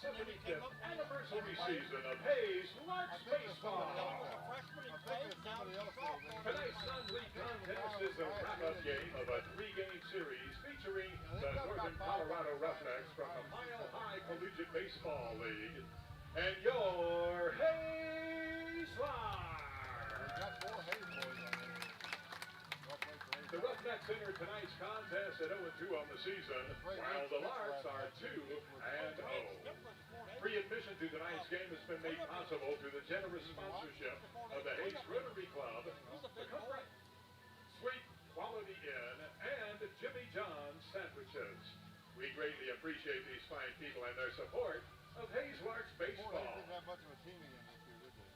75th anniversary season of Hayes Larks Baseball. Tonight's non-league contest is a wrap-up game of a three-game series featuring the Northern Colorado Roughnecks from the Mile High Collegiate Baseball League and your Hayes Larks. The Roughnecks enter tonight's contest at 0-2 on the season, while the Larks are 2-0. Free admission to tonight's game has been made possible through the generous sponsorship of the Hayes Rotary Club, the Comfort Sweet Quality Inn, and Jimmy John's Sandwiches. We greatly appreciate these fine people and their support of Hayes Larks Baseball. They didn't have much of a team again this year, did they?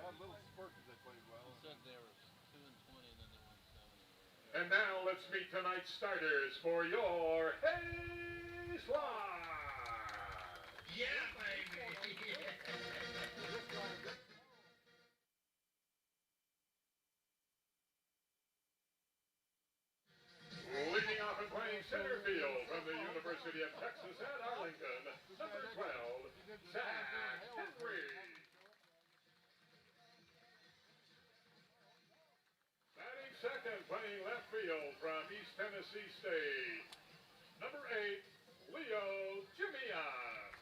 Had little spurts that they played well. Said they were 2-20 and then they won 7. And now let's meet tonight's starters for your Hayes Larks. Yeah, baby. Leading off and playing center field from the University of Texas at Arlington, number 12, Zach Henry. Batting second, playing left field from East Tennessee State, number 8, Leo Jimian.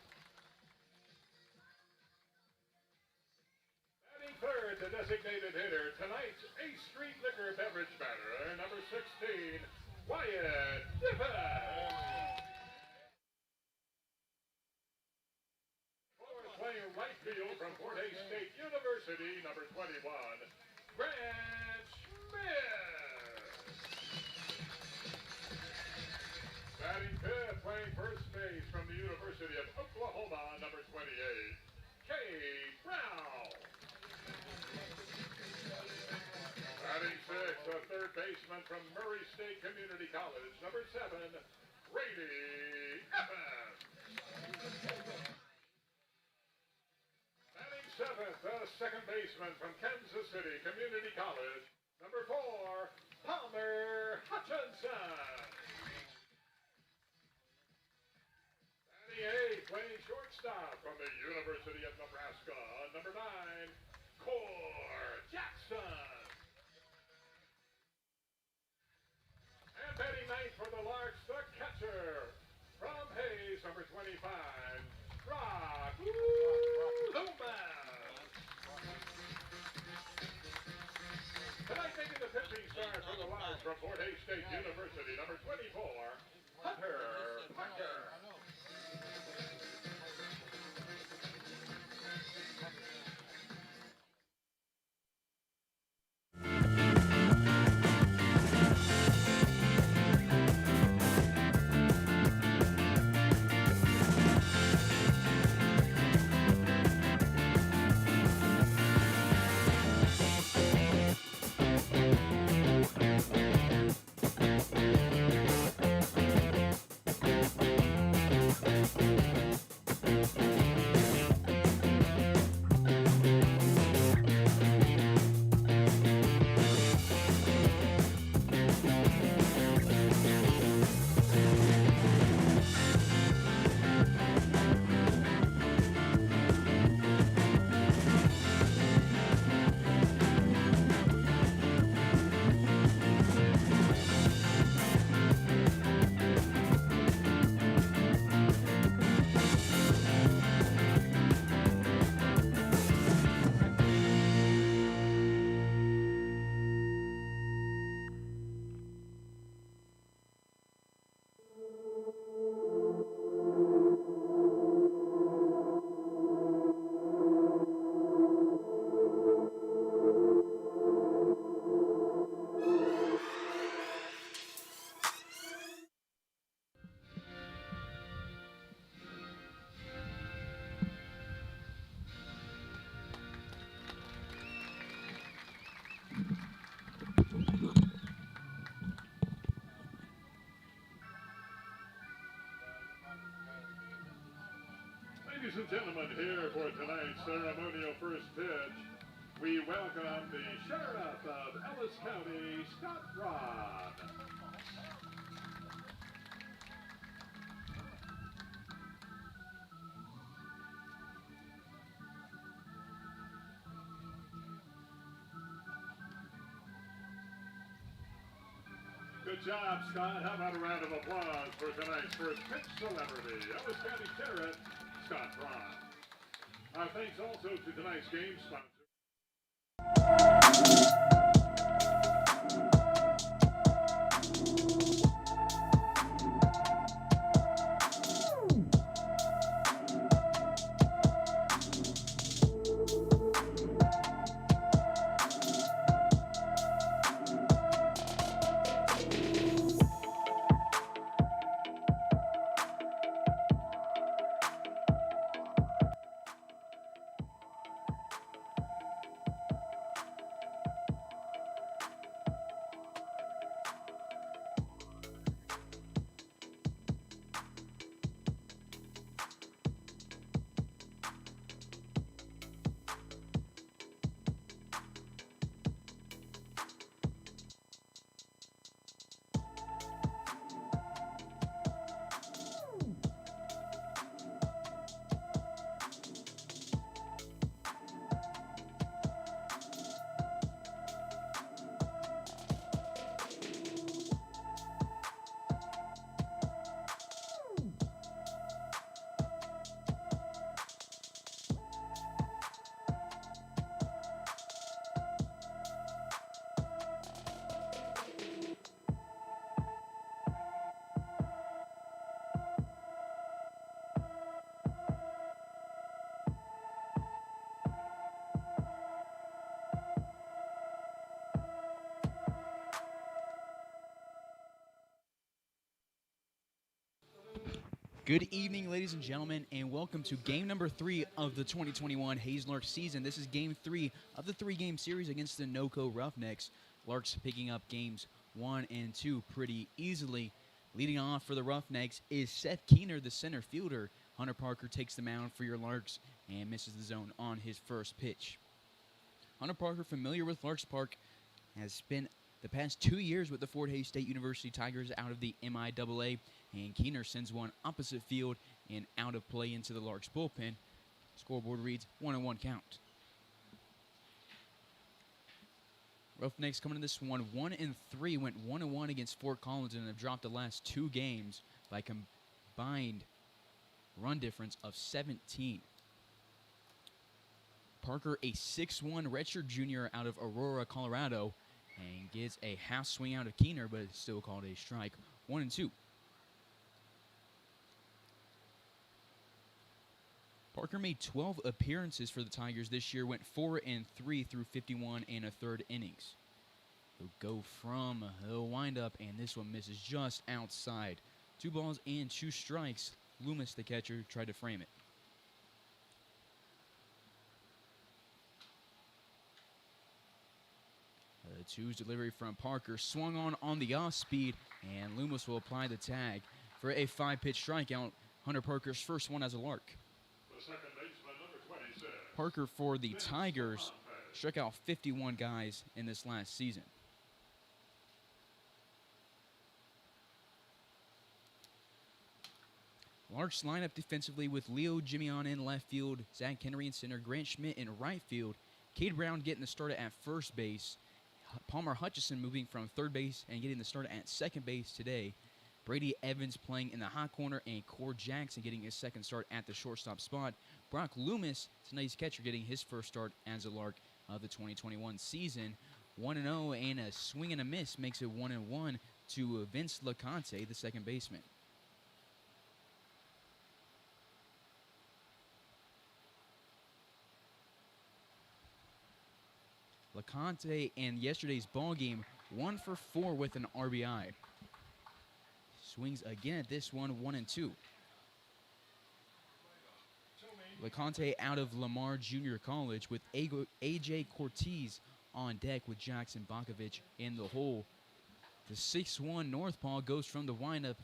Batting third, the designated hitter, tonight's Ace Street Liquor beverage batter, number 16, Wyatt Dippin. Fourth, playing right field from Fort Hays State University, number 21, Grant Smith. Batting fifth, playing first base from the University of Oklahoma, number 28, Cade Brown. Batting sixth, a third baseman from Murray State Community College, number 7, Brady Evans. Batting seventh, a second baseman from Kansas City Community College, number 4, Palmer Hutchinson. Batting eighth, playing shortstop from the University of Nebraska, number 9, Core Jackson. And batting ninth for the Larks, the catcher from Hayes, number 25, Brock Loomis. Tonight making the pitching start for the Larks from Fort Hays State University, number 24, Hunter Parker. Ladies and gentlemen, here for tonight's ceremonial first pitch, we welcome the Sheriff of Ellis County, Scott Rod. Good job, Scott. How about a round of applause for tonight's first pitch celebrity? That was County Terror, Scott Braun. Our thanks also to tonight's game sponsor. Good evening, ladies and gentlemen, and welcome to game number 3 of the 2021 Hayes Larks season. This is game 3 of the 3-game series against the NoCo Roughnecks. Larks picking up games 1 and 2 pretty easily. Leading off for the Roughnecks is Seth Keener, the center fielder. Hunter Parker takes the mound for your Larks and misses the zone on his first pitch. Hunter Parker, familiar with Larks Park, has spent the past 2 years with the Fort Hays State University Tigers out of the MIAA, and Keener sends one opposite field and out of play into the Larks bullpen. Scoreboard reads 1-1 count. Roughnecks coming to this one 1-3, went 1-1 against Fort Collins and have dropped the last 2 games by combined run difference of 17. Parker, a 6'1" redshirt junior out of Aurora, Colorado, and gets a half swing out of Keener, but it's still called a strike. 1-2. Parker made 12 appearances for the Tigers this year, went 4-3 through 51 and a third innings. He'll go from the windup, and this one misses just outside. 2 balls and 2 strikes. Loomis, the catcher, tried to frame it. The 2's delivery from Parker swung on the off speed, and Loomis will apply the tag for a 5-pitch strikeout. Hunter Parker's first one as a Lark. The second baseman, number 26. Parker for the Tigers struck out 51 guys in this last season. Larks line up defensively with Leo Jimian in left field, Zach Henry in center, Grant Schmidt in right field, Cade Brown getting the start at first base, Palmer Hutchison moving from third base and getting the start at second base today. Brady Evans playing in the hot corner, and Cord Jackson getting his second start at the shortstop spot. Brock Loomis, tonight's catcher, getting his first start as a Lark of the 2021 season. 1-0 and a swing and a miss makes it 1-1 to Vince LaConte, the second baseman. LaConte in yesterday's ball game, 1 for 4 with an RBI. Swings again at this one, 1-2. LaConte out of Lamar Junior College with AJ Cortez on deck with Jackson Bakovich in the hole. The 6'1" Northpaw goes from the windup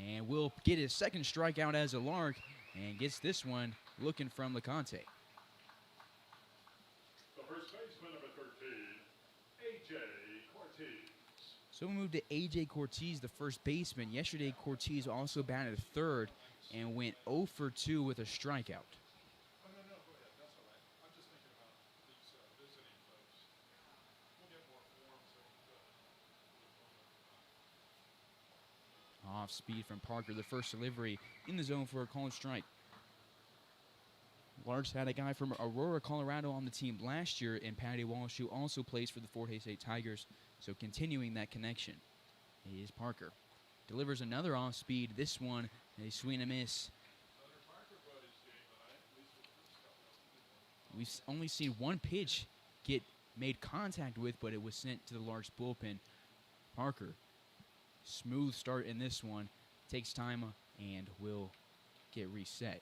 and will get his second strikeout as a Lark and gets this one looking from LaConte. The first baseman, number 13, AJ Cortez. So we move to AJ Cortez, the first baseman. Yesterday, Cortez also batted third and went 0 for 2 with a strikeout. Oh, no, go ahead. That's all right. I'm just thinking about these visiting folks. We'll get more forms. off speed from Parker. The first delivery in the zone for a called strike. Larks had a guy from Aurora, Colorado on the team last year, and Patty Walsh, who also plays for the Fort Hays State Tigers, so continuing that connection. Here's Parker. Delivers another off speed. This one, a swing and a miss. We've only seen one pitch get made contact with, but it was sent to the Larks bullpen. Parker, smooth start in this one, takes time and will get reset.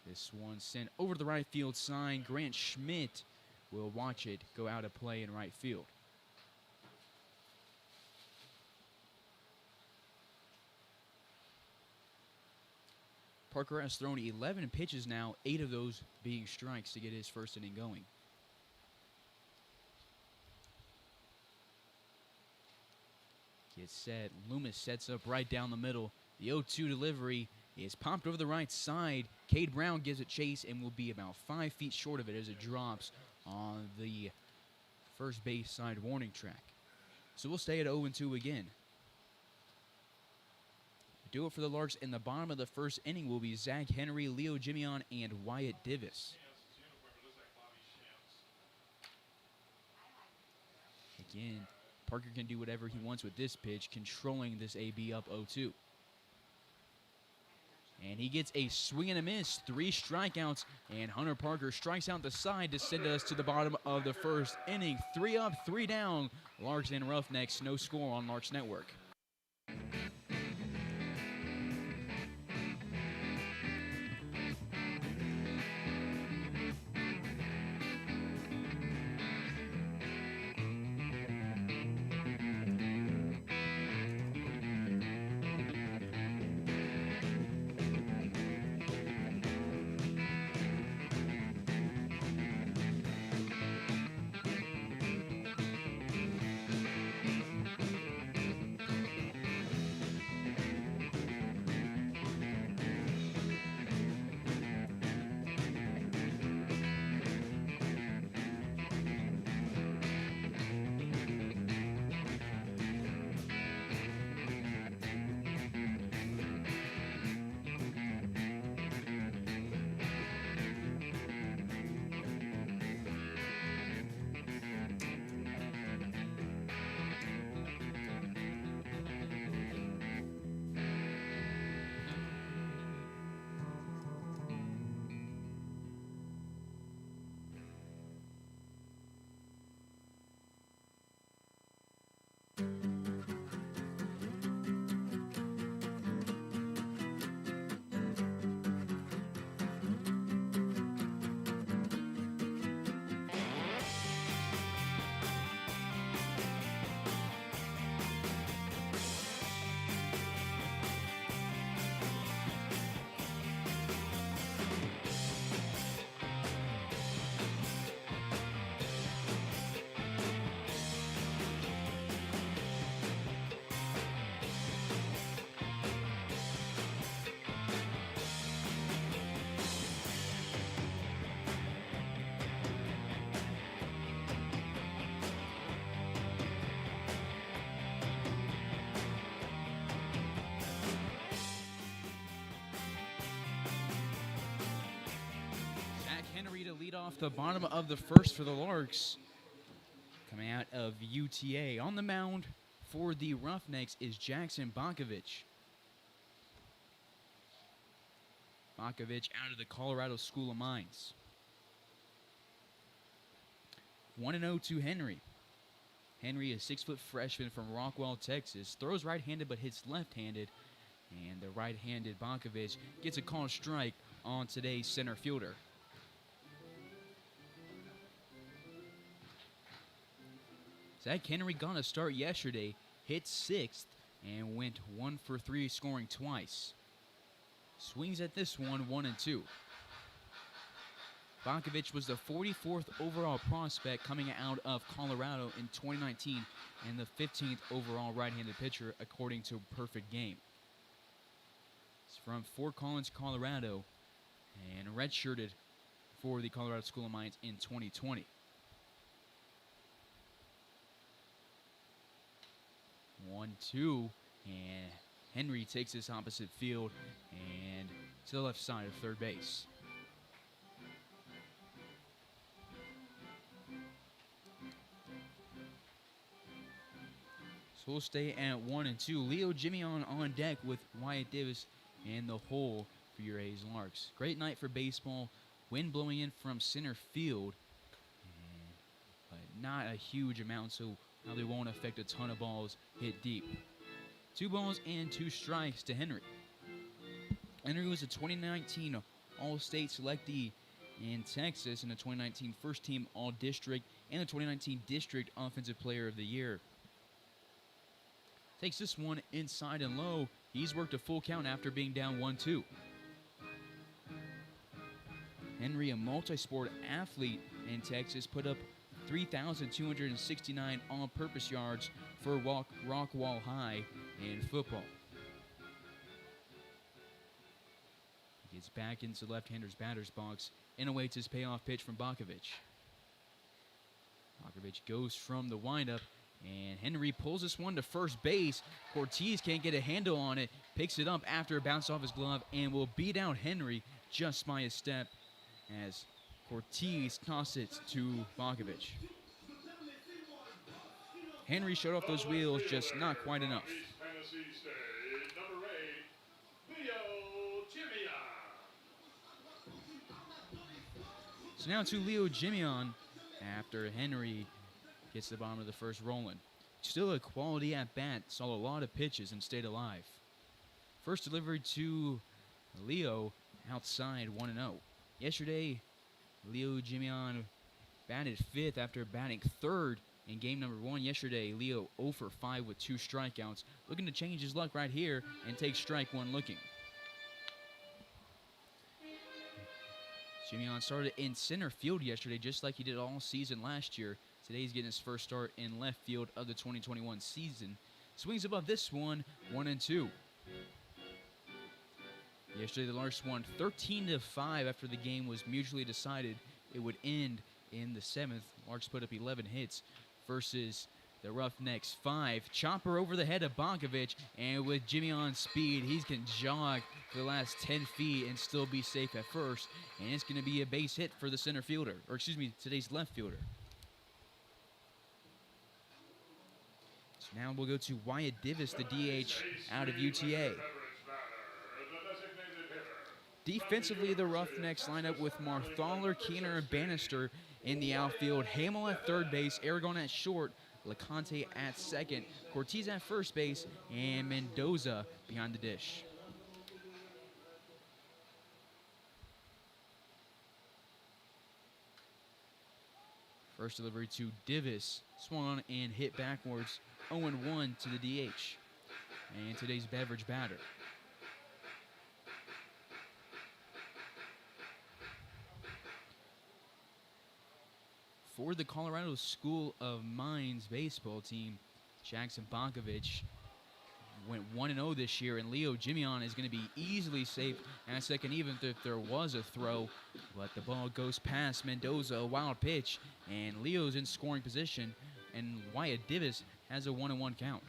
This one sent over the right field sign. Grant Schmidt will watch it go out of play in right field. Parker has thrown 11 pitches now, 8 of those being strikes to get his first inning going. Gets set. Loomis sets up right down the middle. The 0-2 delivery is popped over the right side. Cade Brown gives it chase and will be about 5 feet short of it as it drops on the first base side warning track. So we'll stay at 0-2 again. Do it for the Larks in the bottom of the first inning will be Zach Henry, Leo Jimion, and Wyatt Divis. Again, Parker can do whatever he wants with this pitch, controlling this AB up 0-2. And he gets a swing and a miss, 3 strikeouts, and Hunter Parker strikes out the side to send us to the bottom of the first inning. 3 up, 3 down. Larks and Roughnecks, no score on Larks Network. Lead off the bottom of the first for the Larks. Coming out of UTA. On the mound for the Roughnecks is Jackson Bakovich. Bakovich out of the Colorado School of Mines. 1-0 to Henry. Henry is a 6-foot freshman from Rockwall, Texas. Throws right-handed but hits left-handed. And the right-handed Bakovich gets a called strike on today's center fielder. Zach Henry got a start yesterday, hit 6th, and went 1 for 3, scoring twice. Swings at this one, 1-2. Bakovich was the 44th overall prospect coming out of Colorado in 2019 and the 15th overall right-handed pitcher according to Perfect Game. He's from Fort Collins, Colorado, and redshirted for the Colorado School of Mines in 2020. 1-2, and Henry takes this opposite field and to the left side of third base. So we'll stay at 1-2. Leo Jimeon on deck with Wyatt Davis and the hole for your Hayes Larks. Great night for baseball. Wind blowing in from center field, but not a huge amount, so probably won't affect a ton of balls hit deep. 2 balls and 2 strikes to Henry. Henry was a 2019 All-State selectee in Texas and the 2019 First Team All-District and the 2019 District Offensive Player of the Year. Takes this one inside and low. He's worked a full count after being down 1-2. Henry, a multi-sport athlete in Texas, put up 3,269 all-purpose yards for Rockwall High in football. He gets back into left-hander's batter's box and awaits his payoff pitch from Bakovic. Bakovic goes from the windup, and Henry pulls this one to first base. Cortez can't get a handle on it, picks it up after it bounced off his glove, and will beat out Henry just by a step as Cortez tosses it to Bakovic. Henry showed off those wheels, just not quite enough. Tennessee State, number 8, Leo Jimeon. So now to Leo Jimeon after Henry gets the bottom of the first rolling. Still a quality at bat, saw a lot of pitches and stayed alive. First delivery to Leo outside 1-0. Yesterday, Leo Jimeon batted 5th after batting 3rd in game number 1. Yesterday, Leo 0 for 5 with 2 strikeouts. Looking to change his luck right here and take strike 1 looking. Jimeon started in center field yesterday just like he did all season last year. Today he's getting his first start in left field of the 2021 season. Swings above this one, 1-2. Yesterday, the Larks won 13-5 after the game was mutually decided it would end in the 7th. Larks put up 11 hits versus the Roughnecks 5. Chopper over the head of Bakovic, and with Jimeon's speed, he can jog for the last 10 feet and still be safe at first. And it's going to be a base hit for the center fielder, or excuse me, today's left fielder. So now we'll go to Wyatt Davis, the DH out of UTA. Defensively, the Roughnecks line up with Marthaler, Keener, and Bannister in the outfield. Hamel at third base, Aragon at short, LeConte at second, Cortez at first base, and Mendoza behind the dish. First delivery to Davis, swung on and hit backwards, 0-1 to the DH. And today's beverage batter. For the Colorado School of Mines baseball team, Jackson Bakovic went 1-0 this year, and Leo Jimeon is going to be easily safe at second even if there was a throw. But the ball goes past Mendoza, a wild pitch, and Leo's in scoring position, and Wyatt Davis has a 1-1 count.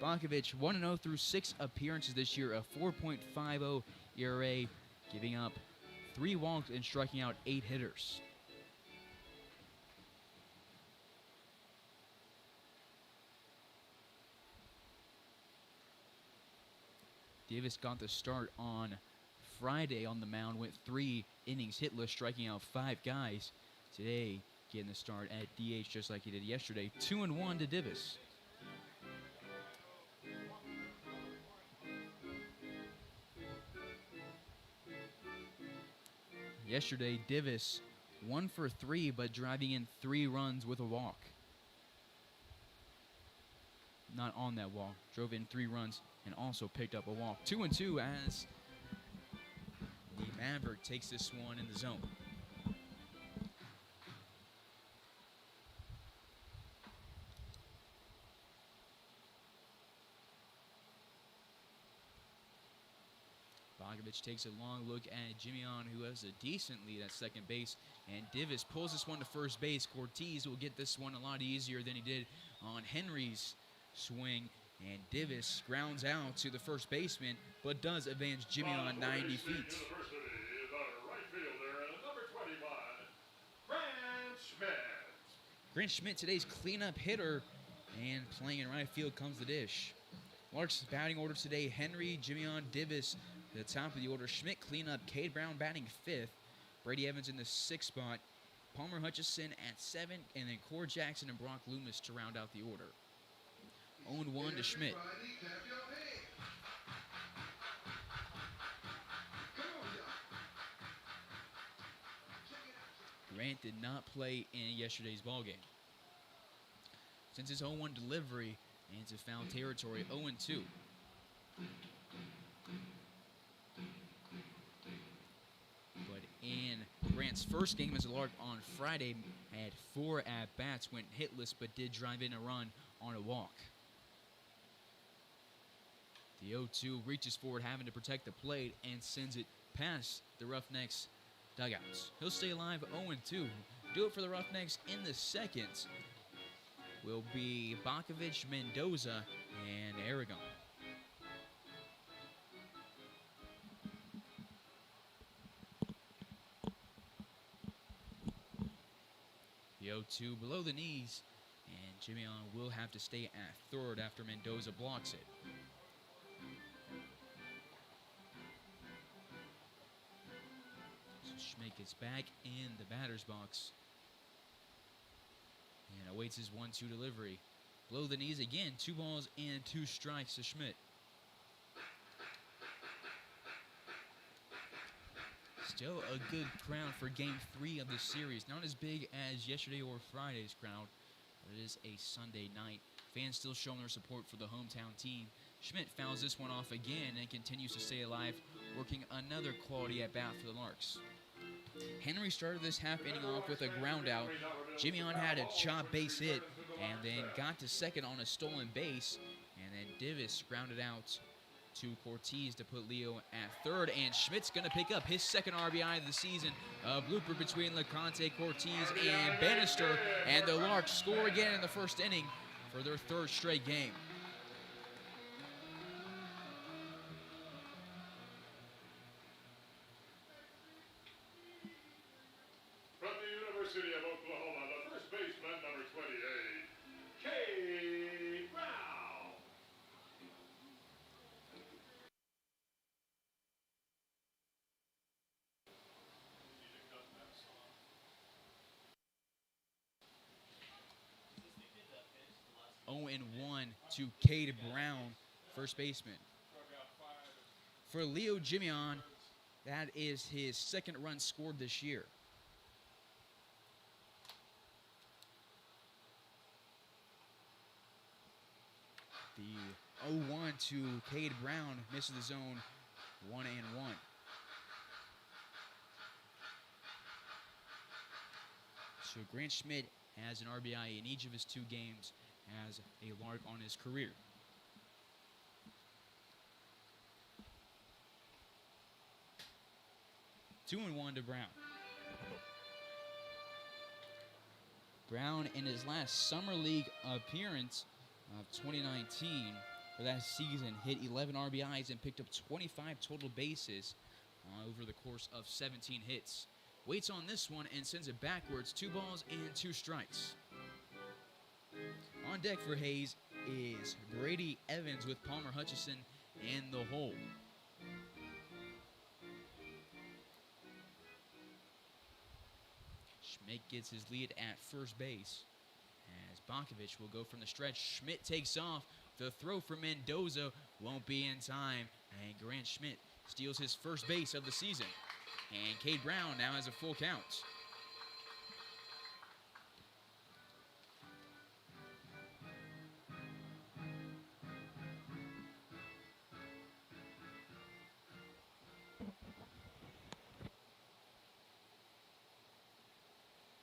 Bakovic 1-0 through 6 appearances this year, a 4.50 ERA, giving up 3 walks and striking out 8 hitters. Davis got the start on Friday on the mound, went 3 innings hitless, striking out 5 guys. Today, getting the start at DH just like he did yesterday. 2-1 to Davis. Yesterday, Davis 1 for 3, but driving in 3 runs with a walk. Not on that walk, drove in 3 runs and also picked up a walk. 2-2 as the Maverick takes this one in the zone. Bakovic takes a long look at Jimeon, who has a decent lead at second base, and Davis pulls this one to first base. Cortez will get this one a lot easier than he did on Henry's swing, and Divis grounds out to the first baseman, but does advance Jimmy on 90 feet. University, the right fielder, number 21, Grant Schmidt. Grant Schmidt, today's cleanup hitter, and playing in right field comes the dish. Larks batting order today: Henry, Jimmy-on, Divis at the top of the order. Schmidt cleanup, Cade Brown batting 5th, Brady Evans in the 6th spot, Palmer Hutchison at 7th, and then Core Jackson and Brock Loomis to round out the order. 0-1 to Schmidt. Grant did not play in yesterday's ballgame. Since his 0-1 delivery into foul territory, 0-2. But in Grant's first game as a Lark on Friday, had 4 at-bats, went hitless, but did drive in a run on a walk. The 0-2 reaches forward, having to protect the plate, and sends it past the Roughnecks dugouts. He'll stay alive, 0-2. Do it for the Roughnecks in the second will be Bakovic, Mendoza, and Aragon. The 0-2 below the knees, and Jimmy-on will have to stay at third after Mendoza blocks it. So Schmidt gets back in the batter's box and awaits his 1-2 delivery. Below the knees again, 2 balls and 2 strikes to Schmidt. Still a good crowd for Game 3 of the series. Not as big as yesterday or Friday's crowd, but it is a Sunday night. Fans still showing their support for the hometown team. Schmidt fouls this one off again and continues to stay alive, working another quality at-bat for the Larks. Henry started this half inning off with a ground out. Jimmy-on had a chop base hit and then got to second on a stolen base. And then Divis grounded out to Cortez to put Leo at third. And Schmidt's going to pick up his second RBI of the season. A blooper between LeConte, Cortez, and Bannister. And the Larks score again in the first inning for their 3rd straight game. From the University of Oklahoma, the first baseman, number 28, Cade Brown. Oh and 1 to Cade Brown, first baseman. For Leo Jimmy-on, that is his 2nd run scored this year. The 0-1 to Cade Brown misses the zone, 1-1. So Grant Schmidt has an RBI in each of his 2 games as a Lark on his career. 2-1 to Brown. Brown in his last Summer League appearance of 2019 for that season hit 11 RBIs and picked up 25 total bases over the course of 17 hits. Waits on this one and sends it backwards, 2 balls and 2 strikes. On deck for Hayes is Brady Evans with Palmer Hutchison in the hole. Schmidt gets his lead at first base as Bakovic will go from the stretch. Schmidt takes off. The throw from Mendoza won't be in time, and Grant Schmidt steals his first base of the season. And Cade Brown now has a full count.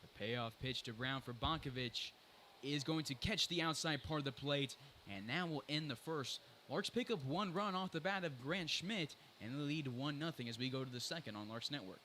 The payoff pitch to Brown for Bakovic is going to catch the outside part of the plate, and now will end the first. Larks pick up 1 run off the bat of Grant Schmidt, and they lead 1-0 as we go to the second on Larks Network.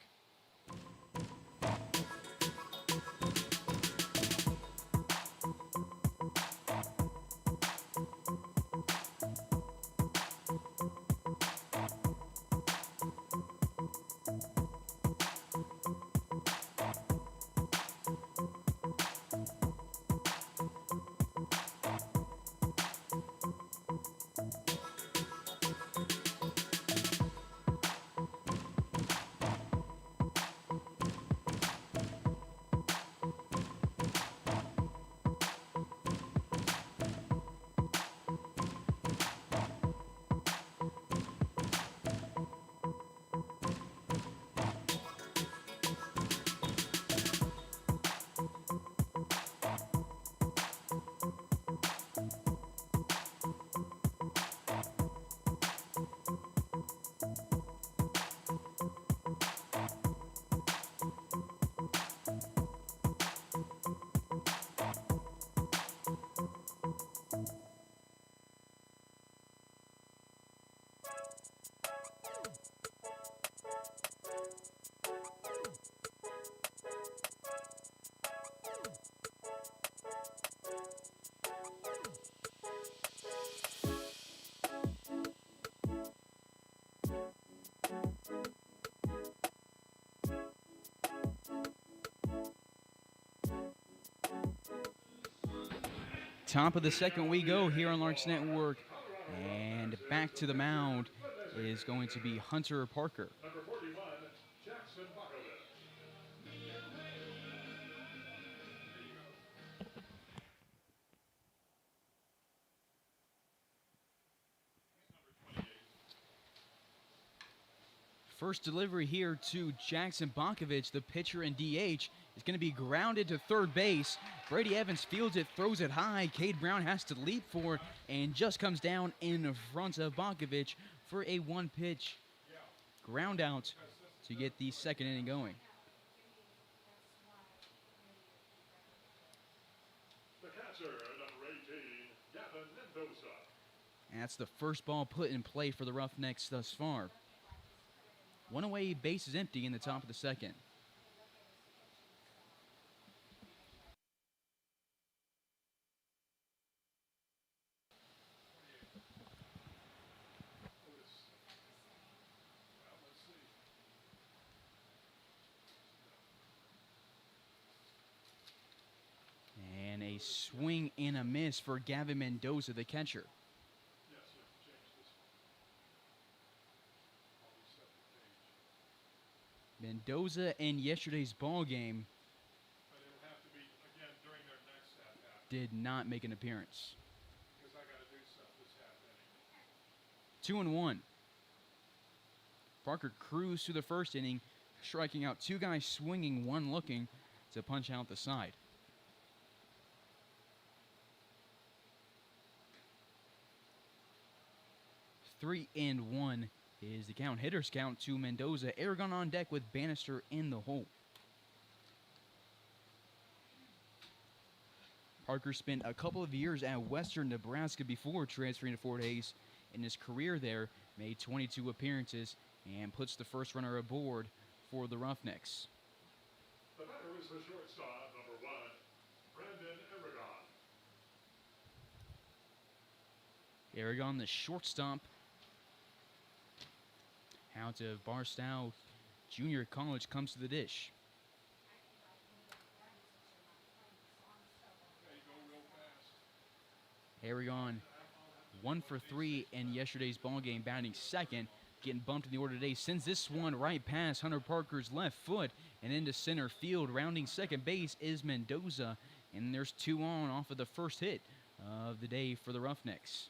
Top of the second we go here on Larks Network. And back to the mound is going to be Hunter Parker. Number 41, Jackson Bakovich. First delivery here to Jackson Bakovich, the pitcher in DH, is going to be grounded to third base. Brady Evans fields it, throws it high. Cade Brown has to leap for it and just comes down in front of Bakovich for a one-pitch ground out to get the second inning going. The catcher, number 18, Gavin Mendoza. And that's the first ball put in play for the Roughnecks thus far. One away, base is empty in the top of the second. And a swing and a miss for Gavin Mendoza, the catcher. Mendoza in yesterday's ball game But it'll have to be, again, during their next half. did not make an appearance. Because I got to do stuff this half inning. 2-1. Parker cruised through the first inning, striking out two guys swinging, one looking to punch out the side. Three and one is the count. Hitters count to Mendoza. Aragon on deck with Bannister in the hole. Parker spent a couple of years at Western Nebraska before transferring to Fort Hays. In his career there, made 22 appearances and puts the first runner aboard for the Roughnecks. The batter is the shortstop, number 1, Brandon Aragon. Aragon, the shortstop, out of Barstow Junior College, comes to the dish. Aragon 1 for 3 in yesterday's ball game, batting second, getting bumped in the order today. Sends this one right past Hunter Parker's left foot and into center field. Rounding second base is Mendoza, and there's 2 on off of the first hit of the day for the Roughnecks.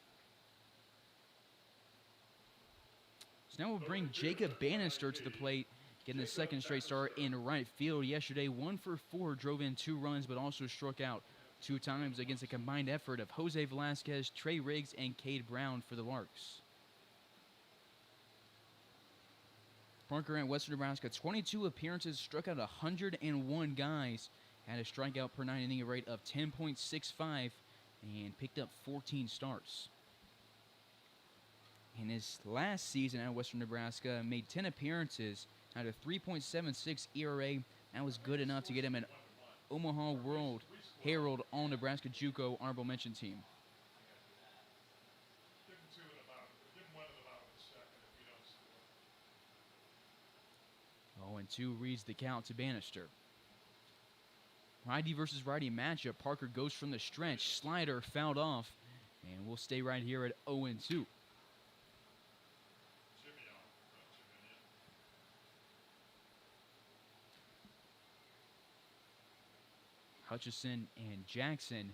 So now we'll bring Jacob Bannister to the plate, getting the second straight start in right field. Yesterday, 1 for 4, drove in 2 runs, but also struck out 2 times against a combined effort of Jose Velasquez, Trey Riggs, and Cade Brown for the Larks. Parker at Western Nebraska, 22 appearances, struck out 101 guys, had a strikeout per 9 inning rate of 10.65, and picked up 14 starts. In his last season at Western Nebraska, made 10 appearances, had a 3.76 ERA. That was good enough to get him an Omaha World Herald All-Nebraska JUCO honorable mention team. Give him 2 in the bottom. Give him 1 in the bottom of the second if we don't score. 0-2 reads the count to Bannister. Righty versus righty matchup. Parker goes from the stretch. Slider fouled off. And we'll stay right here at 0-2. Hutchison and Jackson.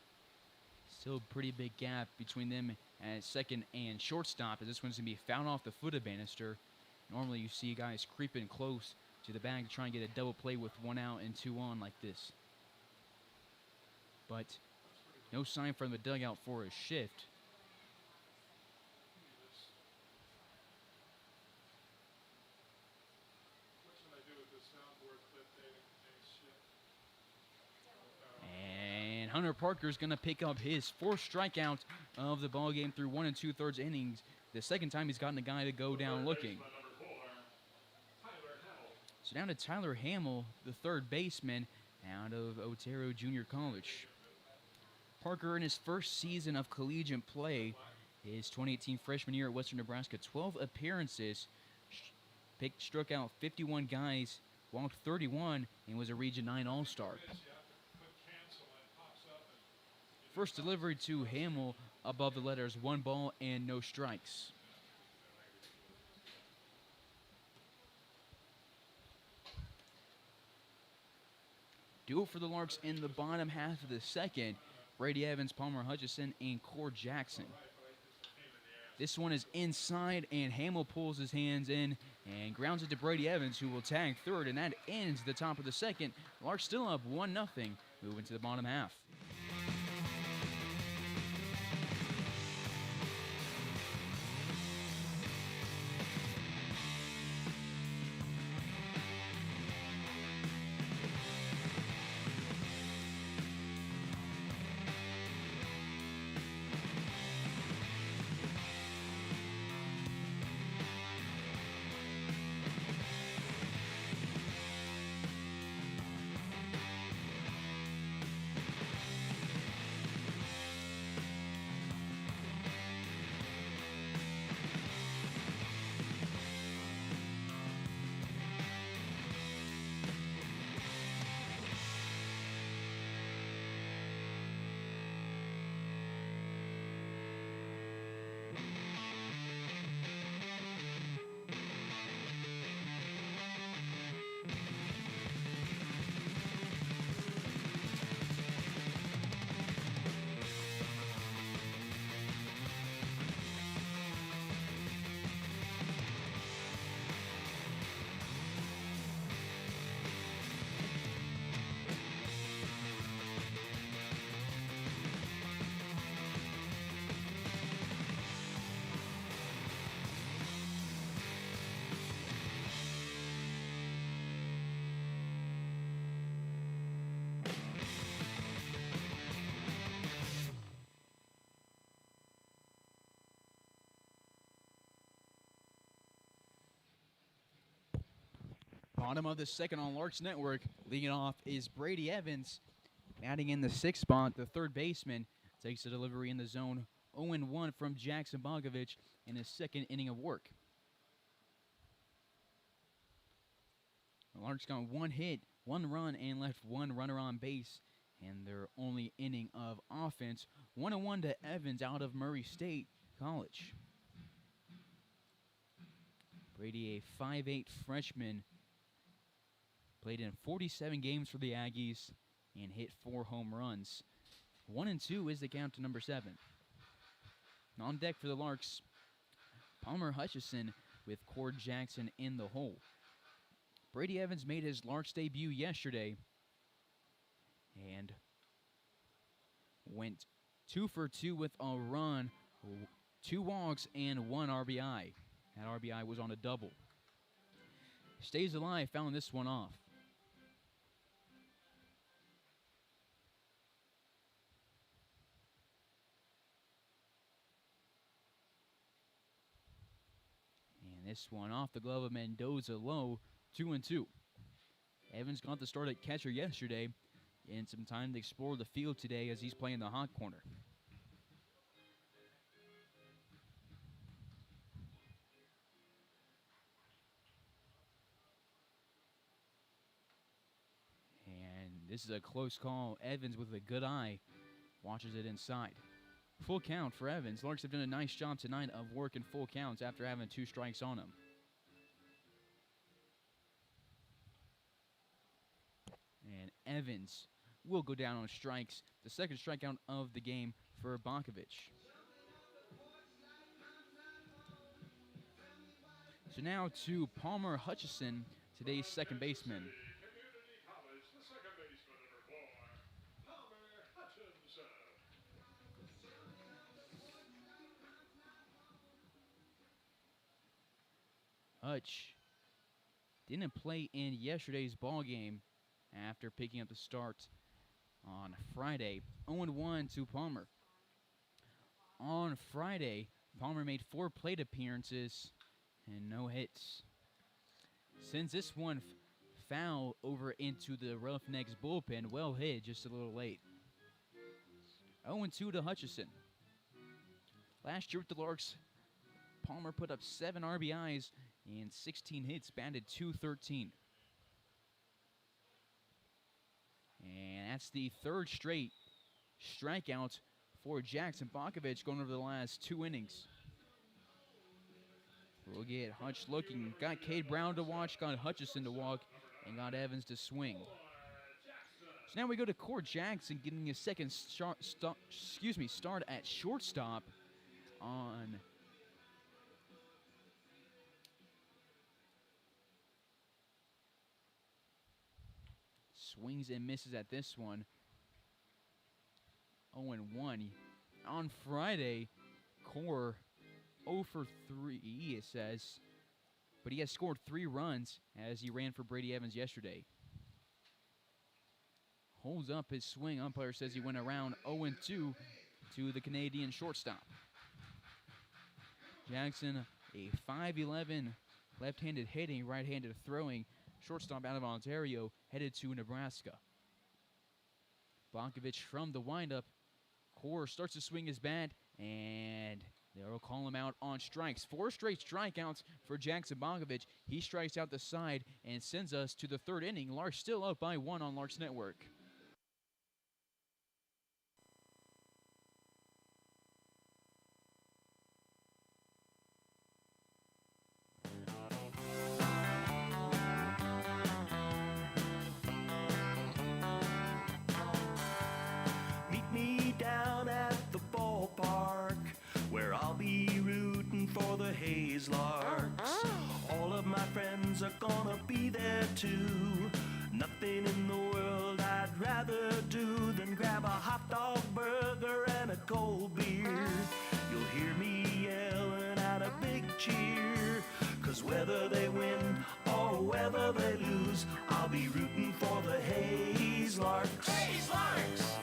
Still a pretty big gap between them at second and shortstop, as this one's going to be fouled off the foot of Bannister. Normally you see guys creeping close to the bag to try and get a double play with 1 out and 2 on like this. But no sign from the dugout for a shift. What should I do with this soundboard clip dating shit? And Hunter Parker's going to pick up his 4th strikeout of the ball game through 1 2/3 innings. The second time he's gotten a guy to go down looking. So down to Tyler Hamill, the third baseman out of Otero Junior College. Parker in his first season of collegiate play, his 2018 freshman year at Western Nebraska, 12 appearances, struck out 51 guys, walked 31, and was a Region 9 All-Star. First delivery to Hamill above the letters, 1 ball and no strikes. Do it for the Larks in the bottom half of the second. Brady Evans, Palmer Hutchison, and Cord Jackson. This one is inside, and Hamill pulls his hands in and grounds it to Brady Evans, who will tag third, and that ends the top of the second. Larks still up 1-0, moving to the bottom half. Bottom of the second on Larks Network. Leading off is Brady Evans. Batting in the 6th spot, the third baseman takes the delivery in the zone. 0-1 from Jackson Bogovich in his second inning of work. The Larks got 1 hit, 1 run, and left 1 runner on base in their only inning of offense. 1-1 to Evans out of Murray State College. Brady, a 5'8" freshman, played in 47 games for the Aggies and hit 4 home runs. 1-2 is the count to number 7. On deck for the Larks, Palmer Hutchison with Cord Jackson in the hole. Brady Evans made his Larks debut yesterday and went 2 for 2 with a run, 2 walks, and 1 RBI. That RBI was on a double. Stays alive, fouling this one off. And this one off the glove of Mendoza low, 2-2. Evans got the start at catcher yesterday and some time to explore the field today as he's playing the hot corner. And this is a close call. Evans with a good eye watches it inside. Full count for Evans. Larks have done a nice job tonight of working full counts after having 2 strikes on him. And Evans will go down on strikes. The second strikeout of the game for Bokovich. So now to Palmer Hutchison, today's second baseman. Community College, the second baseman, number 4, Palmer Hutchinson. Hutch didn't play in yesterday's ball game after picking up the start on Friday. 0-1 to Palmer. On Friday, Palmer made 4 plate appearances and no hits. Sends this one foul over into the Roughnecks bullpen. Well hit, just a little late. 0-2 to Hutchison. Last year with the Larks, Palmer put up 7 RBIs and 16 hits, batted .213. And that's the 3rd straight strikeout for Jackson Bakovich going over the last 2 innings. We'll get Hutch looking. Got Cade Brown to watch, got Hutchison to walk, and got Evans to swing. So now we go to Core Jackson getting his second start at shortstop on swings and misses at this one. 0-1. On Friday, Core 0 for 3, it says, but he has scored 3 runs as he ran for Brady Evans yesterday. Holds up his swing. Umpire says he went around 0-2 to the Canadian shortstop. Jackson, a 5'11", left-handed hitting, right-handed throwing shortstop out of Ontario, headed to Nebraska. Bakovich from the windup. Core starts to swing his bat, and they'll call him out on strikes. 4 straight strikeouts for Jackson Bakovich. He strikes out the side and sends us to the 3rd inning. Larks still up by 1 on Larks Network. Meet me down at the ballpark, where I'll be rooting for the Hayes Larks. All of my friends are gonna be there too. Nothing in the world I'd rather do than grab a hot dog burger and a cold beer. You'll hear me yelling out a big cheer, 'cause whether they win or whether they lose, I'll be rooting for the Hayes Larks. Hayes Larks!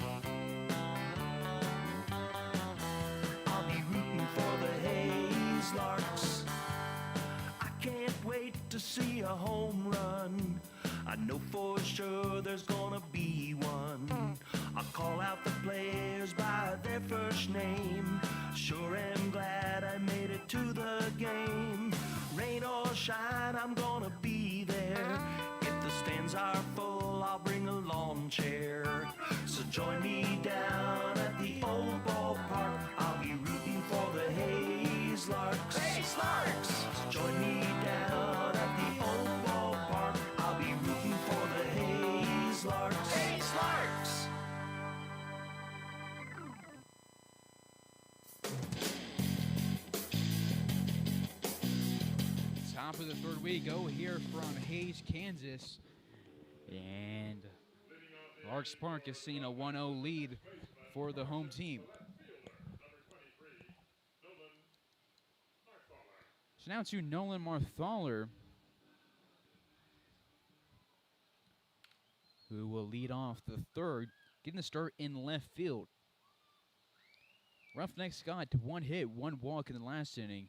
I'll be rooting for the Hayes Larks. I can't wait to see a home run. I know for sure there's gonna be one. I'll call out the players by their first name. Sure am glad I made it to the game. Rain or shine, I'm gonna be there. If the stands are full, I'll bring a lawn chair. So join me down at the old ballpark. I'll be rooting for the Hayes Larks. Hayes Larks! So join me down at the old ballpark. I'll be rooting for the Hayes Larks. Hayes Larks! Top of the 3rd we go here from Hayes, Kansas. And Larks Park has seen a 1-0 lead for the home team. So now to Nolan Marthaler, who will lead off the 3rd, getting the start in left field. Roughnecks got 1 hit, 1 walk in the last inning,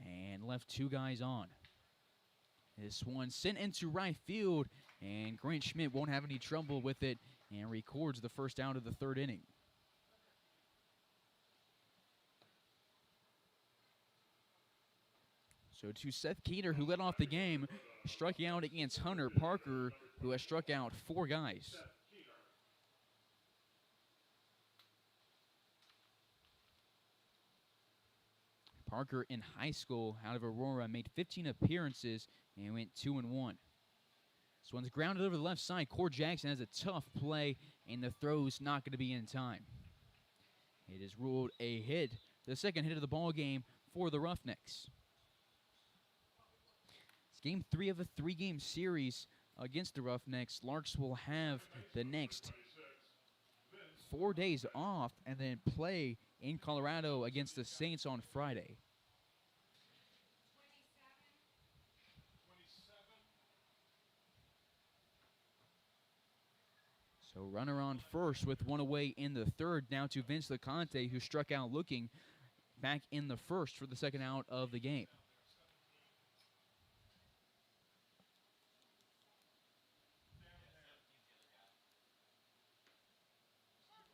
and left 2 guys on. This one sent into right field, and Grant Schmidt won't have any trouble with it and records the first out of the 3rd inning. So to Seth Keeter, who led off the game, striking out against Hunter Parker, who has struck out 4 guys. Parker in high school out of Aurora made 15 appearances and went 2-1. This one's grounded over the left side. Core Jackson has a tough play, and the throw's not going to be in time. It is ruled a hit, the 2nd hit of the ball game for the Roughnecks. It's game 3 of a 3-game series against the Roughnecks. Larks will have the next 4 days off and then play in Colorado against the Saints on Friday. So runner on first with 1 away in the 3rd. Now to Vince LeConte, who struck out looking back in the 1st for the 2nd out of the game.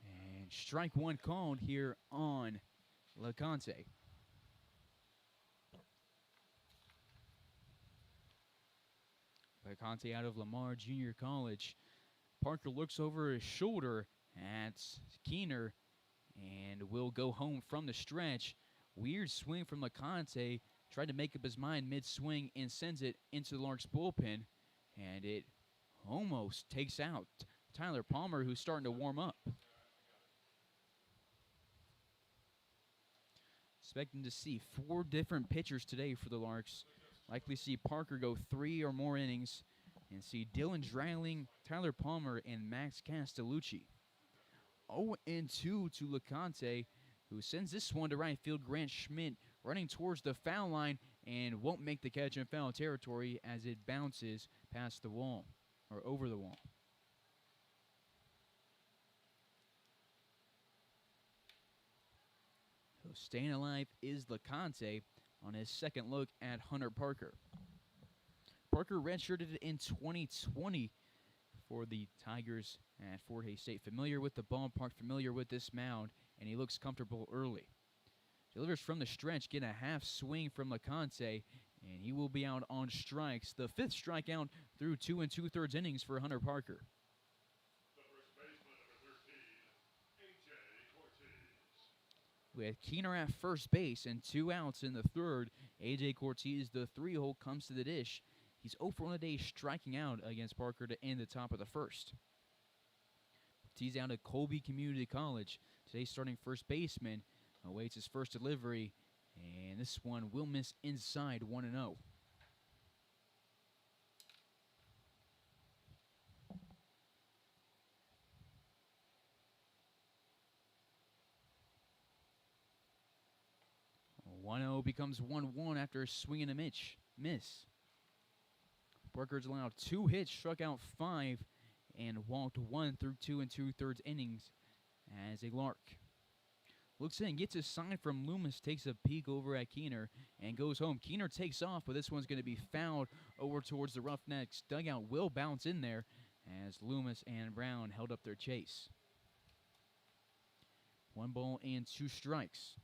And strike 1 called here on LeConte. LeConte out of Lamar Junior College. Parker looks over his shoulder at Keener and will go home from the stretch. Weird swing from LeConte. Tried to make up his mind mid-swing and sends it into the Larks bullpen. And it almost takes out Tyler Palmer, who's starting to warm up. Expecting to see 4 different pitchers today for the Larks. Likely see Parker go 3 or more innings. And see Dylan Dreiling, Tyler Palmer, and Max Castellucci. 0-2 to LeConte, who sends this one to right field. Grant Schmidt running towards the foul line and won't make the catch in foul territory as it bounces past the wall, or over the wall. So staying alive is LeConte on his second look at Hunter Parker. Parker redshirted in 2020 for the Tigers at Fort Hays State. Familiar with the ballpark, familiar with this mound, and he looks comfortable early. Delivers from the stretch, get a half swing from LeConte, and he will be out on strikes. The 5th strikeout through 2 2/3 innings for Hunter Parker. The first baseman, number 13, A.J. Cortez. With Keener at first base and 2 outs in the 3rd, A.J. Cortez, the 3-hole, comes to the dish. He's 0 for 1 today, striking out against Parker to end the top of the 1st. Tees out at Colby Community College. Today's starting first baseman awaits his first delivery, and this one will miss inside 1-0. Becomes 1-1 after a swing and a miss. Parker's allowed 2 hits, struck out 5, and walked 1 through 2 2/3 innings as a Lark. Looks in, gets a sign from Loomis, takes a peek over at Keener, and goes home. Keener takes off, but this one's going to be fouled over towards the Roughnecks. Dugout will bounce in there as Loomis and Brown held up their chase. 1 ball and 2 strikes.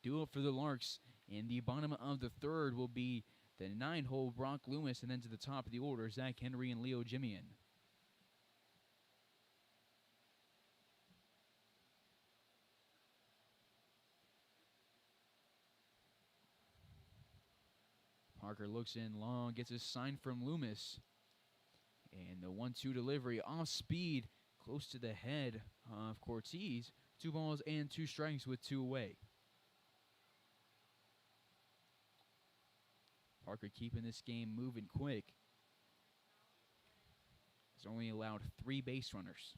Duo for the Larks in the bottom of the 3rd will be the 9-hole Brock Loomis, and then to the top of the order, Zach Henry and Leo Jimian. Parker looks in long, gets a sign from Loomis. And the 1-2 delivery off speed, close to the head of Cortez. 2 balls and 2 strikes with 2 away. Parker keeping this game moving quick. He's only allowed 3 base runners.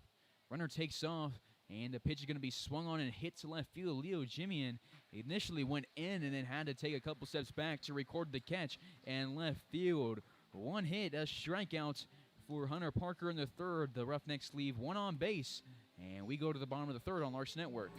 Runner takes off, and the pitch is going to be swung on and hit to left field. Leo Jimian initially went in and then had to take a couple steps back to record the catch, and left field. 1 hit, a strikeout for Hunter Parker in the 3rd. The Roughnecks leave 1 on base, and we go to the bottom of the 3rd on Larks Network.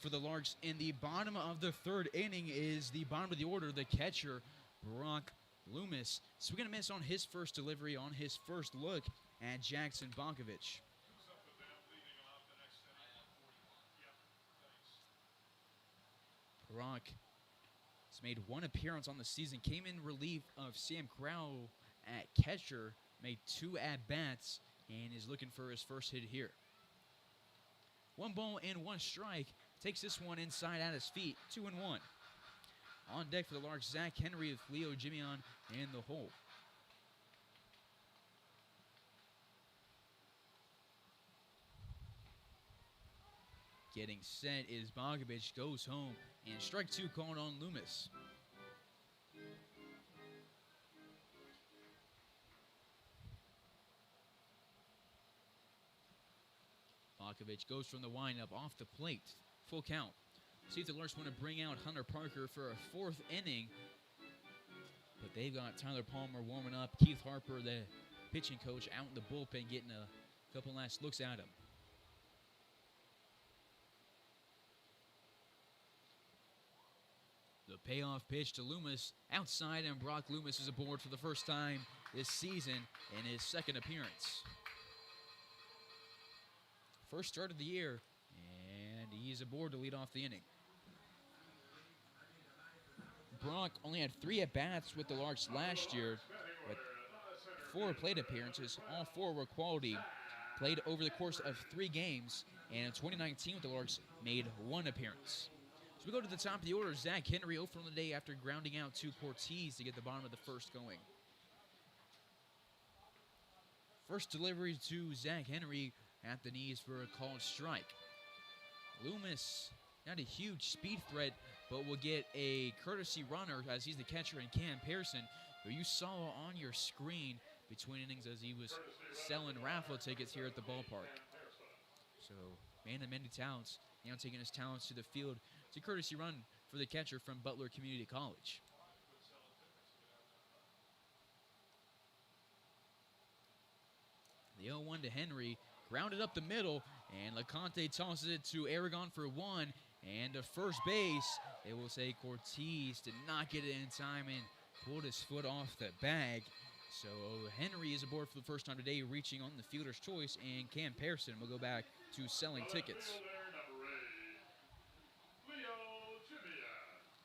for the Larks in the bottom of the third inning is the bottom of the order, the catcher, Brock Loomis. Swing and a miss on his first delivery, on his first look at Jackson Bonkovich. Brock has made one appearance on the season, came in relief of Sam Crowell at catcher, made 2 at-bats, and is looking for his first hit here. 1 ball and 1 strike. Takes this one inside at his feet. 2-1. On deck for the Larks, Zach Henry with Leo Jimion in the hole. Getting set is Bogovich, goes home, and strike 2 called on Loomis. Bogovich goes from the windup off the plate. Full count. See if the Larks want to bring out Hunter Parker for a 4th inning. But they've got Tyler Palmer warming up. Keith Harper, the pitching coach, out in the bullpen getting a couple last looks at him. The payoff pitch to Loomis outside, and Brock Loomis is aboard for the first time this season in his 2nd appearance. First start of the year, and he's aboard to lead off the inning. Brock only had 3 at-bats with the Larks last year, with 4 plate appearances. All 4 were quality, played over the course of 3 games, and in 2019 with the Larks made 1 appearance. So we go to the top of the order. Zach Henry 0 from the day after grounding out to Cortez to get the bottom of the 1st going. First delivery to Zach Henry at the knees for a called strike. Loomis, not a huge speed threat, but will get a courtesy runner as he's the catcher in Cam Pearson, who you saw on your screen between innings as he was selling raffle tickets here at the ballpark. So, man of many talents, now taking his talents to the field. It's a courtesy run for the catcher from Butler Community College. The 0-1 to Henry, grounded up the middle, and LeConte tosses it to Aragon for 1, and to first base. They will say Cortez did not get it in time and pulled his foot off the bag. So Henry is aboard for the first time today, reaching on the fielder's choice, and Cam Pearson will go back to selling tickets.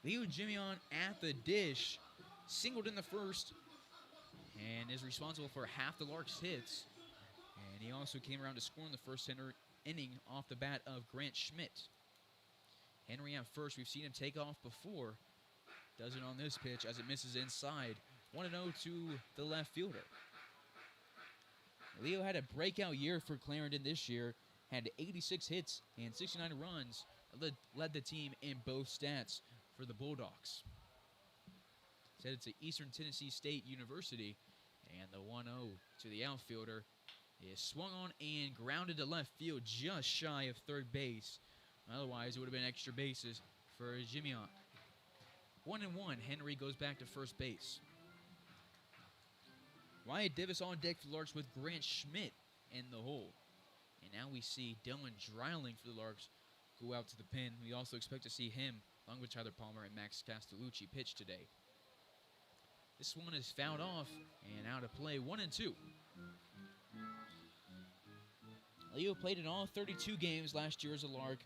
Leo Jimion at the dish, singled in the first, and is responsible for half the Larks' hits. And he also came around to score in the first inning off the bat of Grant Schmidt. Henry at first, we've seen him take off before. Does it on this pitch as it misses inside. 1-0 to the left fielder. Leo had a breakout year for Clarendon this year. Had 86 hits and 69 runs. Led the team in both stats for the Bulldogs. Said it's at Eastern Tennessee State University. And the 1-0 to the outfielder is swung on and grounded to left field just shy of third base. Otherwise, it would have been extra bases for Jimion. 1-1, Henry goes back to first base. Wyatt Davis on deck for the Larks with Grant Schmidt in the hole. And now we see Dylan Dreiling for the Larks go out to the pen. We also expect to see him, along with Tyler Palmer and Max Castellucci, pitch today. This one is fouled off and out of play. 1-2. Leo played in all 32 games last year as a Lark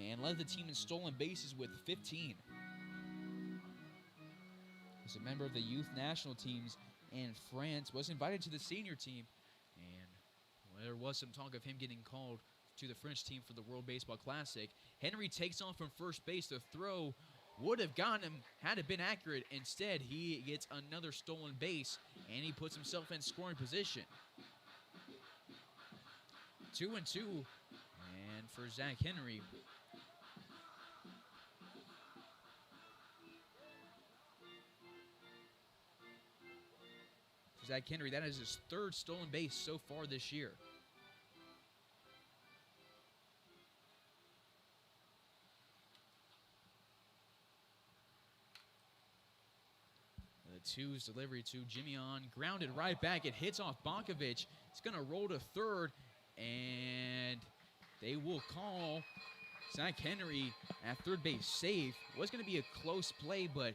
and led the team in stolen bases with 15. He's a member of the youth national teams in France, was invited to the senior team, and there was some talk of him getting called to the French team for the World Baseball Classic. Henry takes off from first base. The throw would have gotten him had it been accurate. Instead, he gets another stolen base, and he puts himself in scoring position. 2-2, and for Zach Henry. For Zach Henry, that is his 3rd stolen base so far this year. The 2's delivery to Jimion, grounded right back. It hits off Bonkovich. It's going to roll to third, and they will call Zach Henry at third base safe. Was going to be a close play, but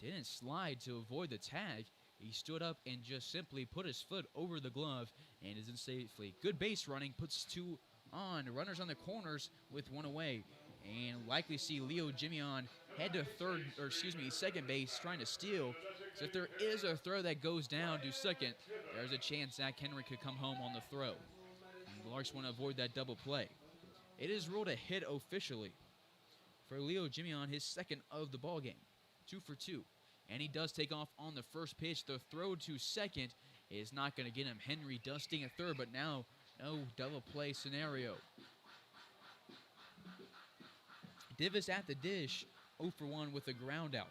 didn't slide to avoid the tag. He stood up and just simply put his foot over the glove and is in safely. Good base running, puts 2 on. Runners on the corners with 1 away. And likely see Leo Jimion head to second base trying to steal. So if there is a throw that goes down to second, there's a chance Zach Henry could come home on the throw. And the Larks want to avoid that double play. It is ruled a hit officially for Leo Jimion, his second of the ball game. 2 for 2. And he does take off on the first pitch. The throw to second is not going to get him. Henry dusting at third, but now no double play scenario. Divis at the dish, 0 for 1 with a ground out.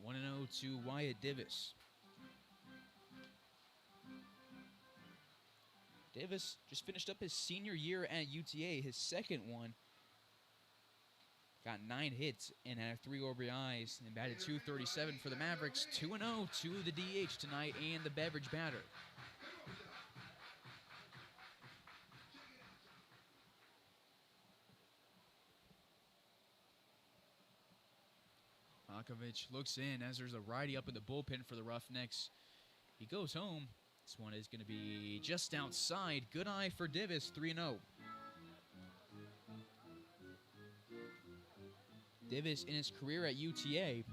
1-0 to Wyatt Divis. Divis just finished up his senior year at UTA, his second one. Got 9 hits and had 3 RBIs and batted .237 for the Mavericks. 2-0 to the DH tonight and the beverage batter. Bakovic looks in as there's a righty up in the bullpen for the Roughnecks. He goes home. This one is going to be just outside. Good eye for Divis, 3-0. Divis in his career at UTA,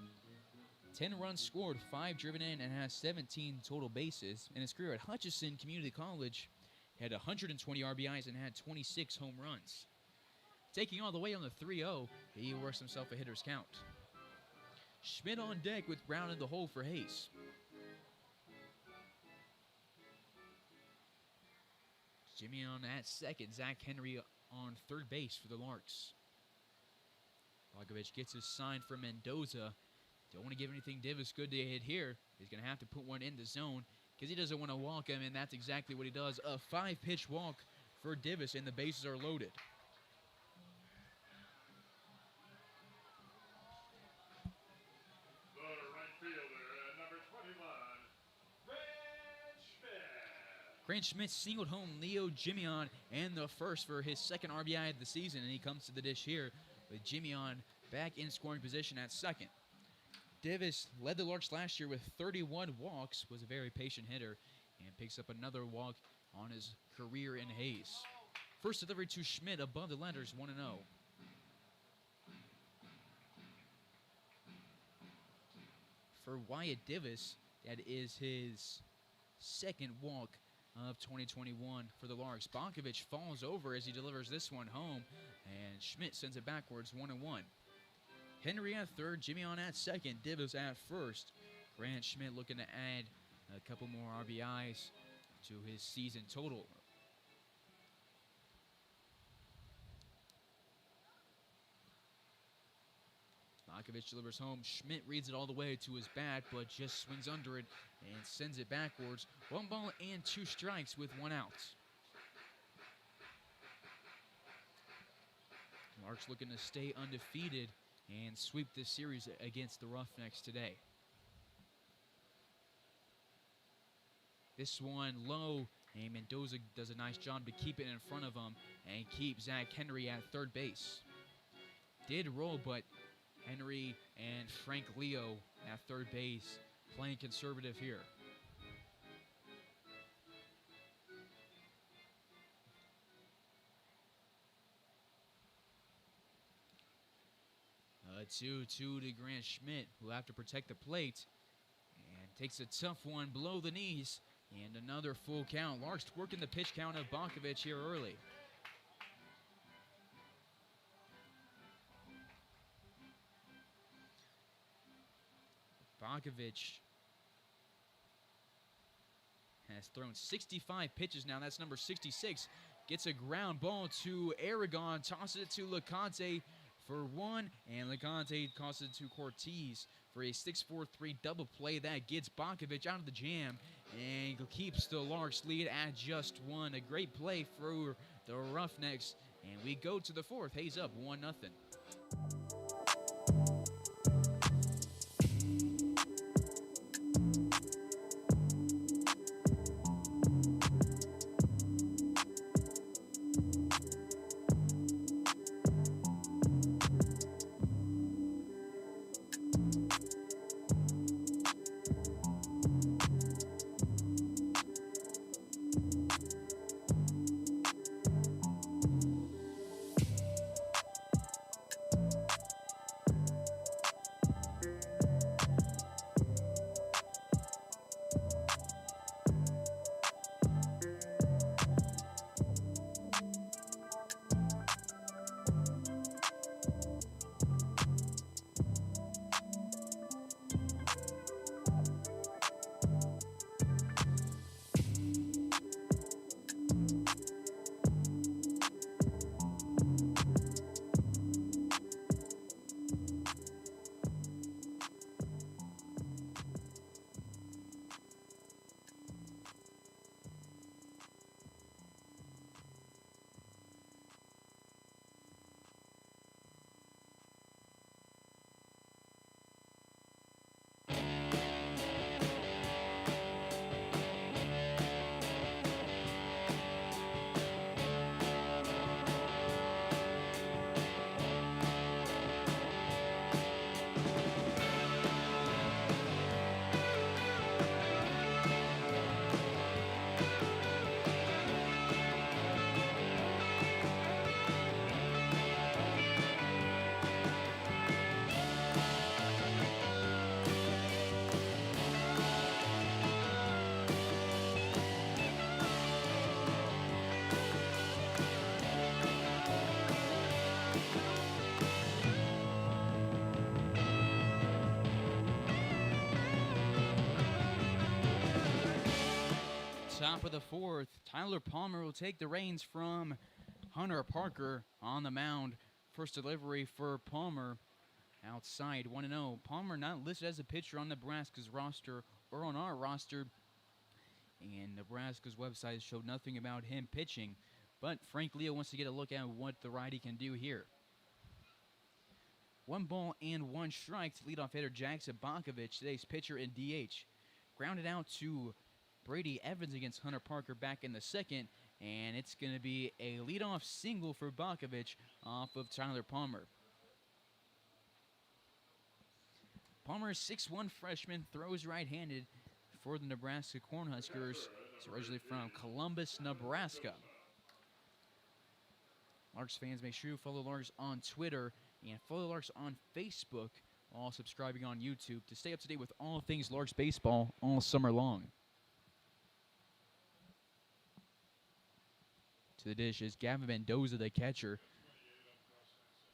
10 runs scored, 5 driven in, and has 17 total bases. In his career at Hutchinson Community College, he had 120 RBIs and had 26 home runs. Taking all the way on the 3-0, he works himself a hitter's count. Schmidt on deck with Brown in the hole for Hayes. Jimmy on at second, Zach Henry on third base for the Larks. Bakovic gets his sign from Mendoza. Don't want to give anything Divis good to hit here. He's going to have to put one in the zone because he doesn't want to walk him, and that's exactly what he does. A 5-pitch walk for Divis, and the bases are loaded. The right fielder, number 21, Grant Schmidt. Grant Schmidt singled home Leo Jimion and the first for his second RBI of the season, and he comes to the dish here with Jimion back in scoring position at second. Divis led the Larks last year with 31 walks, was a very patient hitter, and picks up another walk on his career in Hayes. First delivery to Schmidt above the letters, 1-0. For Wyatt Divis, that is his second walk of 2021 for the Larks. Bakovic falls over as he delivers this one home, and Schmidt sends it backwards, 1-1. Henry at third, Jimion at second, Divis at first. Grant Schmidt looking to add a couple more RBIs to his season total. Bakovic delivers home. Schmidt reads it all the way to his bat, but just swings under it and sends it backwards. 1 ball and 2 strikes with 1 out. Larks looking to stay undefeated and sweep this series against the Roughnecks today. This one low, and Mendoza does a nice job to keep it in front of him and keep Zach Henry at third base. Did roll, but Henry and Frank Leo at third base playing conservative here. A 2-2 to Grant Schmidt, who will have to protect the plate and takes a tough one below the knees, and another full count. Larks working the pitch count of Bakovic here early. Bakovic has thrown 65 pitches now. That's number 66. Gets a ground ball to Aragon, tosses it to LeConte for 1, and LeConte tosses it to Cortez for a 6-4-3 double play. That gets Bakovic out of the jam and keeps the Larks lead at just 1. A great play for the Roughnecks, and we go to the 4th. Hayes up 1-0. Top of the fourth, Tyler Palmer will take the reins from Hunter Parker on the mound. First delivery for Palmer. Outside, 1-0. Palmer not listed as a pitcher on Nebraska's roster or on our roster. And Nebraska's website showed nothing about him pitching. But Frank Leo wants to get a look at what the righty can do here. 1 ball and 1 strike to leadoff hitter Jackson Bonkovich, today's pitcher in DH. Grounded out to Brady Evans against Hunter Parker back in the second. And it's going to be a leadoff single for Bonkovich off of Tyler Palmer. Palmer, 6'1" freshman, throws right-handed for the Nebraska Cornhuskers. He's originally from Columbus, Nebraska. Larks fans, make sure you follow Larks on Twitter and follow Larks on Facebook, while subscribing on YouTube to stay up to date with all things Larks baseball all summer long. To the dish is Gavin Mendoza, the catcher.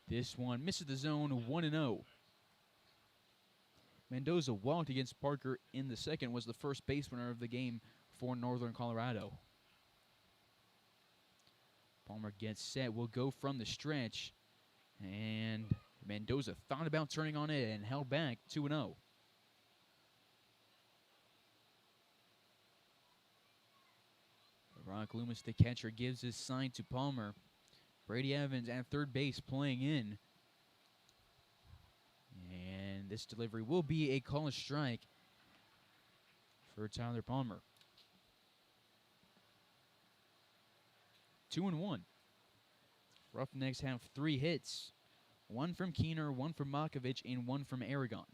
This one misses the zone, 1-0. Mendoza walked against Parker in the second, was the first base runner of the game for Northern Colorado. Palmer gets set, will go from the stretch, and Mendoza thought about turning on it and held back, 2-0. Brock Loomis, the catcher, gives his sign to Palmer. Brady Evans at third base playing in. And this delivery will be a call strike for Tyler Palmer. 2-1. Roughnecks have 3 hits. 1 from Keener, 1 from Makovich, and 1 from Aragon.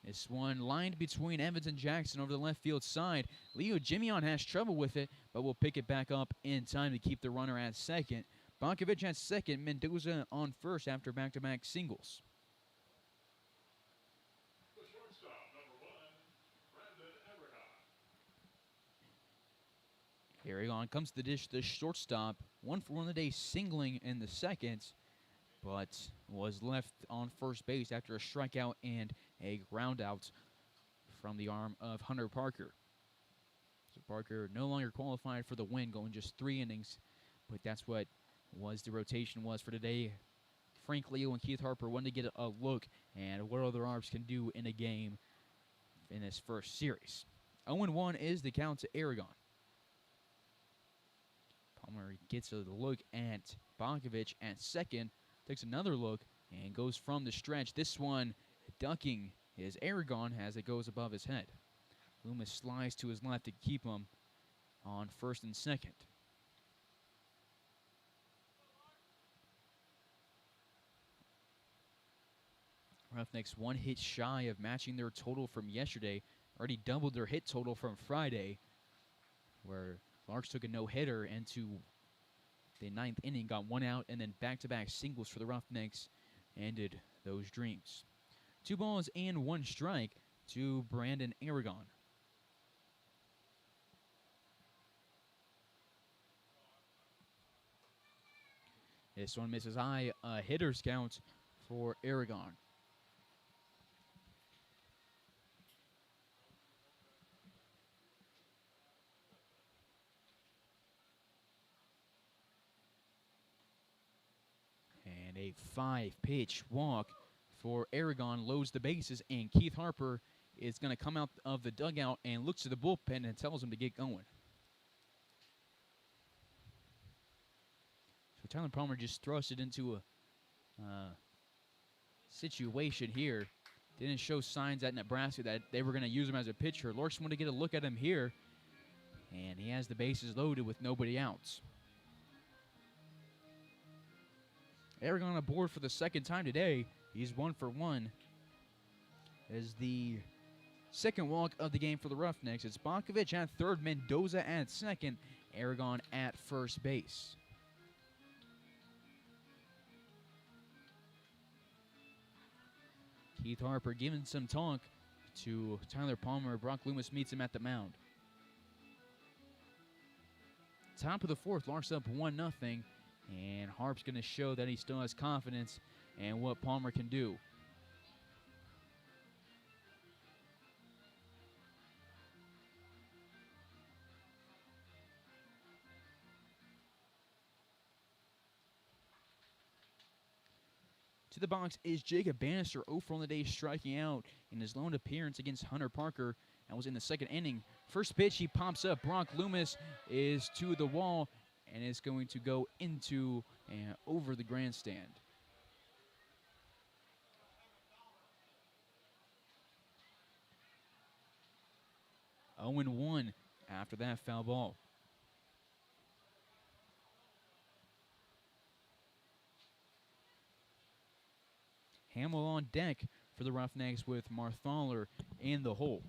This one lined between Evans and Jackson over the left field side. Leo Jimeon has trouble with it, but will pick it back up in time to keep the runner at second. Bonkovich at second, Mendoza on first after back-to-back singles. The shortstop, number 1, Brandon Aragon. Aragon comes to the dish, the shortstop. 1 for 1 today, singling in the second, but was left on first base after a strikeout and a ground out from the arm of Hunter Parker. So Parker no longer qualified for the win, going just 3 innings, but that's what the rotation was for today. Frank Leo and Keith Harper wanted to get a look at what other arms can do in a game in this first series. 0-1 is the count to Aragon. Palmer gets a look at Bonkovich at second, takes another look, and goes from the stretch. This one ducking is Aragon as it goes above his head. Loomis slides to his left to keep him on first and second. Roughnecks 1 hit shy of matching their total from yesterday. Already doubled their hit total from Friday, where Larks took a no-hitter into the 9th inning, got 1 out, and then back-to-back singles for the Roughnecks ended those dreams. 2 balls and 1 strike to Brandon Aragon. This one misses high, a hitter's count for Aragon. And a 5-pitch walk for Aragon loads the bases, and Keith Harper is going to come out of the dugout and looks to the bullpen and tells him to get going. So Tyler Palmer just thrust it into a situation here. Didn't show signs at Nebraska that they were going to use him as a pitcher. Larks wanted to get a look at him here, and he has the bases loaded with nobody out. Aragon aboard for the second time today. He's 1 for 1. As the second walk of the game for the Roughnecks, it's Bonkovich at third, Mendoza at second, Aragon at first base. Keith Harper giving some talk to Tyler Palmer. Brock Loomis meets him at the mound. Top of the fourth, Larks up 1-0. And Harp's going to show that he still has confidence in what Palmer can do. To the box is Jacob Bannister, 0 for on the day, striking out in his lone appearance against Hunter Parker. That was in the second inning. First pitch, he pops up. Brock Loomis is to the wall and is going to go into and over the grandstand. Oh, 0-1 after that foul ball. Hamill on deck for the Roughnecks with Marthaler in the hole.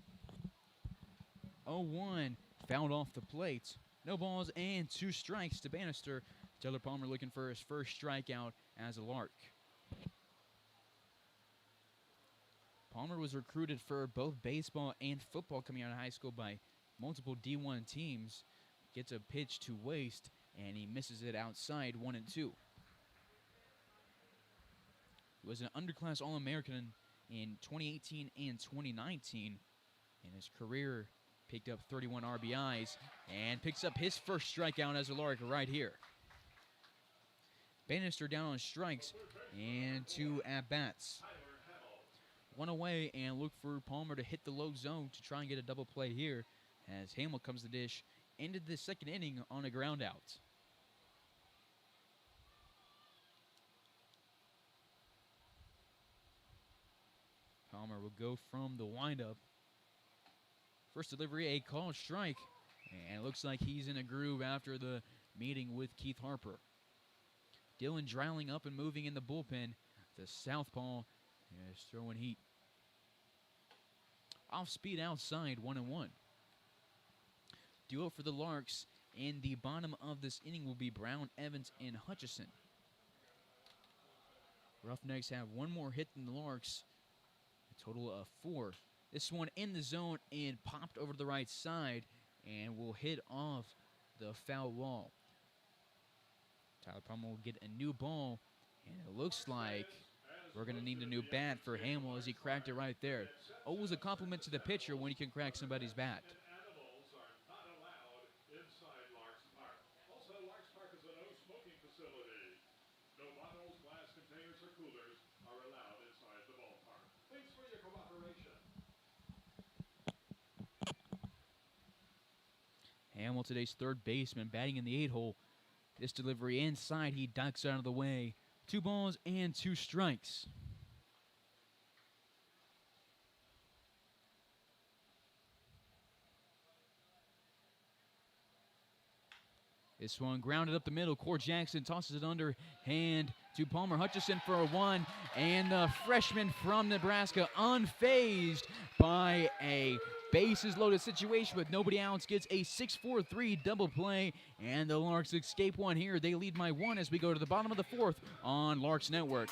0-1, fouled off the plate. No balls and 2 strikes to Bannister. Taylor Palmer looking for his first strikeout as a Lark. Palmer was recruited for both baseball and football coming out of high school by multiple D1 teams. Gets a pitch to waste, and he misses it outside, 1-2. He was an underclass All-American in 2018 and 2019. In his career, picked up 31 RBIs and picks up his first strikeout as a Lark right here. Bannister down on strikes and 2 at-bats. 1 away and look for Palmer to hit the low zone to try and get a double play here as Hamill comes to dish. Ended the second inning on a ground out. Palmer will go from the windup. First delivery, a called strike. And it looks like he's in a groove after the meeting with Keith Harper. Dylan Dreiling up and moving in the bullpen. The southpaw is throwing heat. Off speed outside, 1-1. Duo for the Larks in the bottom of this inning will be Brown, Evans, and Hutchison. Roughnecks have 1 more hit than the Larks. A total of 4. This one in the zone and popped over to the right side and will hit off the foul wall. Tyler Palmer will get a new ball, and it looks like we're going to need a new bat for Hamill as he cracked it right there. Always a compliment to the pitcher when you can crack somebody's bat. Animals are not allowed inside Larks Park. Also, Larks Park is a no-smoking facility. No bottles, glass containers, or coolers are allowed inside the ballpark. Thanks for your cooperation. Hamill, today's third baseman, batting in the 8-hole. This delivery inside, he ducks out of the way. 2 balls and 2 strikes. This one grounded up the middle. Core Jackson tosses it underhand to Palmer. Hutchison for a 1. And the freshman from Nebraska, unfazed by a bases loaded situation with nobody else, gets a 6-4-3 double play. And the Larks escape one here. They lead by 1 as we go to the bottom of the 4th on Larks Network.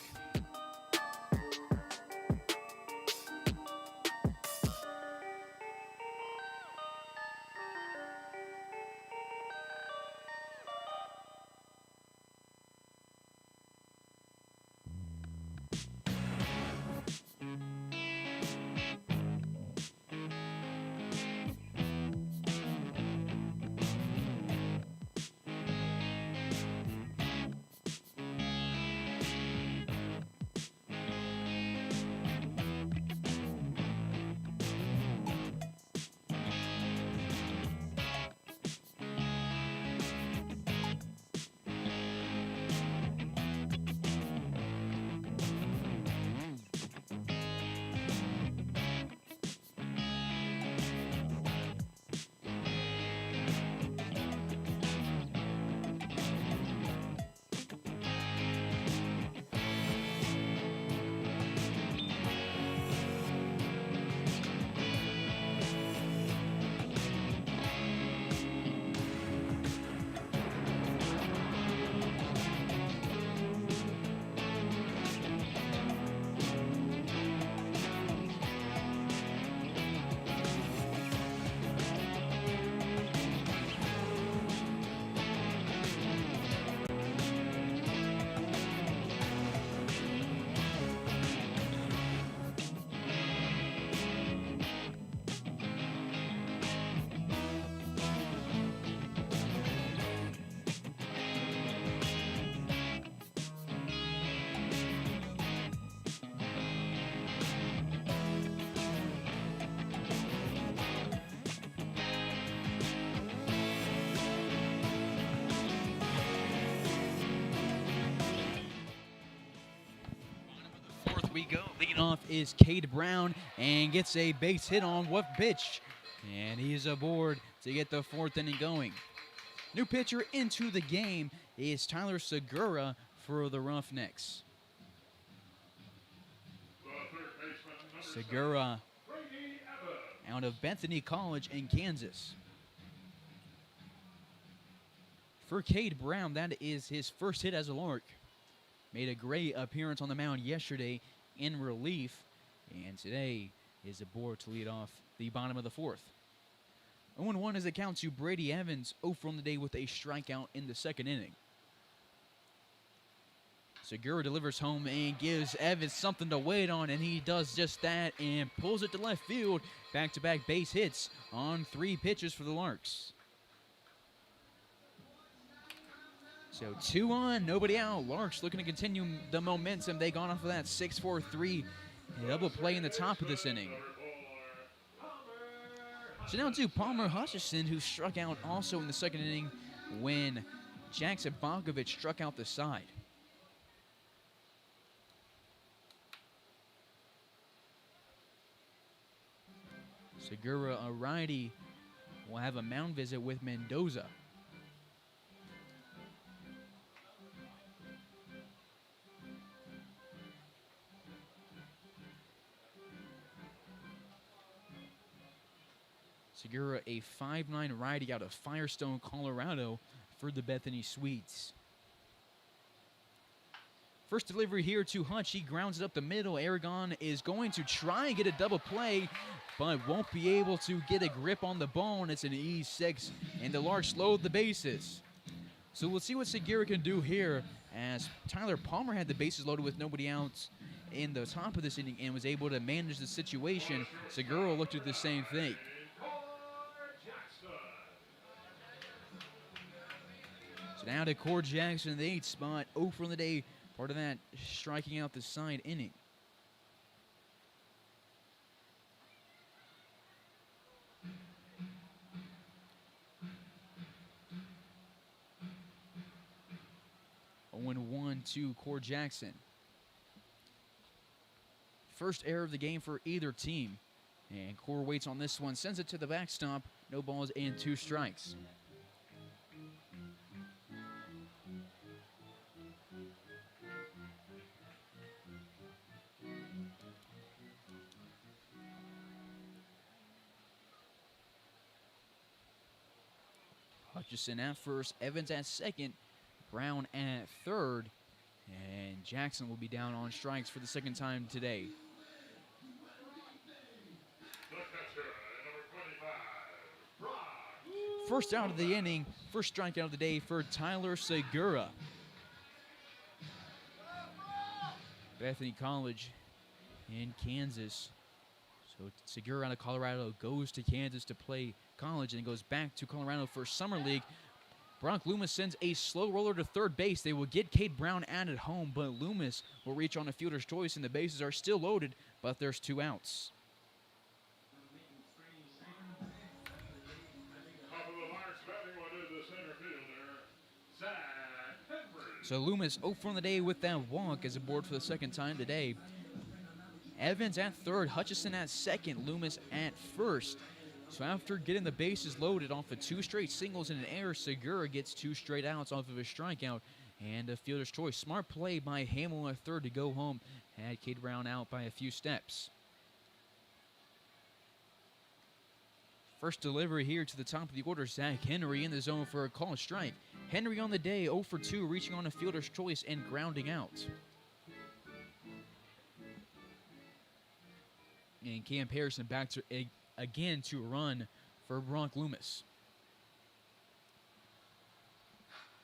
we go. Leading off is Cade Brown and gets a base hit on what pitch. And he's aboard to get the 4th inning going. New pitcher into the game is Tyler Segura for the Roughnecks. Segura out of Bethany College in Kansas. For Cade Brown, that is his first hit as a Lark. Made a great appearance on the mound yesterday in relief, and today is aboard to lead off the bottom of the 4th. 0-1 is the count to Brady Evans, 0 for on the day with a strikeout in the 2nd inning. Segura delivers home and gives Evans something to wait on, and he does just that and pulls it to left field. Back-to-back base hits on 3 pitches for the Larks. So 2 on, nobody out. Larks looking to continue the momentum. They got off of that 6-4-3 double play in the top of this inning. So now to Palmer Hutchison, who struck out also in the 2nd inning when Jackson Bonkovich struck out the side. Segura, a righty, will have a mound visit with Mendoza. Segura, a 5'9" righty out of Firestone, Colorado for the Bethany Swedes. First delivery here to Hutch. He grounds it up the middle. Aragon is going to try and get a double play, but won't be able to get a grip on the ball, and it's an E6, and the Larks load the bases. So we'll see what Segura can do here, as Tyler Palmer had the bases loaded with nobody out in the top of this inning and was able to manage the situation. Segura looked at the same thing. So now to Cord Jackson in the 8th spot, 0 for the day. Part of that striking out the side inning. A 1-1 to Cord Jackson. First error of the game for either team. And Cord waits on this one, sends it to the backstop. No balls and 2 strikes. Hutchison at first, Evans at second, Brown at third, and Jackson will be down on strikes for the 2nd time today. First out of the inning, first strikeout of the day for Tyler Segura. Bethany College in Kansas. So Segura out of Colorado goes to Kansas to play college and goes back to Colorado for Summer League. Brock Loomis sends a slow roller to third base. They will get Cade Brown out at home, but Loomis will reach on a fielder's choice, and the bases are still loaded, but there's 2 outs. So Loomis 0 for the day with that walk is aboard for the 2nd time today. Evans at third, Hutchison at second, Loomis at first. So after getting the bases loaded off of 2 straight singles and an error, Segura gets 2 straight outs off of a strikeout and a fielder's choice. Smart play by Hamill at third to go home. Had Cade Brown out by a few steps. First delivery here to the top of the order, Zach Henry in the zone for a call strike. Henry on the day, 0 for 2, reaching on a fielder's choice and grounding out. And Cam Harrison back to again to run for Brock Loomis.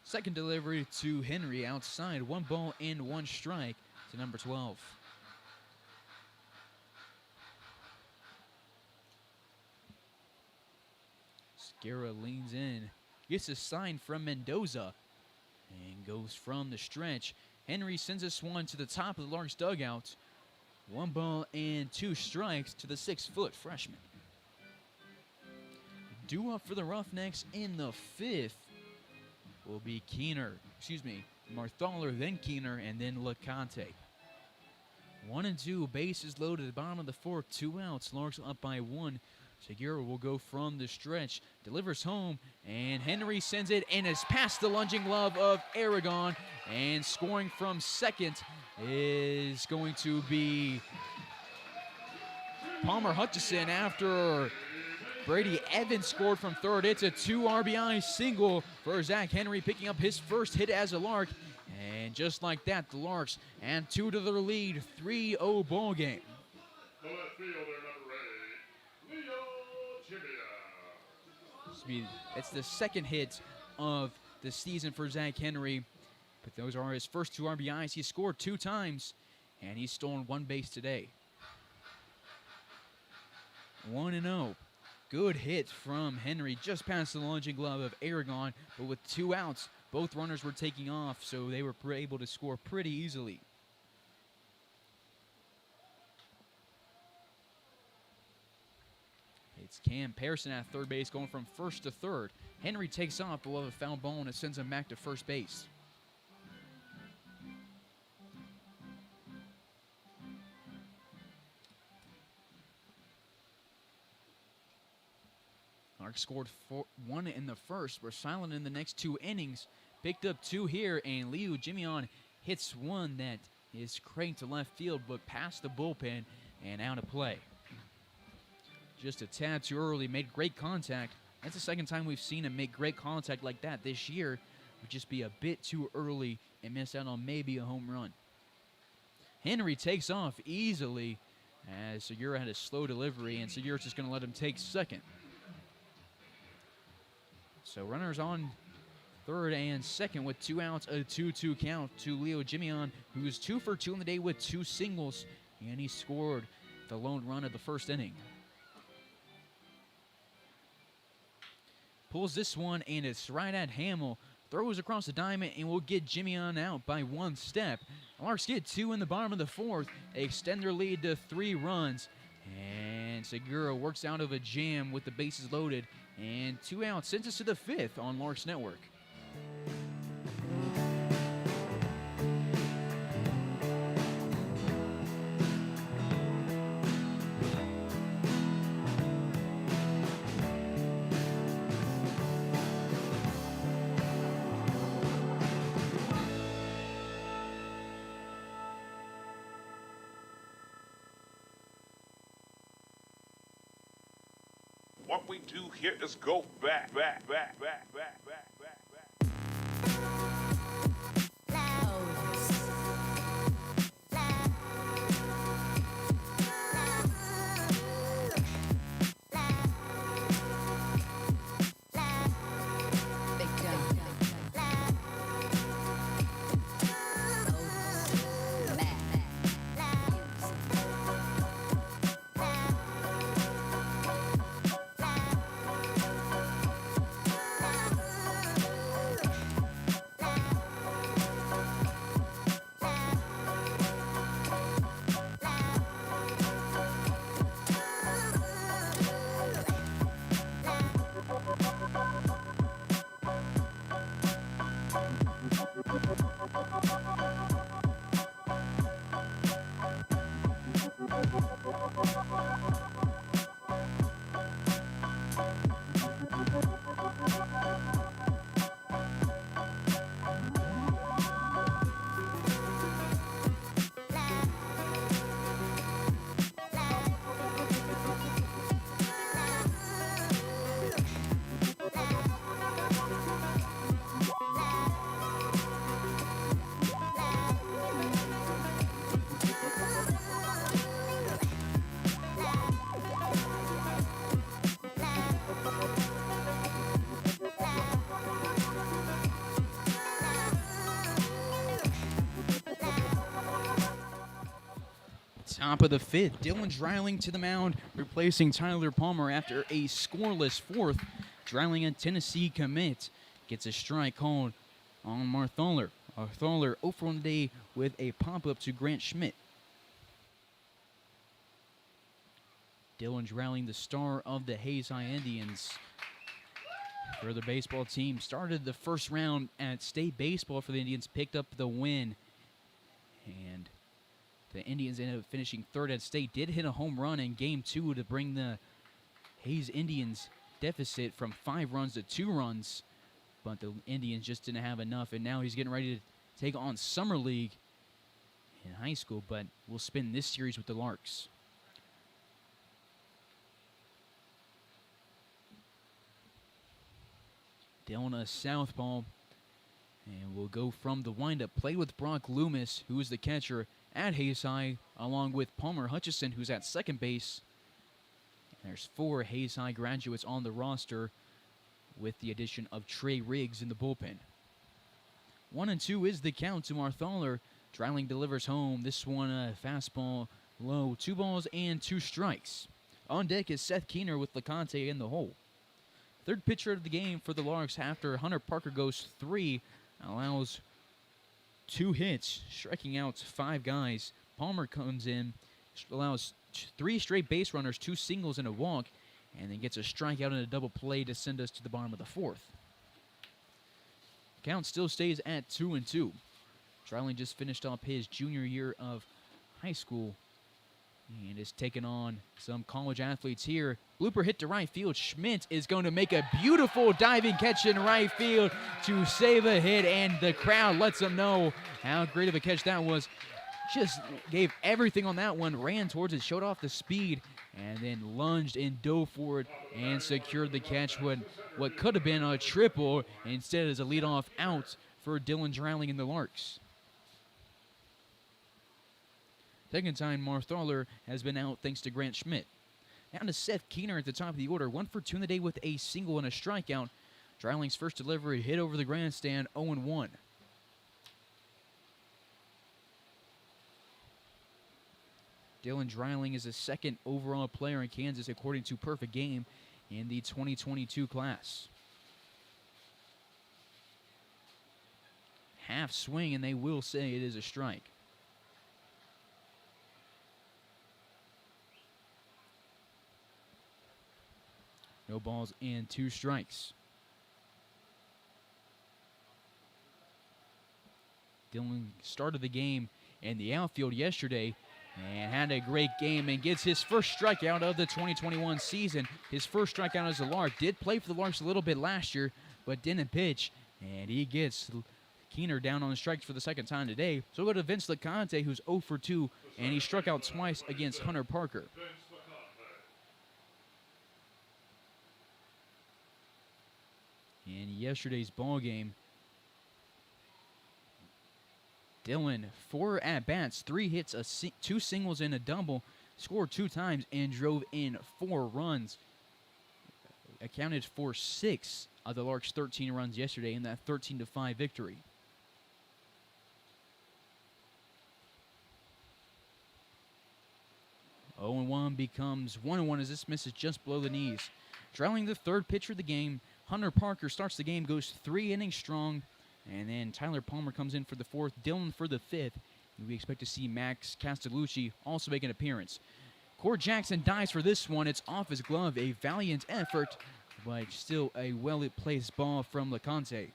Second delivery to Henry outside, 1 ball and 1 strike to number 12. Segura leans in, gets a sign from Mendoza, and goes from the stretch. Henry sends this one to the top of the Larks dugout. 1 ball and 2 strikes to the 6-foot freshman. Due up for the Roughnecks in the 5th will be Marthaler, then Keener, and then LeConte. 1-2, bases loaded at the bottom of the fourth, 2 outs. Larks up by 1. Segura will go from the stretch, delivers home, and Henry sends it and is past the lunging glove of Aragon. And scoring from second is going to be Palmer Hutchison after Brady Evans scored from third. It's a 2 RBI single for Zach Henry, picking up his first hit as a Lark. And just like that, the Larks add 2 to their lead, 3-0 ball game. The left fielder, number 8, Leo Jimia. It's the second hit of the season for Zach Henry, but those are his first 2 RBIs. He scored 2 times, and he's stolen 1 base today. 1-0. Good hit from Henry, just past the lunging glove of Aragon, but with 2 outs, both runners were taking off, so they were able to score pretty easily. It's Cam Pearson at third base, going from first to third. Henry takes off below the foul ball, and it sends him back to first base. Larks scored 1 in the first, were silent in the next 2 innings, picked up 2 here, and Leo Jimion hits one that is cranked to left field, but past the bullpen and out of play. Just a tad too early, made great contact. That's the second time we've seen him make great contact like that this year. Would just be a bit too early and miss out on maybe a home run. Henry takes off easily as Segura had a slow delivery, and Segura's just going to let him take second. So runners on third and second with 2 outs, a 2-2 count to Leo Jimion, who was 2 for 2 in the day with 2 singles, and he scored the lone run of the first inning. Pulls this one, and it's right at Hamill. Throws across the diamond, and will get Jimion out by 1 step. Larks get 2 in the bottom of the fourth. They extend their lead to 3 runs. And Segura works out of a jam with the bases loaded. And 2 outs sends us to the 5th on Larks Network. What we do here is go back. Top of the 5th, Dylan Dreiling to the mound, replacing Tyler Palmer after a scoreless 4th. Dreiling, a Tennessee commit, gets a strike called on Marthaler. Marthaler 0 for 1 today with a pop-up to Grant Schmidt. Dylan Dreiling, the star of the Hayes High Indians. For the baseball team, started the first round at state baseball for the Indians, picked up the win, and The Indians ended up finishing third at state. Did hit a home run in Game 2 to bring the Hayes Indians deficit from 5 runs to 2 runs. But the Indians just didn't have enough, and now he's getting ready to take on Summer League in high school, but we'll spin this series with the Larks. Down a southpaw, and we'll go from the windup. Played with Brock Loomis, who is the catcher at Hayes High, along with Palmer Hutchison, who's at second base. And there's 4 Hayes High graduates on the roster, with the addition of Trey Riggs in the bullpen. 1-2 is the count to Marthaler. Dreiling delivers home. This one a fastball low. 2 balls and 2 strikes. On deck is Seth Keener with LeConte in the hole. Third pitcher of the game for the Larks after Hunter Parker goes 3, allows 2 hits, striking out 5 guys. Palmer comes in, allows 3 straight base runners, 2 singles and a walk, and then gets a strikeout and a double play to send us to the bottom of the 4th. Count still stays at 2-2. Dreiling just finished off his junior year of high school and is taking on some college athletes here. Blooper hit to right field. Schmidt is going to make a beautiful diving catch in right field to save a hit, and the crowd lets them know how great of a catch that was. Just gave everything on that one, ran towards it, showed off the speed, and then lunged and dove forward and secured the catch. What could have been a triple instead is a leadoff out for Dylan Dreiling and the Larks. Second time Marthaler has been out thanks to Grant Schmidt. Down to Seth Keener at the top of the order. 1 for 2 in the day with a single and a strikeout. Dreiling's first delivery hit over the grandstand, 0-1. Dylan Dreiling is the 2nd overall player in Kansas according to Perfect Game in the 2022 class. Half swing, and they will say it is a strike. No balls and 2 strikes. Dylan started the game in the outfield yesterday and had a great game and gets his first strikeout of the 2021 season. His first strikeout as a Lark. Did play for the Larks a little bit last year, but didn't pitch. And he gets Keener down on the strikes for the 2nd time today. So we'll go to Vince LeConte, who's 0 for 2, and he struck out twice against Hunter Parker. In yesterday's ball game, Dylan, 4 at-bats, 3 hits, 2 singles and a double, scored 2 times and drove in 4 runs. Accounted for 6 of the Larks' 13 runs yesterday in that 13-5 victory. Oh and 1 becomes 1-1 as this misses just below the knees. Dreiling, the 3rd pitcher of the game. Hunter Parker starts the game, goes 3 innings strong, and then Tyler Palmer comes in for the 4th, Dylan for the 5th, and we expect to see Max Castellucci also make an appearance. Cord Jackson dives for this one. It's off his glove, a valiant effort, but still a well-placed ball from LeConte.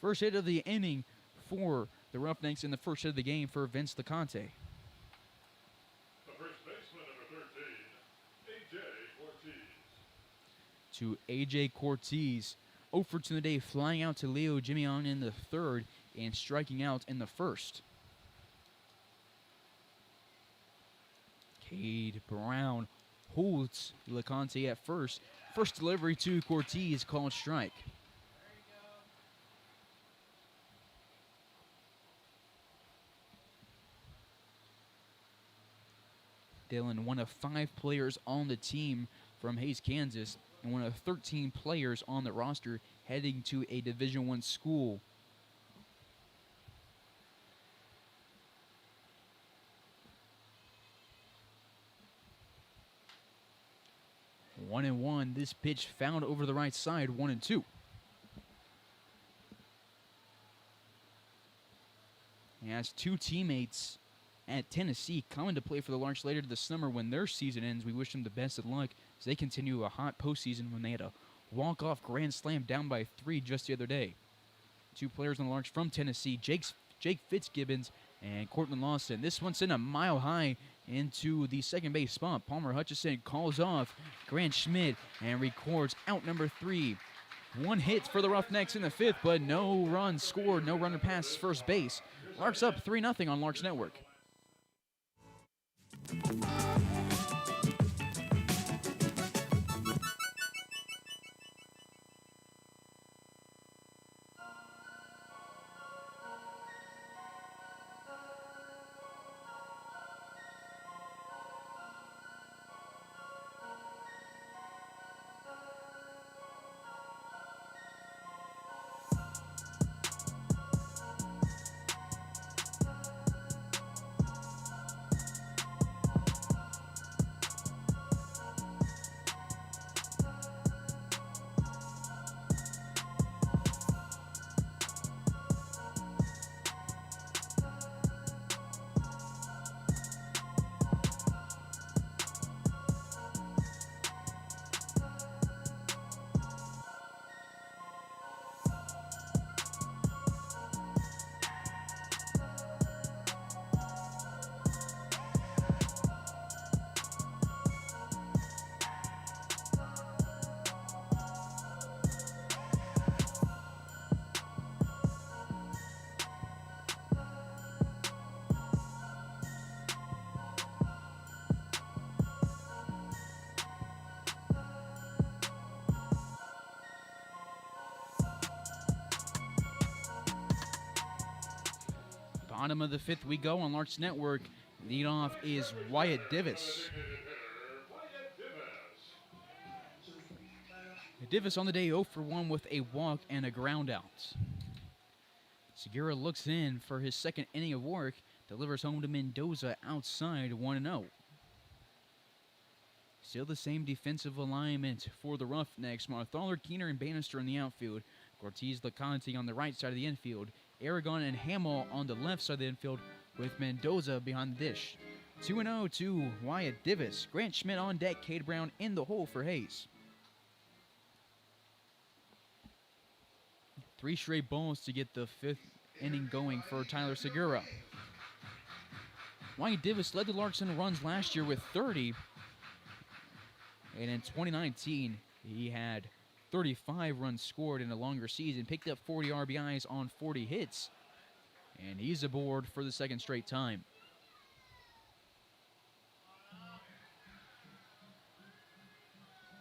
First hit of the inning for the Roughnecks in the first hit of the game for Vince LeConte. To A.J. Cortez. 0 for 2 in the day, flying out to Leo Jimion in the 3rd and striking out in the 1st. Cade Brown holds LeConte at first. First delivery to Cortez, called strike. Dylan, one of 5 players on the team from Hayes, Kansas, and one of 13 players on the roster heading to a Division I school. One and one. This pitch found over the right side. 1-2. He has 2 teammates at Tennessee coming to play for the Larks later this summer when their season ends. We wish them the best of luck as they continue a hot postseason when they had a walk-off grand slam down by 3 just the other day. 2 players on the Larks from Tennessee. Jake Jake Fitzgibbons and Cortland Lawson. This one sent a mile high into the second base spot. Palmer Hutchison calls off Grant Schmidt and records out number 3. 1 hit for the Roughnecks in the 5th, but no runs scored, no runner past first base. Larks up 3-0 on Larks Network. Bottom of the 5th we go on Larks Network. Leadoff is Wyatt Divis. Divis on the day 0 for 1 with a walk and a ground out. Segura looks in for his second inning of work, delivers home to Mendoza outside 1-0. Still the same defensive alignment for the Roughnecks. Marthaler, Keener, and Bannister in the outfield. Cortez, LeConte on the right side of the infield. Aragon and Hamill on the left side of the infield with Mendoza behind the dish. 2-0 to Wyatt Divis. Grant Schmidt on deck, Cade Brown in the hole for Hayes. 3 straight balls to get the 5th inning going for Tyler Segura. Wyatt Divis led the Larks in runs last year with 30. And in 2019, he had 35 runs scored in a longer season, picked up 40 RBIs on 40 hits, and he's aboard for the second straight time.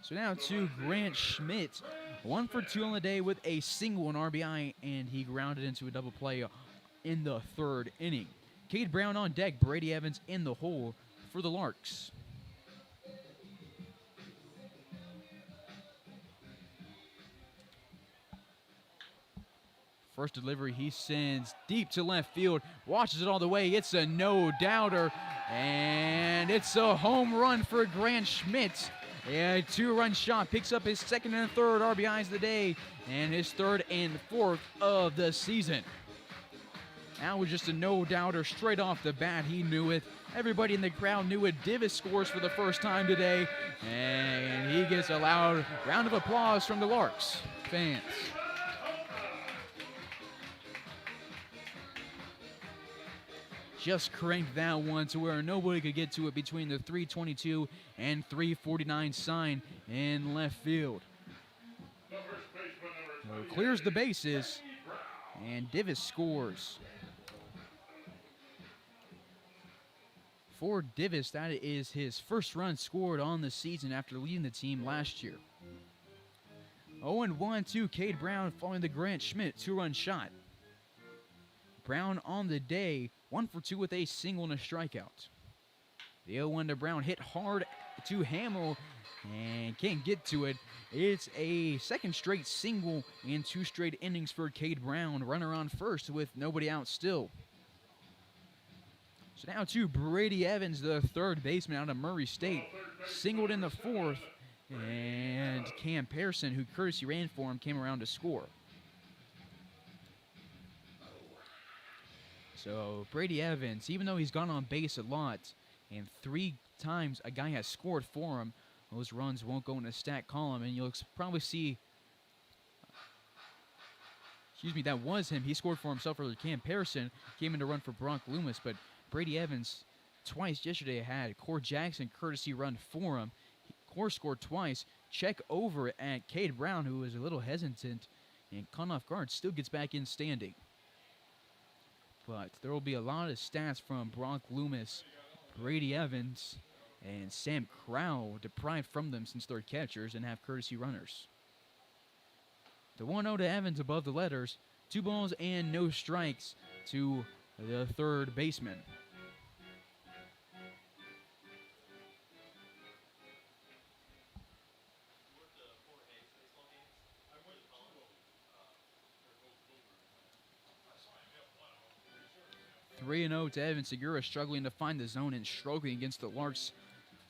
So now to Grant Schmidt, 1 for 2 on the day with a single and RBI, and he grounded into a double play in the 3rd inning. Cade Brown on deck, Brady Evans in the hole for the Larks. First delivery he sends deep to left field, watches it all the way. It's a no-doubter, and it's a home run for Grant Schmidt. A 2-run shot, picks up his 2nd and 3rd RBIs of the day, and his 3rd and 4th of the season. That was just a no-doubter straight off the bat. He knew it. Everybody in the crowd knew it. Divis scores for the first time today, and he gets a loud round of applause from the Larks fans. Just cranked that one to where nobody could get to it between the 322 and 349 sign in left field. So clears the bases, and Divis scores. For Divis, that is his first run scored on the season after leading the team last year. 0-1 to Cade Brown following the Grant Schmidt 2-run shot. Brown on the day, 1 for 2 with a single and a strikeout. The 0-1 to Brown hit hard to Hamill and can't get to it. It's a 2nd straight single in 2 straight innings for Cade Brown. Runner on first with nobody out still. So now to Brady Evans, the 3rd baseman out of Murray State. Singled in the 4th, and Cam Pearson, who courtesy ran for him, came around to score. So Brady Evans, even though he's gone on base a lot, and 3 times a guy has scored for him, those runs won't go in the stat column, and you'll probably see excuse me, that was him. He scored for himself earlier. Cam Pearson came in to run for Brock Loomis, but Brady Evans twice yesterday had Core Jackson courtesy run for him. Core scored twice. Check over at Cade Brown, who was a little hesitant and caught off guard, still gets back in standing. But there will be a lot of stats from Brock Loomis, Brady Evans, and Sam Crow deprived from them since they're catchers and have courtesy runners. The 1-0 to Evans above the letters. 2 balls and no strikes to the third baseman. Three 3-0 to Evan Segura, struggling to find the zone and struggling against the Larks.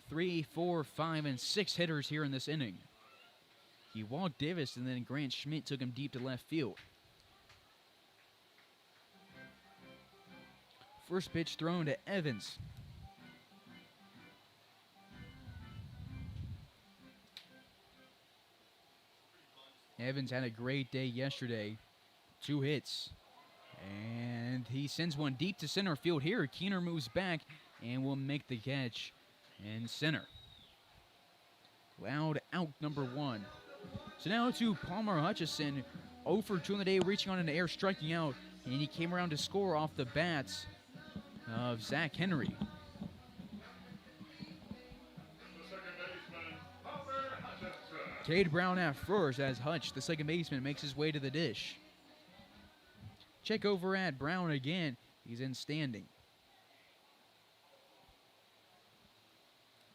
3, 4, 5, and 6 hitters here in this inning. He walked Davis, and then Grant Schmidt took him deep to left field. First pitch thrown to Evans. Evans had a great day yesterday. 2 hits. And he sends one deep to center field here. Keener moves back and will make the catch in center. Loud out number 1. So now to Palmer Hutchison. 0 for 2 on the day, reaching on an air, striking out. And he came around to score off the bats of Zach Henry. Cade Brown at first as Hutch, the second baseman, makes his way to the dish. Check over at Brown again. He's in standing.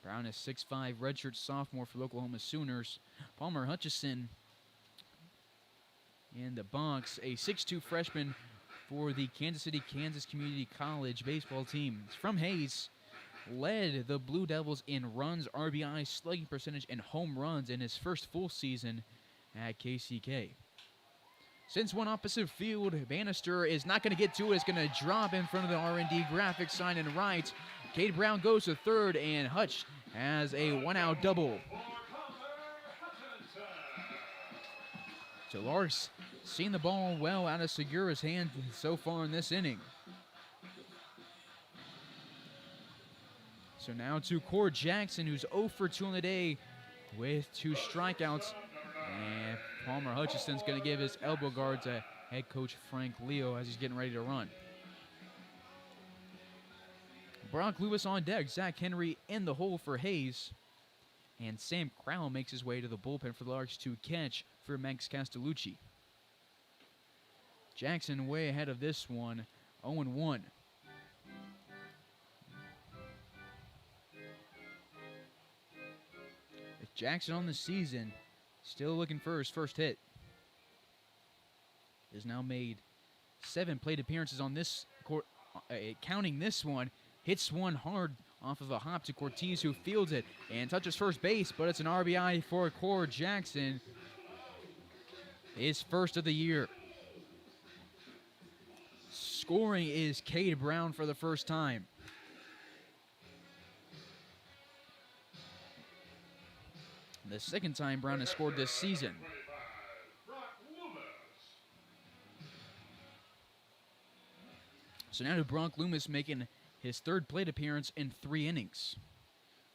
Brown is 6'5", redshirt sophomore for the Oklahoma Sooners. Palmer Hutchison in the box, a 6'2" freshman for the Kansas City, Kansas Community College baseball team. He's from Hayes. Led the Blue Devils in runs, RBI, slugging percentage, and home runs in his first full season at KCK. Since one opposite field, Bannister is not going to get to it. It's going to drop in front of the R&D graphic sign and right. Cade Brown goes to third, and Hutch has a 1-out double. So Larks seen the ball well out of Segura's hand so far in this inning. So now to Core Jackson, who's 0 for 2 on the day with 2 strikeouts. And Palmer Hutchison's going to give his elbow guard to head coach Frank Leo as he's getting ready to run. Brock Lewis on deck. Zach Henry in the hole for Hayes. And Sam Crow makes his way to the bullpen for the Larks to catch for Max Castellucci. Jackson way ahead of this one, 0-1. Jackson on the season, still looking for his first hit. Has now made 7 plate appearances on this court, counting this one. Hits one hard off of a hop to Cortez, who fields it and touches first base, but it's an RBI for Core Jackson. His first of the year. Scoring is Cade Brown for the first time. The second time Brown has scored this season. So now to Brock Loomis making his 3rd plate appearance in 3 innings.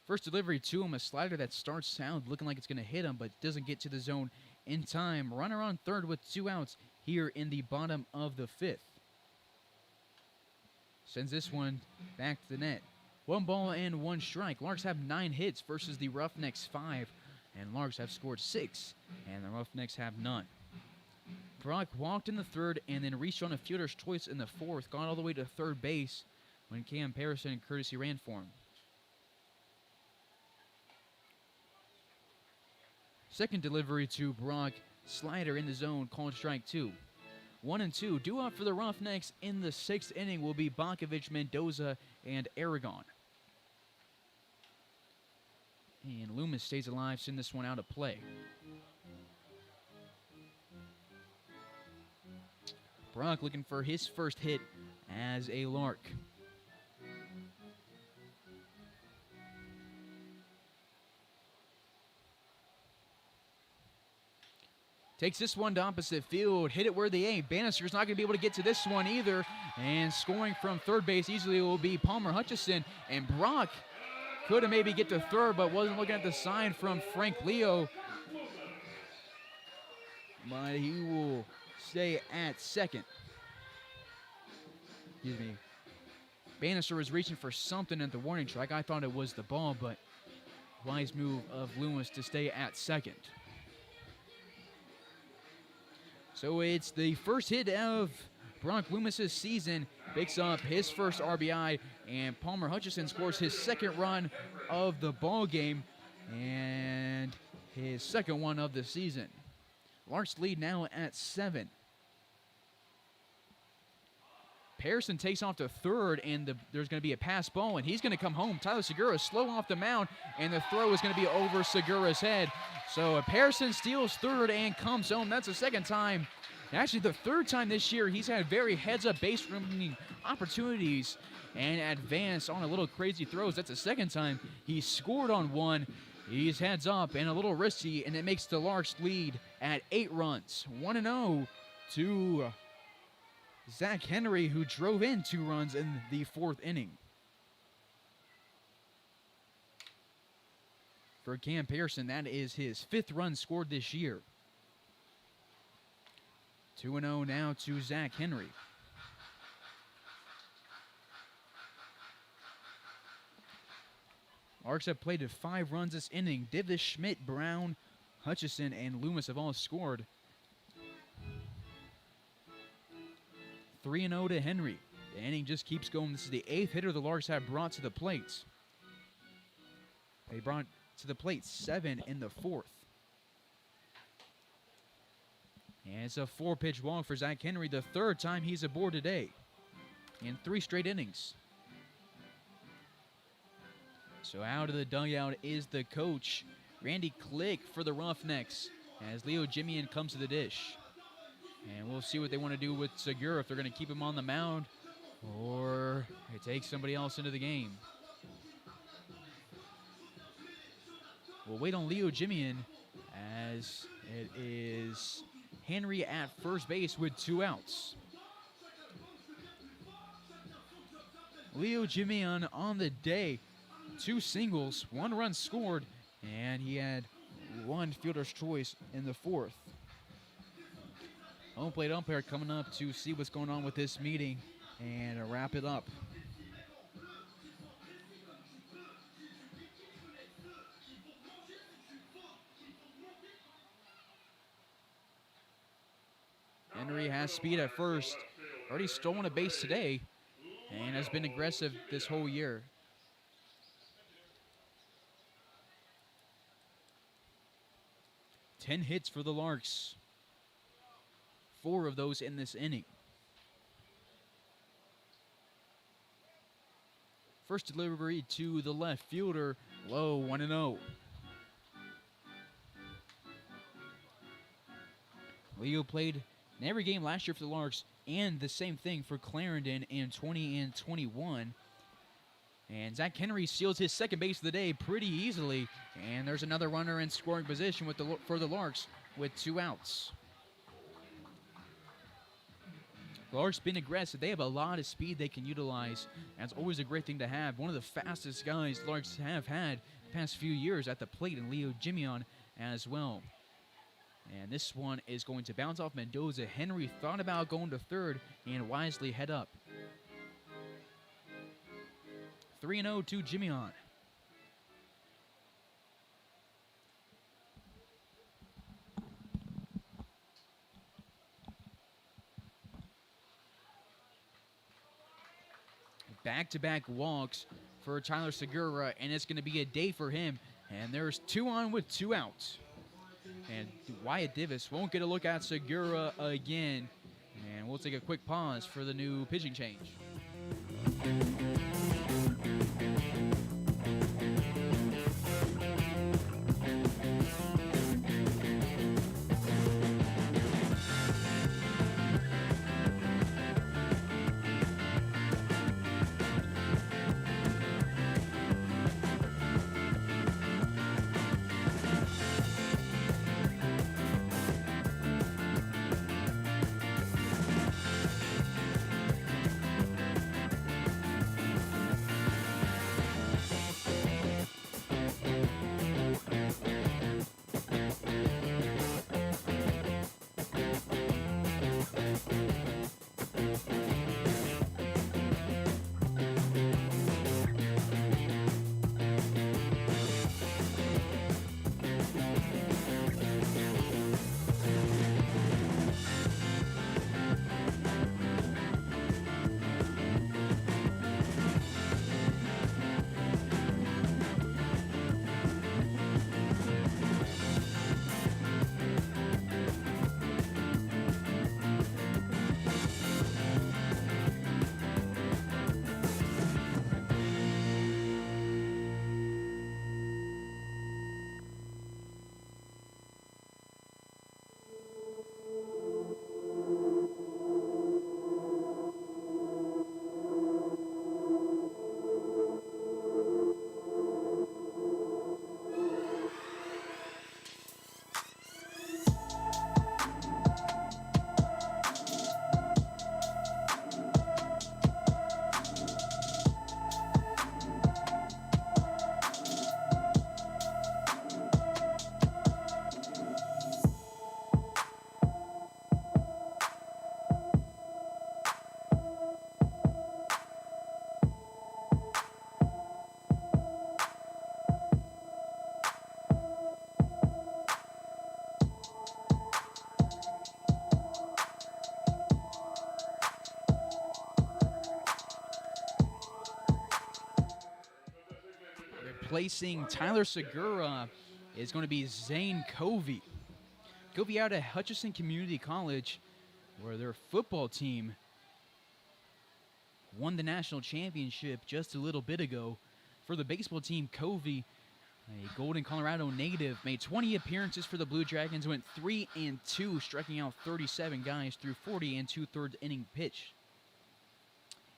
First delivery to him, a slider that starts out looking like it's going to hit him, but doesn't get to the zone in time. Runner on third with 2 outs here in the bottom of the 5th. Sends this one back to the net. 1 ball and 1 strike. Larks have 9 hits versus the Roughnecks 5. And Larks have scored 6, and the Roughnecks have none. Brock walked in the 3rd and then reached on a fielder's choice in the 4th, got all the way to 3rd base when Cam Pearson and courtesy ran for him. Second delivery to Brock, slider in the zone, called strike 2. 1-2, due up for the Roughnecks in the 6th inning will be Bakovich, Mendoza, and Aragon. And Loomis stays alive, send this one out of play. Brock looking for his first hit as a Lark. Takes this one to opposite field. Hit it where they aim. Bannister's not going to be able to get to this one either. And scoring from third base easily will be Palmer Hutchison. And Brock could have maybe get to third, but wasn't looking at the sign from Frank Leo. But he will stay at second. Excuse me. Bannister was reaching for something at the warning track. I thought it was the ball, but wise move of Loomis to stay at second. So it's the first hit of Brock Loomis's season. Picks up his first RBI, and Palmer Hutchison scores his second run of the ball game and his second one of the season. Larks lead now at 7. Pearson takes off to third, and there's going to be a pass ball, and he's going to come home. Tyler Segura is slow off the mound, and the throw is going to be over Segura's head. So Pearson steals third and comes home. That's the second time. Actually, the third time this year he's had very heads-up base running opportunities and advanced on a little crazy throws. That's the second time he scored on one. He's heads up and a little risky, and it makes the Larks lead at 8 runs. 1-0 to Zach Henry, who drove in 2 runs in the 4th inning. For Cam Pearson, that is his 5th run scored this year. 2-0 now to Zach Henry. Larks have played to 5 runs this inning. Divis, Schmidt, Brown, Hutchison, and Loomis have all scored. 3-0 to Henry. The inning just keeps going. This is the 8th hitter the Larks have brought to the plate. They brought to the plate 7 in the 4th. And it's a 4-pitch walk for Zach Henry, the 3rd time he's aboard today in 3 straight innings. So out of the dugout is the coach, Randy Click, for the Roughnecks, as Leo Jimian comes to the dish. And we'll see what they want to do with Segura, if they're going to keep him on the mound or they take somebody else into the game. We'll wait on Leo Jimian, as it is Henry at first base with 2 outs. Leo Jimian on the day, 2 singles, 1 run scored, and he had 1 fielder's choice in the 4th. Home plate umpire coming up to see what's going on with this meeting and wrap it up. Henry has speed at first, already stolen a base today, and has been aggressive this whole year. Ten hits for the Larks. 4 of those in this inning. First delivery to the left fielder, low, 1-0. Leo played in every game last year for the Larks, and the same thing for Clarendon in 20 and 21. And Zach Henry steals his second base of the day pretty easily, and there's another runner in scoring position for the Larks with 2 outs. The Larks been aggressive. They have a lot of speed they can utilize. That's always a great thing to have. One of the fastest guys the Larks have had the past few years at the plate, and Leo Jimian as well. And this one is going to bounce off Mendoza. Henry thought about going to third and wisely head up. 3-0 to Jimian. Back-to-back walks for Tyler Segura, and it's going to be a day for him. And there's 2 on with 2 outs. And Wyatt Divis won't get a look at Segura again. And we'll take a quick pause for the new pitching change. Replacing Tyler Segura is going to be Zane Covey. Covey out at Hutchinson Community College, where their football team won the national championship just a little bit ago. For the baseball team, Covey, a Golden, Colorado native, made 20 appearances for the Blue Dragons, went 3-2, striking out 37 guys through 40 and 2/3 inning pitch.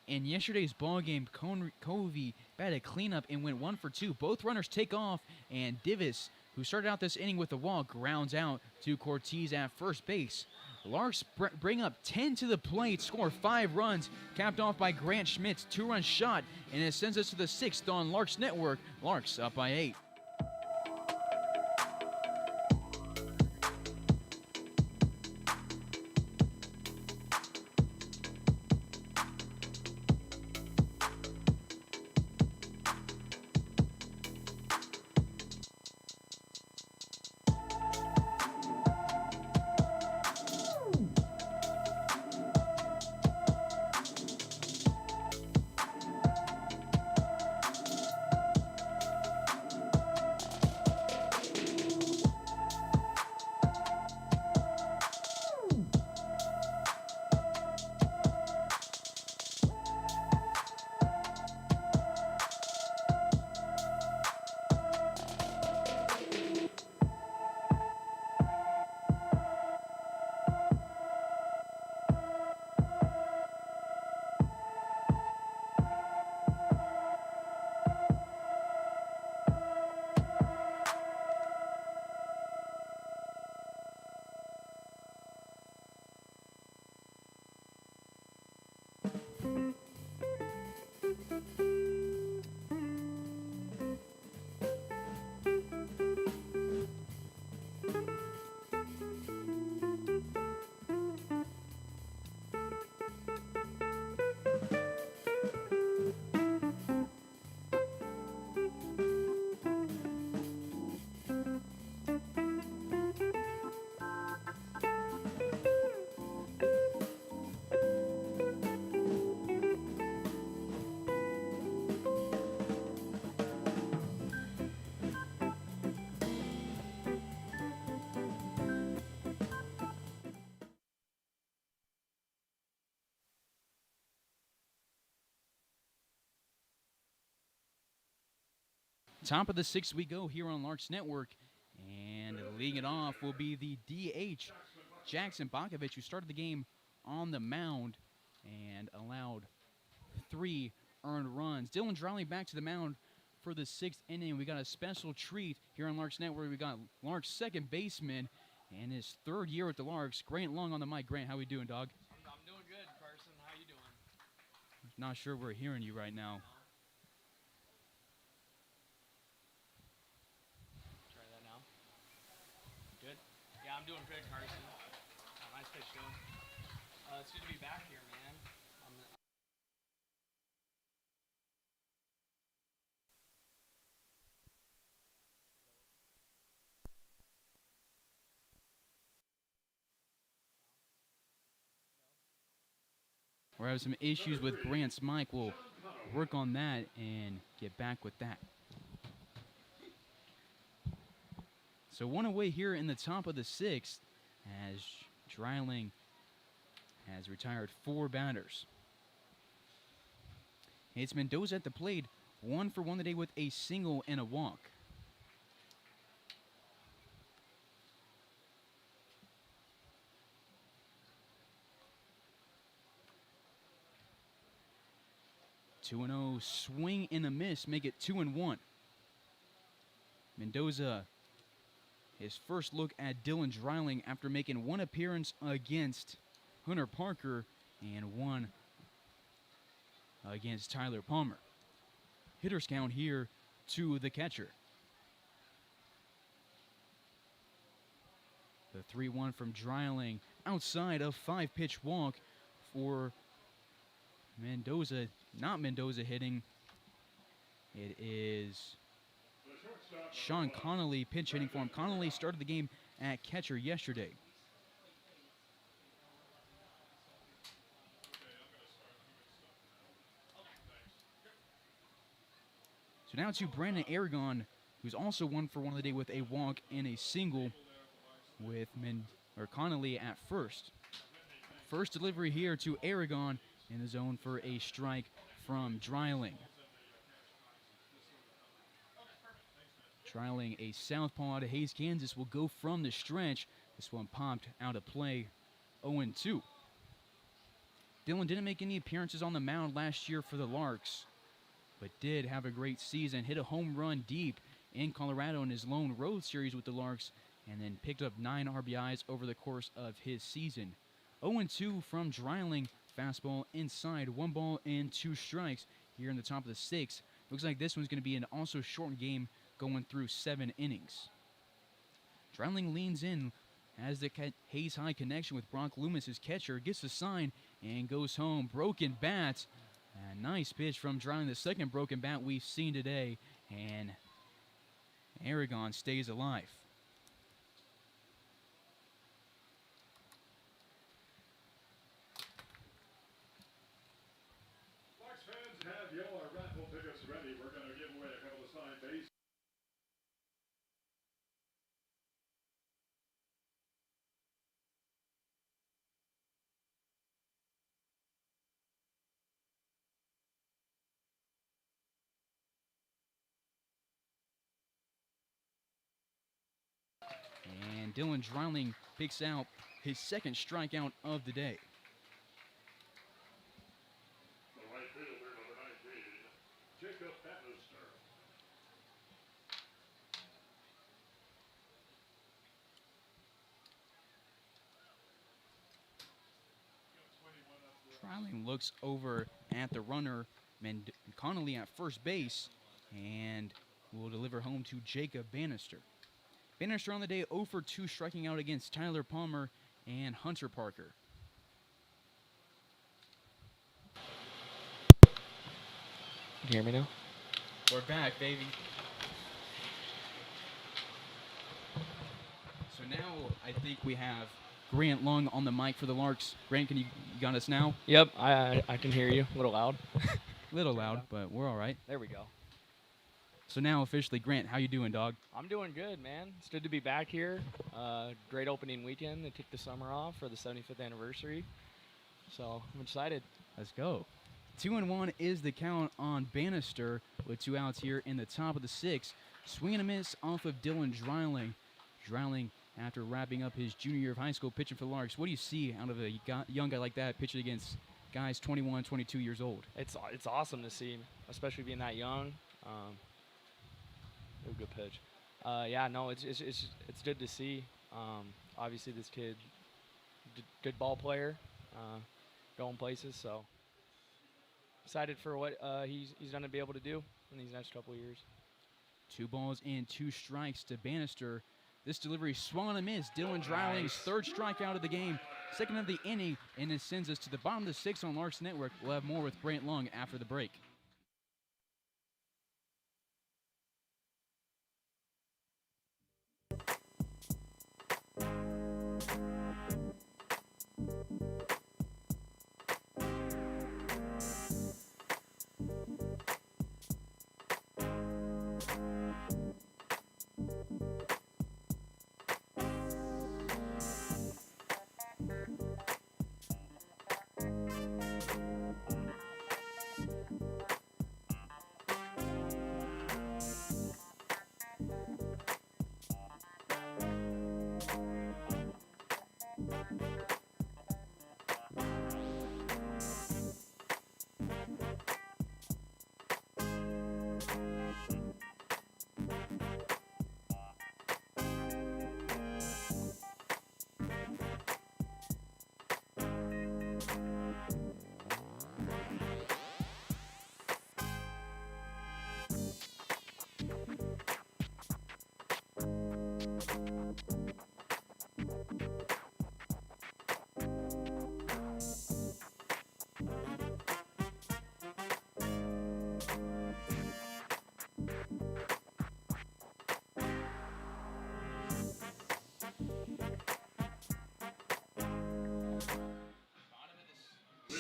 In yesterday's ball game, Covey batted cleanup and went 1 for 2. Both runners take off, and Divis, who started out this inning with a walk, grounds out to Cortez at first base. Larks bring up 10 to the plate, score 5 runs, capped off by Grant Schmidt's 2-run shot, and it sends us to the 6th on Larks Network. Larks up by 8. Top of the 6th we go here on Larks Network, and leading it off will be the DH, Jackson Bakovic, who started the game on the mound and allowed 3 earned runs. Dylan Drawley back to the mound for the 6th inning. We got a special treat here on Larks Network. We got Larks' second baseman and his 3rd year with the Larks, Grant Long on the mic. Grant, how we doing, dog? I'm doing good, Carson. How you doing? Not sure we're hearing you right now. Try that now. Good? Yeah, I'm doing good, Carson. Nice pitch, Dylan. It's good to be back here, man. We're having some issues with Grant's mic. We'll work on that and get back with that. So 1 away here in the top of the 6th as Dreiling has retired 4 batters. It's Mendoza at the plate, 1 for 1 today with a single and a walk. Two and 0 swing and a miss, make it 2-1. Mendoza, his first look at Dylan Dreiling after making 1 appearance against Hunter Parker and 1 against Tyler Palmer. Hitters count here to the catcher. The 3-1 from Dreiling outside of 5-pitch walk for Mendoza. Not Mendoza hitting. It is Sean Connolly pinch hitting for him. Connolly started the game at catcher yesterday. So So now to Brandon Aragon, who's also 1 for 1 of the day with a walk and a single with Connolly at first. First delivery here to Aragon in the zone for a strike from Dreiling. Dreiling, a southpaw out of Hayes, Kansas, will go from the stretch. This one popped out of play, 0-2. Dylan didn't make any appearances on the mound last year for the Larks, but did have a great season. Hit a home run deep in Colorado in his lone road series with the Larks, and then picked up 9 RBIs over the course of his season. 0-2 from Dreiling. Fastball inside, 1 ball and 2 strikes here in the top of the 6th. Looks like this one's going to be an also short game going through 7 innings. Dreiling leans in, has the Hayes High connection with Brock Loomis, his catcher, gets the sign and goes home. Broken bat. A nice pitch from Dreiling, the second broken bat we've seen today, and Aragon stays alive. Larks fans, have your raffle tickets ready. We're going to give away a couple of signed base. And Dylan Dreiling picks out his second strikeout of the day. The right fielder, number 19, Jacob Bannister. Dreiling looks over at the runner, Connolly at first base, and will deliver home to Jacob Bannister. Bannister on the day 0 for 2, striking out against Tyler Palmer and Hunter Parker. Can you hear me now? We're back, baby. So now I think we have Grant Lung on the mic for the Larks. Grant, you got us now? Yep, I can hear you. A little loud. Little loud, but we're all right. There we go. So now officially, Grant, how you doing, dog? I'm doing good, man. It's good to be back here. Great opening weekend. They kicked the summer off for the 75th anniversary. So I'm excited. Let's go. 2-1 is the count on Bannister with 2 outs here in the top of the 6th. Swing and a miss off of Dylan Dreiling. Dreiling, after wrapping up his junior year of high school pitching for the Larks, what do you see out of a young guy like that pitching against guys 21, 22 years old? It's awesome to see, especially being that young. Good pitch. Yeah, no, it's good to see. Obviously, this kid, good ball player, going places. So excited for what he's going to be able to do in these next couple of years. 2 balls and 2 strikes to Bannister. This delivery swung and a miss. Dylan Dreiling's third strikeout of the game, second of the inning, and it sends us to the bottom of the 6th on Larks Network. We'll have more with Brant Lung after the break.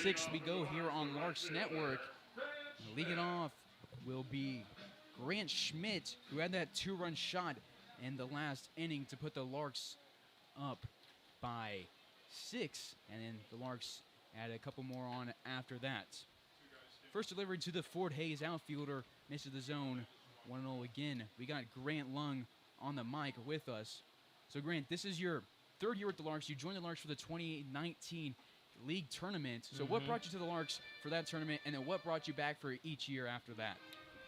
Sixth we go here on Larks Network. Leading it off will be Grant Schmidt, who had that 2-run shot in the last inning to put the Larks up by 6, and then the Larks added a couple more on after that. First delivery to the Fort Hays outfielder, misses the zone. 1-0 again. We got Grant Lung on the mic with us. So Grant, this is your 3rd year with the Larks. You joined the Larks for the 2019 league tournament. So what brought you to the Larks for that tournament, and then what brought you back for each year after that?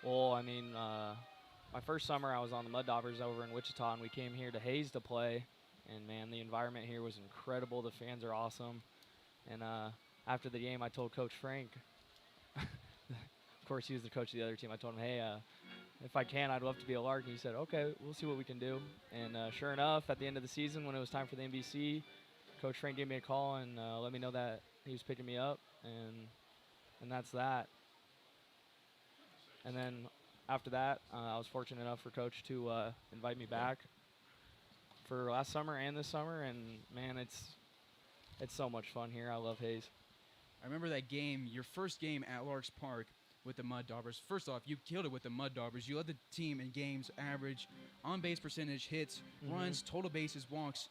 Well, I mean, my first summer I was on the Mud Daubers over in Wichita, and we came here to Hayes to play. And, man, the environment here was incredible. The fans are awesome. And after the game, I told Coach Frank, of course, he was the coach of the other team. I told him, hey, if I can, I'd love to be a Lark. And he said, okay, we'll see what we can do. And sure enough, at the end of the season, when it was time for the NBC, Coach Frank gave me a call and let me know that he was picking me up. And that's that. And then after that, I was fortunate enough for Coach to invite me back for last summer and this summer, and man, it's so much fun here. I love Hayes. I remember that game, your first game at Larks Park with the Mud Daubers. First off, you killed it with the Mud Daubers. You led the team in games, average, on-base percentage, hits, runs, total bases, walks,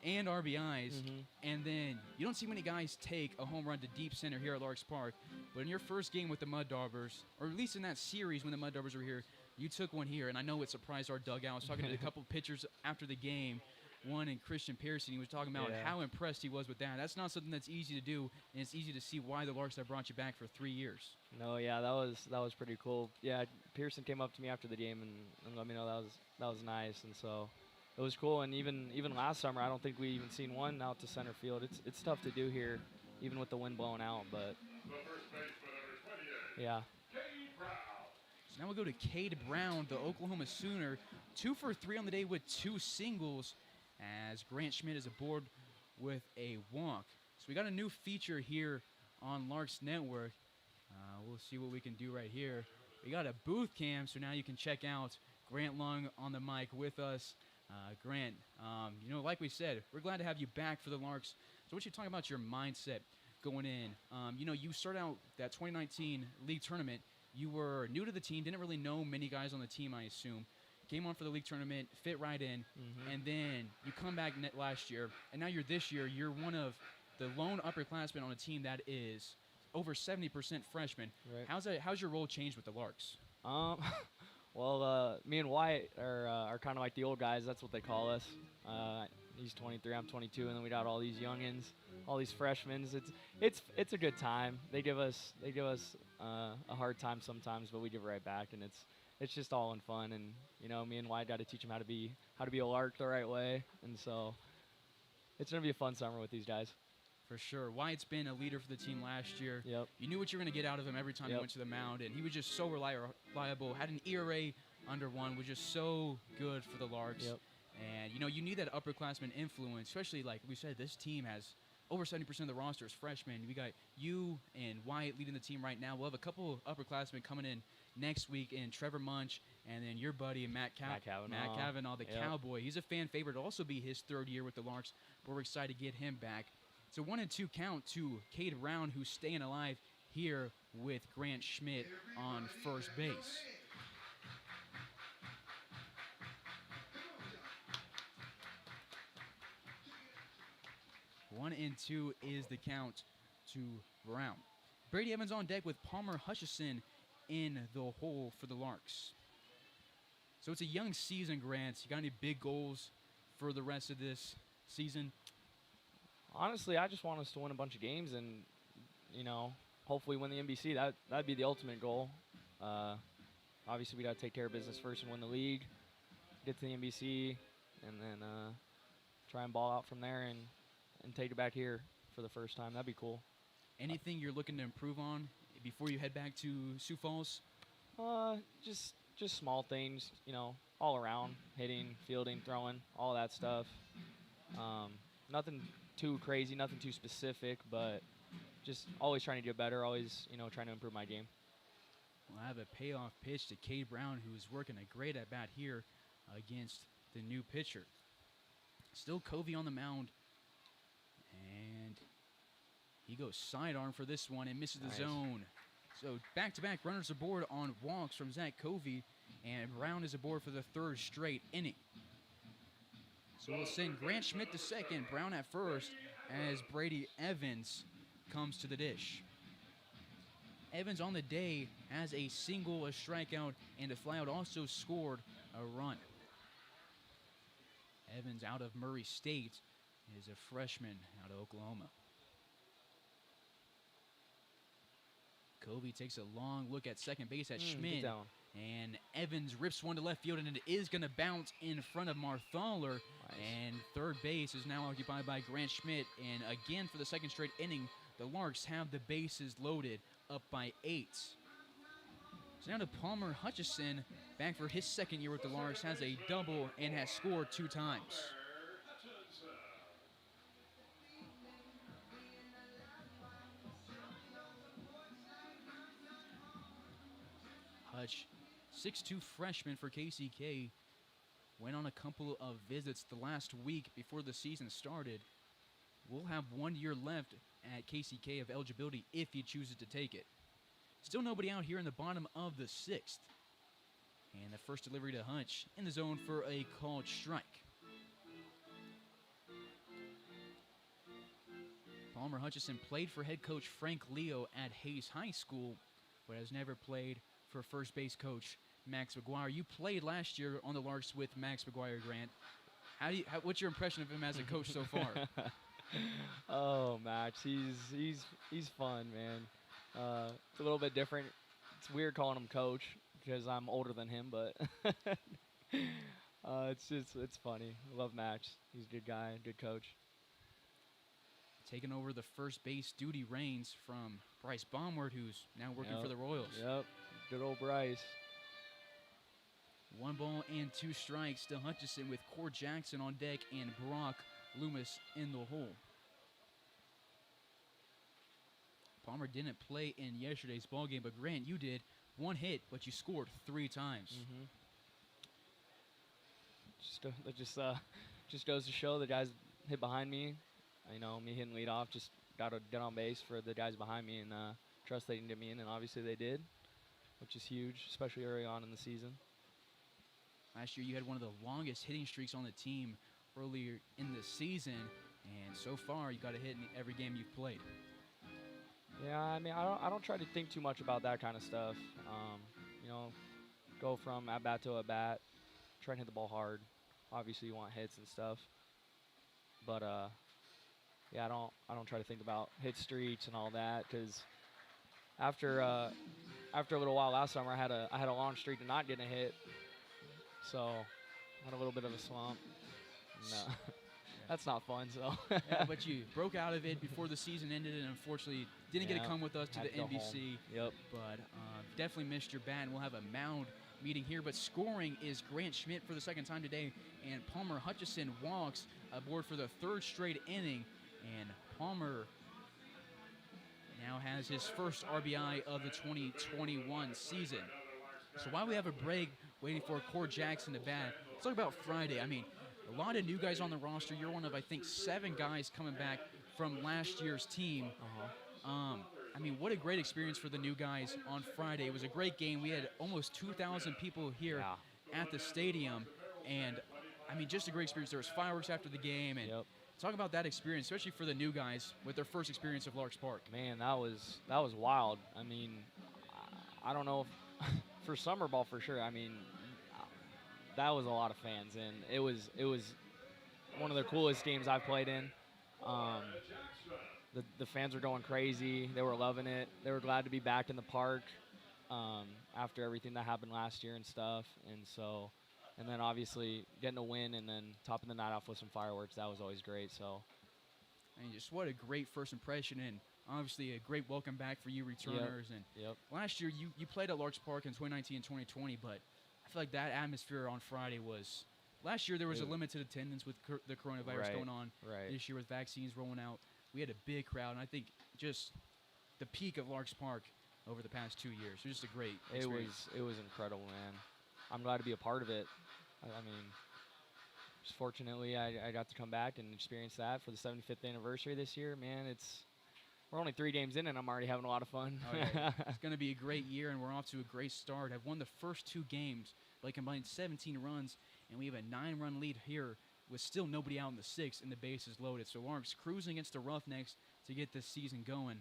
and RBIs. And then you don't see many guys take a home run to deep center here at Larks Park. But in your first game with the Mud Daubers, or at least in that series when the Mud Daubers were here, you took one here, and I know it surprised our dugout. I was talking to a couple pitchers after the game, one in Christian Pearson. He was talking about how impressed he was with that. That's not something that's easy to do, and it's easy to see why the Larks have brought you back for 3 years. No, yeah, that was pretty cool. Yeah, Pearson came up to me after the game and let me know that was nice, and so it was cool. And even last summer, I don't think we even seen one out to center field. It's tough to do here, even with the wind blowing out. But yeah. So now we'll go to Cade Brown, the Oklahoma Sooner, 2 for 3 on the day with 2 singles, as Grant Schmidt is aboard with a walk. So we got a new feature here on Larks Network. We'll see what we can do right here. We got a booth cam, so now you can check out Grant Lung on the mic with us. Grant, like we said, we're glad to have you back for the Larks. So what you talking about your mindset going in? You started out that 2019 league tournament. You were new to the team, didn't really know many guys on the team, I assume. Came on for the league tournament, fit right in, and then you come back last year, and now this year, you're one of the lone upperclassmen on a team that is over 70% freshmen. Right. How's your role changed with the Larks? Well, me and Wyatt are kind of like the old guys. That's what they call us. He's 23, I'm 22, and then we got all these youngins, all these freshmen. It's a good time. They give us a hard time sometimes, but we give it right back, and it's just all in fun. And me and Wyatt got to teach them how to be a Lark the right way, and so it's gonna be a fun summer with these guys. For sure. Wyatt's been a leader for the team last year. Yep. You knew what you were going to get out of him every time he went to the mound, and he was just so reliable, had an ERA under 1, was just so good for the Larks. Yep. And, you need that upperclassman influence, especially like we said, this team has over 70% of the roster is freshmen. We got you and Wyatt leading the team right now. We'll have a couple upperclassmen coming in next week, and Trevor Munch, and then your buddy Matt Cavanaugh, the Cowboy. He's a fan favorite. It'll also be his 3rd year with the Larks, but we're excited to get him back. So 1-2 count to Cade Brown, who's staying alive here with Grant Schmidt on first base. One and 2 is the count to Brown. Brady Evans on deck with Palmer Hutchison in the hole for the Larks. So it's a young season, Grant. You got any big goals for the rest of this season? Honestly, I just want us to win a bunch of games and, hopefully win the NBC. That'd be the ultimate goal. Obviously, we got to take care of business first and win the league, get to the NBC, and then try and ball out from there and take it back here for the first time. That'd be cool. Anything you're looking to improve on before you head back to Sioux Falls? Just small things, all around, hitting, fielding, throwing, all that stuff. Nothing too crazy, nothing too specific, but just always trying to get better, always, trying to improve my game. We'll have a payoff pitch to Cade Brown, who's working a great at-bat here against the new pitcher. Still Covey on the mound, and he goes sidearm for this one and misses the zone. So back-to-back runners aboard on walks from Zach Covey, and Brown is aboard for the 3rd straight inning. So we'll send Grant Schmidt to second, Brown at first, as Brady Evans comes to the dish. Evans on the day has a single, a strikeout, and a flyout, also scored a run. Evans out of Murray State is a freshman out of Oklahoma. Covey takes a long look at second base at Schmidt. And Evans rips one to left field, and it is going to bounce in front of Marthaler. Nice. And third base is now occupied by Grant Schmidt. And again, for the 2nd straight inning, the Larks have the bases loaded, up by 8. So now to Palmer Hutchison, back for his 2nd year with the Larks, has a double and has scored 2 times. Hutch, 6'2" freshman for KCK, went on a couple of visits the last week before the season started. Will have 1 year left at KCK of eligibility if he chooses to take it. Still nobody out here in the bottom of the 6th. And the first delivery to Hutch in the zone for a called strike. Palmer Hutchison played for head coach Frank Leo at Hayes High School, but has never played for first base coach Max McGuire. You played last year on the Larks with Max McGuire, Grant. What's your impression of him as a coach so far? Oh, Max, he's fun, man. It's a little bit different. It's weird calling him coach because I'm older than him, but it's funny. I love Max. He's a good guy, good coach. Taking over the first base duty reins from Bryce Baumward, who's now working for the Royals. Yep, good old Bryce. 1 ball and 2 strikes to Hutchison with Cord Jackson on deck and Brock Loomis in the hole. Palmer didn't play in yesterday's ballgame, but Grant, you did. 1 hit, but you scored 3 times. Mm-hmm. Just goes to show the guys hit behind me. You know, me hitting lead off, just got to get on base for the guys behind me and trust they can get me in, and obviously they did, which is huge, especially early on in the season. Last year you had one of the longest hitting streaks on the team earlier in the season, and so far you got a hit in every game you've played. Yeah, I mean, I don't try to think too much about that kind of stuff. You know, go from at bat to at bat, try and hit the ball hard. Obviously you want hits and stuff, but yeah, I don't try to think about hit streaks and all that, because after a little while last summer I had a long streak of not getting a hit, so I had a little bit of a slump. No. That's not fun, so. Yeah, but you broke out of it before the season ended, and unfortunately didn't get to come with us to the NBC. Yep. But definitely missed your bat, and we'll have a mound meeting here. But scoring is Grant Schmidt for the 2nd time today, and Palmer Hutchison walks aboard for the 3rd straight inning, and Palmer now has his first RBI of the 2021 season. So while we have a break waiting for Cord Jackson to bat, let's talk about Friday. I mean, a lot of new guys on the roster. You're one of, I think, 7 guys coming back from last year's team. I mean, what a great experience for the new guys on Friday. It was a great game. We had almost 2,000 people here at the stadium. And, I mean, just a great experience. There was fireworks after the game. And talk about that experience, especially for the new guys with their first experience of Larks Park. Man, that was wild. I mean, I don't know if for summer ball for sure. I mean, that was a lot of fans, and it was one of the coolest games I've played in. The fans were going crazy. They were loving it. They were glad to be back in the park after everything that happened last year and stuff. And then obviously getting a win and then topping the night off with some fireworks, that was always great. So, I mean, just what a great first impression, and obviously a great welcome back for you returners. And last year you played at Larks Park in 2019 and 2020, but I feel like that atmosphere on Friday was – last year there was a limited attendance with the coronavirus going on. This year with vaccines rolling out, we had a big crowd, and I think just the peak of Larks Park over the past 2 years. It was just a great experience. It was incredible, man. I'm glad to be a part of it. I mean, just fortunately I got to come back and experience that for the 75th anniversary this year. Man, we're only 3 games in, and I'm already having a lot of fun. It's going to be a great year, and we're off to a great start. I've won the first 2 games but combined 17 runs, and we have a 9-run lead here with still nobody out in the 6th, and the base is loaded. So Larks cruising against the Roughnecks to get this season going.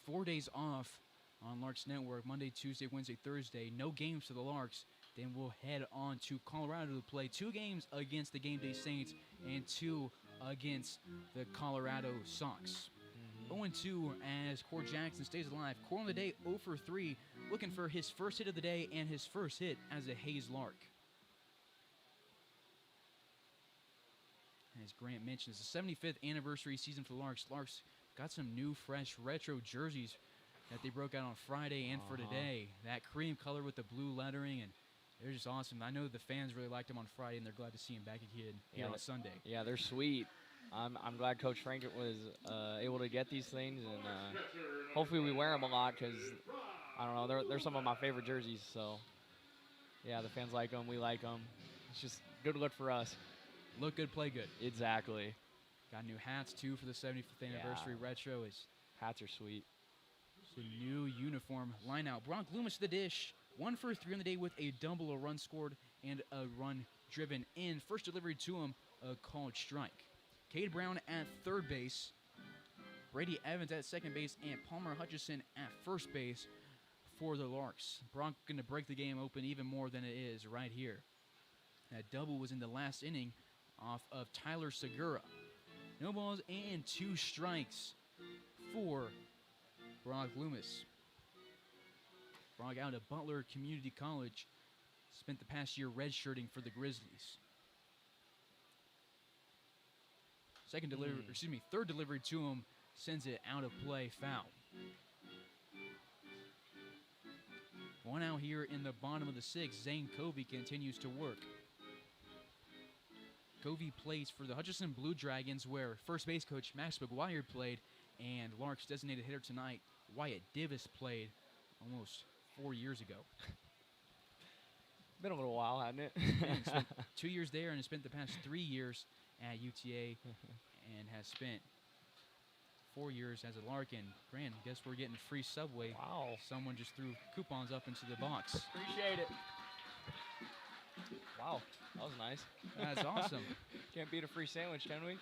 4 days off on Larks Network, Monday, Tuesday, Wednesday, Thursday. No games for the Larks. Then we'll head on to Colorado to play 2 games against the Game Day Saints and 2 against the Colorado Sox. 0-2 as Core Jackson stays alive. Core on the day 0 for 3, looking for his first hit of the day and his first hit as a Hayes Lark. As Grant mentioned, it's the 75th anniversary season for the Larks. Larks got some new, fresh, retro jerseys that they broke out on Friday and for today. That cream color with the blue lettering, and they're just awesome. I know the fans really liked them on Friday, and they're glad to see him back again here on Sunday. Yeah, they're sweet. I'm glad Coach Frank was able to get these things, and hopefully we wear them a lot because, I don't know, they're some of my favorite jerseys. So, yeah, the fans like them. We like them. It's just good look for us. Look good, play good. Exactly. Got new hats, too, for the 75th anniversary retro. Hats are sweet. The new uniform line out. Brock Loomis to the dish. 1 for 3 on the day with a double, a run scored, and a run driven in. First delivery to him, a called strike. Cade Brown at third base. Brady Evans at second base, and Palmer Hutchison at first base for the Larks. Brock going to break the game open even more than it is right here. That double was in the last inning off of Tyler Segura. No balls and 2 strikes for Brock Loomis. Brock out of Butler Community College. Spent the past year redshirting for the Grizzlies. Third delivery to him sends it out of play, foul. 1 out here in the bottom of the 6th. Zane Covey continues to work. Covey plays for the Hutchinson Blue Dragons, where first base coach Max McGuire played, and Larks designated hitter tonight, Wyatt Divis, played almost 4 years ago. Been a little while, hasn't it? Spent 2 years there and has spent the past 3 years at UTA and has spent 4 years as a Lark. And Grant, guess we're getting free Subway. Wow. Someone just threw coupons up into the box. Appreciate it. Wow, that was nice. That's awesome. Can't beat a free sandwich, can we?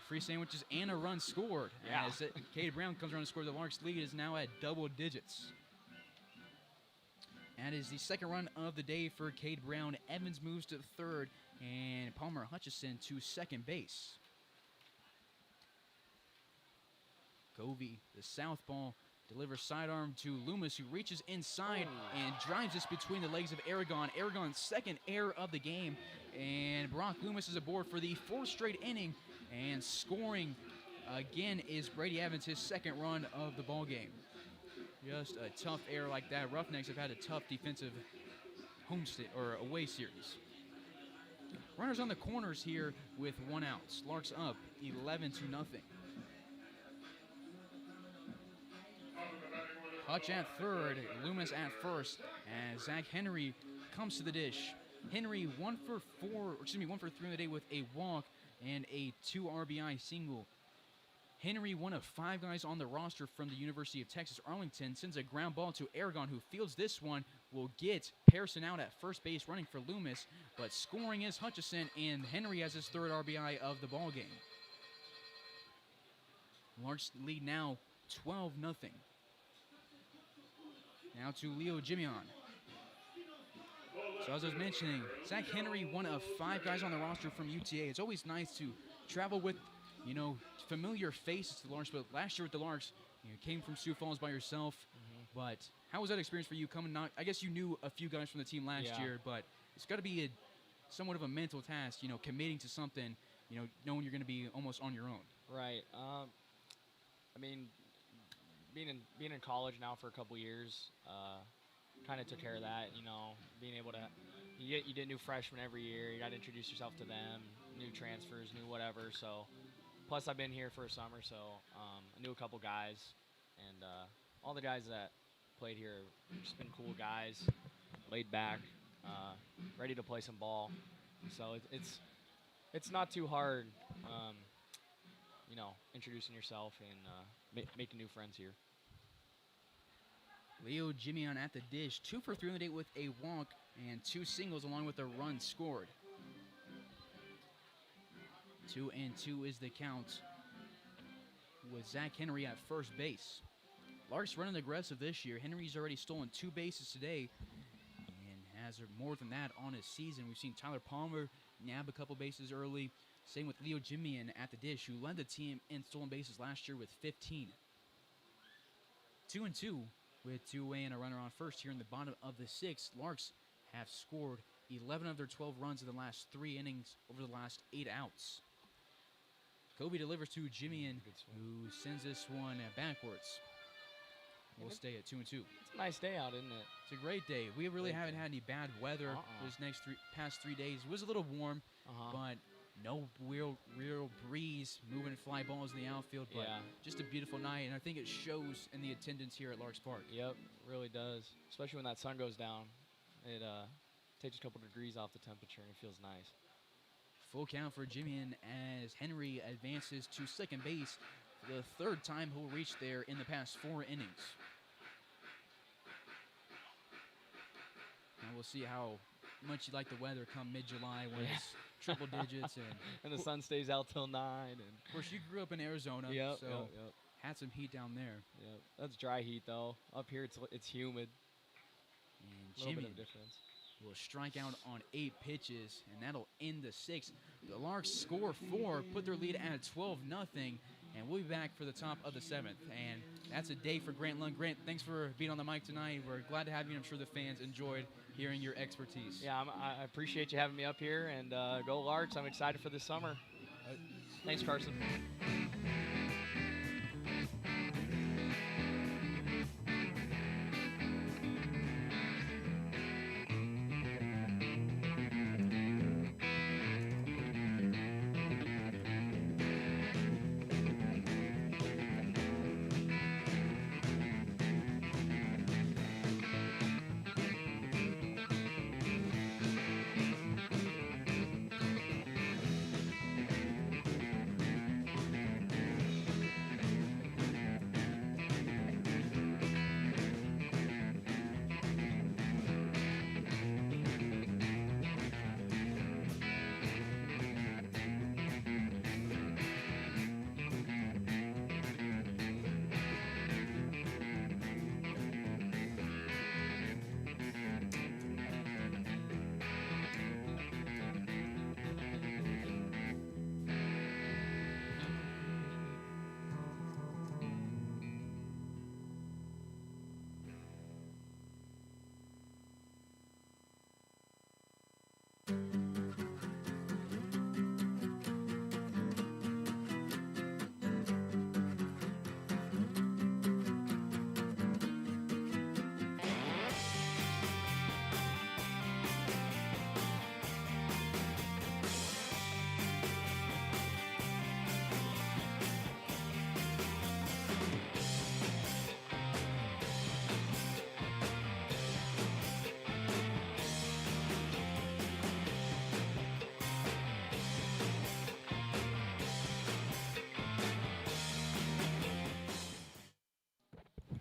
Free sandwiches and a run scored. Yeah. As Cade Brown comes around to score, the Larks lead is now at double digits. That is the second run of the day for Cade Brown. Evans moves to third, and Palmer Hutchison to second base. Covey, the southpaw, delivers sidearm to Loomis, who reaches inside and drives this between the legs of Aragon. Aragon's second error of the game, and Brock Loomis is aboard for the 4th straight inning, and scoring again is Brady Evans, his second run of the ball game. Just a tough error like that. Roughnecks have had a tough defensive away series. Runners on the corners here with 1 out. Larks up 11-0. Hutch at third, Loomis at first, as Zach Henry comes to the dish. Henry 1 for 3 on the day with a walk and a 2 RBI single. Henry, one of 5 guys on the roster from the University of Texas Arlington, sends a ground ball to Aragon, who fields this one, will get Pearson out at first base running for Loomis, but scoring is Hutchison, and Henry has his 3rd RBI of the ball game. Larks lead now 12-0. Now to Leo Jimion. So as I was mentioning, Zach Henry, one of 5 guys on the roster from UTA. It's always nice to travel with, familiar faces to the Larks, but last year with the Larks, came from Sioux Falls by yourself. But how was that experience for you coming? I guess you knew a few guys from the team last year, but it's got to be somewhat of a mental task, committing to something, knowing you're going to be almost on your own. Right. Being in college now for a couple years, kind of took care of that. Being able to, you get new freshmen every year. You got to introduce yourself to them, new transfers, new whatever. So, plus I've been here for a summer, so I knew a couple guys, and all the guys that played here have just been cool guys, laid back, ready to play some ball. So it's not too hard, introducing yourself and making new friends here. Leo Jimian at the dish, 2 for 3 on the day with a walk and 2 singles along with a run scored. 2-2 is the count with Zach Henry at first base. Larks running aggressive this year. Henry's already stolen 2 bases today and has more than that on his season. We've seen Tyler Palmer nab a couple bases early. Same with Leo Jimian at the dish, who led the team in stolen bases last year with 15. 2-2 with 2 away and a runner on first here in the bottom of the 6th. Larks have scored 11 of their 12 runs in the last 3 innings over the last 8 outs. Kobe delivers to Jimian, who sends this one backwards. We'll stay at 2-2. It's a nice day out, isn't it? It's a great day. We really haven't had any bad weather this past 3 days. It was a little warm, but no real breeze, moving fly balls in the outfield. But just a beautiful night, and I think it shows in the attendance here at Larks Park. Yep, really does. Especially when that sun goes down. It takes a couple degrees off the temperature, and it feels nice. Full count for Jimian as Henry advances to second base for the 3rd time he'll reach there in the past 4 innings. Now we'll see how much you like the weather come mid-July when it's triple digits and the sun stays out till 9. And of course, you grew up in Arizona, so had some heat down there. Yep, that's dry heat though. Up here it's humid. And a little bit Jimian of difference. Will strike out on 8 pitches, and that'll end the 6th. The Larks score 4, put their lead at 12-0, and we'll be back for the top of the 7th. And that's a day for Grant Lund. Grant, thanks for being on the mic tonight. We're glad to have you, and I'm sure the fans enjoyed hearing your expertise. Yeah, I appreciate you having me up here, and go Larks. I'm excited for this summer. Thanks, Carson.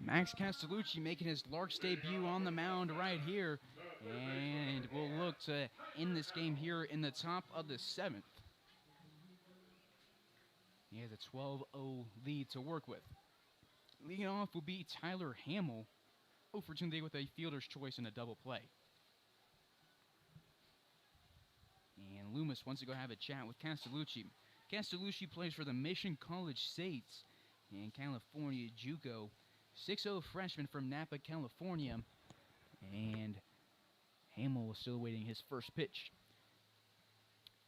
Max Castellucci making his Larks debut on the mound right here. And we'll look to end this game here in the top of the 7th. He has a 12-0 lead to work with. Leading off will be Tyler Hamill. 0 for 2 today with a fielder's choice and a double play. And Loomis wants to go have a chat with Castellucci. Castellucci plays for the Mission College Saints in California JUCO. 6'0 freshman from Napa, California. And Hamill was still awaiting his first pitch.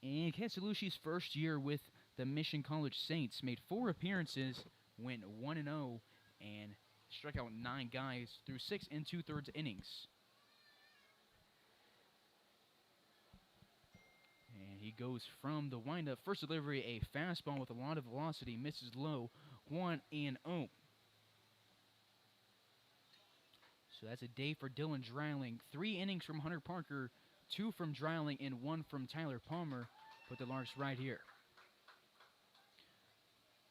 And Castellucci's first year with the Mission College Saints made 4 appearances, went 1-0, and struck out 9 guys through 6 2/3 innings. And he goes from the windup. First delivery, a fastball with a lot of velocity, misses low, 1-0. So that's a day for Dylan Dreiling. 3 innings from Hunter Parker, 2 from Dreiling, and 1 from Tyler Palmer. Put the Larks right here.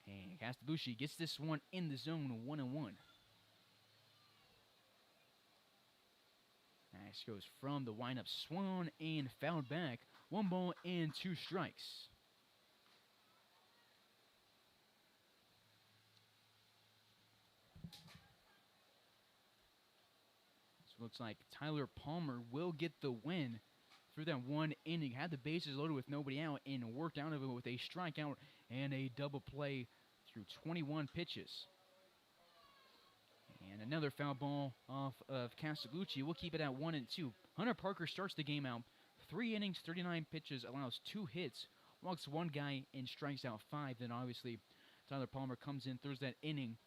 And Castellucci gets this one in the zone, 1-1. Pass goes from the windup, swung and fouled back. 1 ball and 2 strikes. So it looks like Tyler Palmer will get the win through that 1 inning. Had the bases loaded with nobody out and worked out of it with a strikeout and a double play through 21 pitches. And another foul ball off of Castellucci. We'll keep it at 1-2. Hunter Parker starts the game out. 3 innings, 39 pitches, allows 2 hits, walks 1 guy, and strikes out 5. Then obviously Tyler Palmer comes in, throws that inning.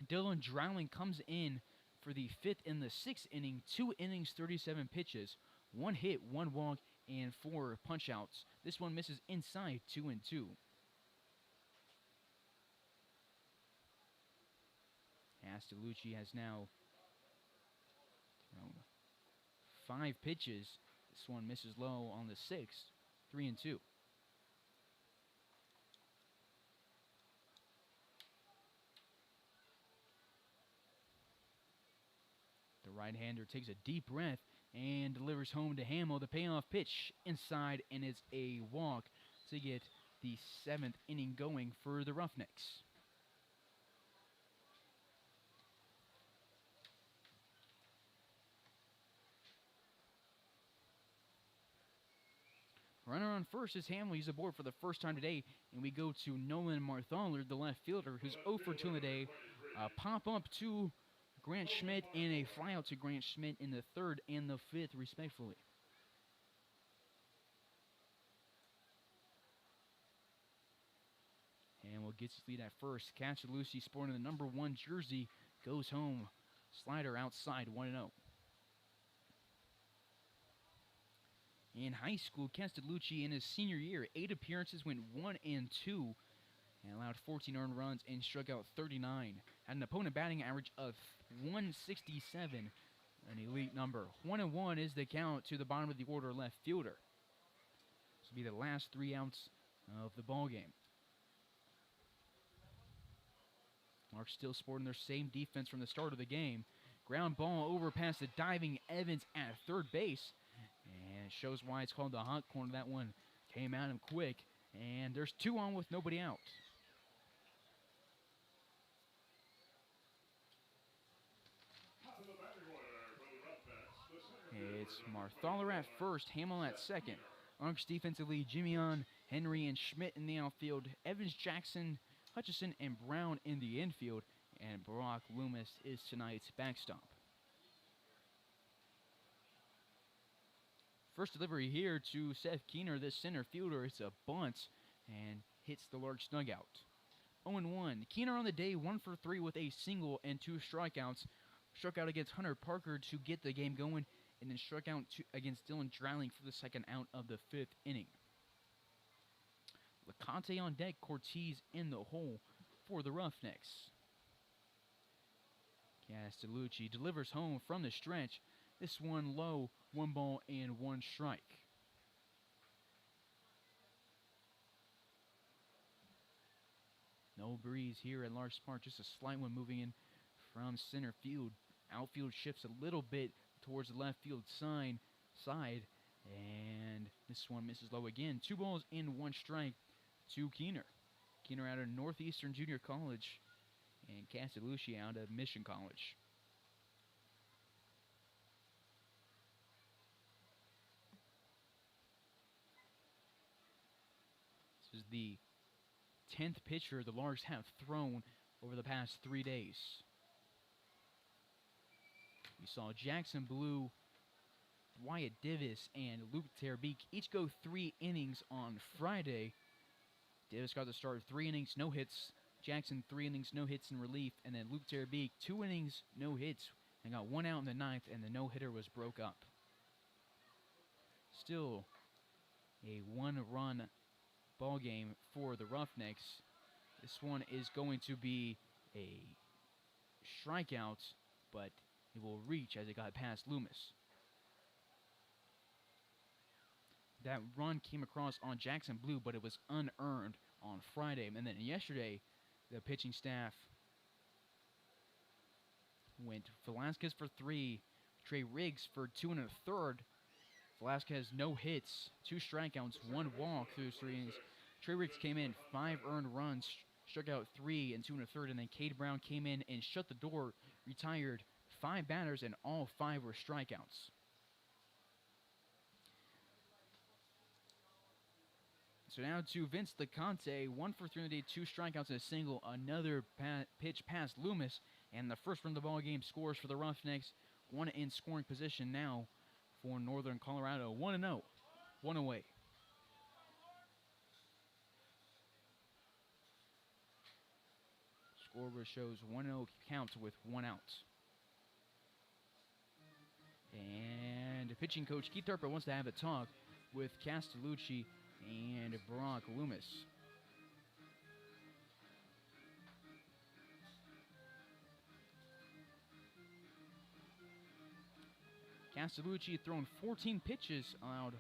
Dylan Drowling comes in for the 5th and the 6th inning. 2 innings, 37 pitches, 1 hit, 1 walk, and 4 punch-outs. This one misses inside, 2-2. Castellucci has now thrown 5 pitches. This one misses low on the 6th, 3-2. The right-hander takes a deep breath and delivers home to Hamill. The payoff pitch inside, and it's a walk to get the 7th inning going for the Roughnecks. Runner on first is Hamill. He's aboard for the first time today, and we go to Nolan Marthaler, the left fielder, who's 0 for 2 in the day. Pop up to Grant Schmidt and a flyout to Grant Schmidt in the 3rd and the 5th, respectfully. Hamill gets his lead at first. Castellucci, sporting the number 1 jersey, goes home. Slider outside, 1-0. In high school, Castellucci in his senior year, 8 appearances, went 1-2, and allowed 14 earned runs and struck out 39. Had an opponent batting average of 167, an elite number. 1-1 is the count to the bottom of the order left fielder. This will be the last 3 outs of the ball game. Larks still sporting their same defense from the start of the game. Ground ball over past the diving Evans at 3rd base. And shows why it's called the hot corner. That one came at him quick. And there's 2 on with nobody out. It's Marthaler at first, Hamill at second. Larks defensively, Jimmy Henry, and Schmidt in the outfield. Evans, Jackson, Hutchison, and Brown in the infield. And Brock Loomis is tonight's backstop. First delivery here to Seth Keener, this center fielder. It's a bunt and hits the Larks dugout. 0-1. Keener on the day, 1 for 3 with a single and 2 strikeouts. Struck out against Hunter Parker to get the game going, and then struck out against Dylan Drowling for the 2nd out of the 5th inning. LeConte on deck, Cortez in the hole for the Roughnecks. Castellucci delivers home from the stretch. This one low, 1 ball and 1 strike. No breeze here at Larks Park, just a slight one moving in from center field. Outfield shifts a little bit towards the left field side, and this one misses low again. 2 balls and 1 strike to Keener. Keener out of Northeastern Junior College, and Castellucci out of Mission College. This is the 10th pitcher the Larks have thrown over the past 3 days. We saw Jackson Blue, Wyatt Divis, and Luke Terbeek each go 3 innings on Friday. Divis got the start, 3 innings, no hits. Jackson, 3 innings, no hits in relief. And then Luke Terbeek, 2 innings, no hits, and got 1 out in the 9th, and the no-hitter was broke up. Still a 1-run ball game for the Roughnecks. This one is going to be a strikeout, but it will reach as it got past Loomis. That run came across on Jackson Blue, but it was unearned on Friday. And then yesterday, the pitching staff went Velasquez for 3, Trey Riggs for 2 1/3. Velasquez no hits, 2 strikeouts, 1 walk through 3 innings. Trey Riggs came in 5 earned runs, struck out 3 and 2 1/3, and then Cade Brown came in and shut the door, retired 5 batters, and all 5 were strikeouts. So now to Vince LeConte, 1 for 3 on the day, 2 strikeouts and a single. Another pitch past Loomis, and the first run of the ball game scores for the Roughnecks. 1 in scoring position now for Northern Colorado. 1-0, 1 away. Scoreboard shows 1-0 count with 1 out. And pitching coach Keith Harper wants to have a talk with Castellucci and Brock Loomis. Castellucci thrown 14 pitches, allowed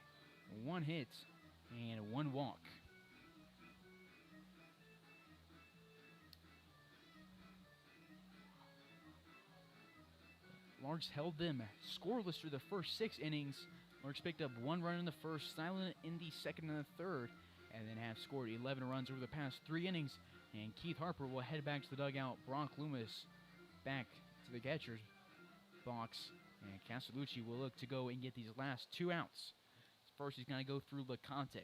1 hit and 1 walk. Larks held them scoreless through the first 6 innings. Larks picked up 1 run in the first, silent in the second and the third, and then have scored 11 runs over the past 3 innings. And Keith Harper will head back to the dugout. Brock Loomis back to the catcher's box. And Castellucci will look to go and get these last 2 outs. First, he's going to go through LeConte.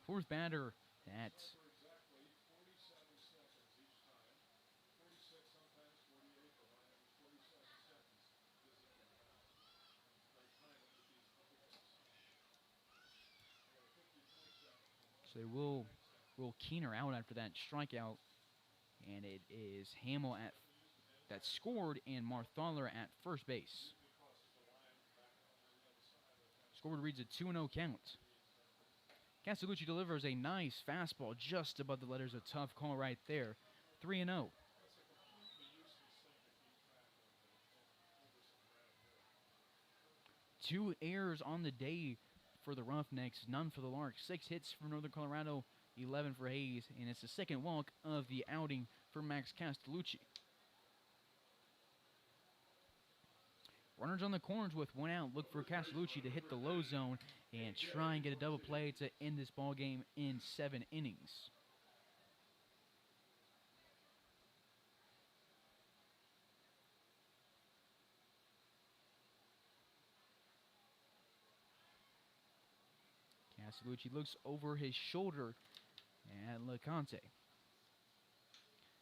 Fourth batter at so they will Keener out after that strikeout, and it is Hamill that scored and Marthaler at first base. Scoreboard reads a 2-0 count. Castellucci delivers a nice fastball just above the letters. A tough call right there. 3-0. Two errors on the day for the Roughnecks, none for the Larks. 6 hits for Northern Colorado, 11 for Hayes, and it's the second walk of the outing for Max Castellucci. Runners on the corners with 1 out. Look for Castellucci to hit the low zone and try and get a double play to end this ball game in 7 innings. Castellucci looks over his shoulder at LeConte.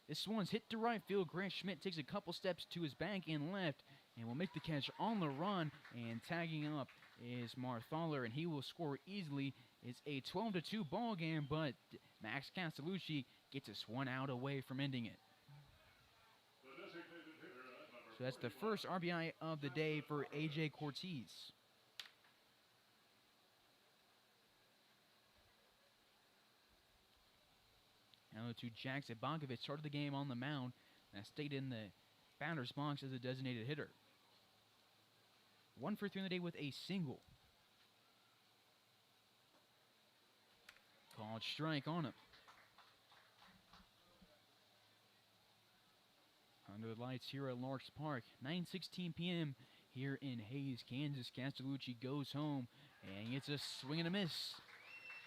This one's hit to right field. Grant Schmidt takes a couple steps to his back and left and will make the catch on the run. And tagging up is Marthaler, and he will score easily. It's a 12-2 ball game, but Max Castellucci gets us 1 out away from ending it. So that's the first RBI of the day for A.J. Cortez. Now to Jackson Bonkovic, started the game on the mound and stayed in the batter's box as a designated hitter. 1 for 3 on the day with a single. Called strike on him. Under the lights here at Larks Park, 9:16 p.m. here in Hayes, Kansas. Castellucci goes home and gets a swing and a miss.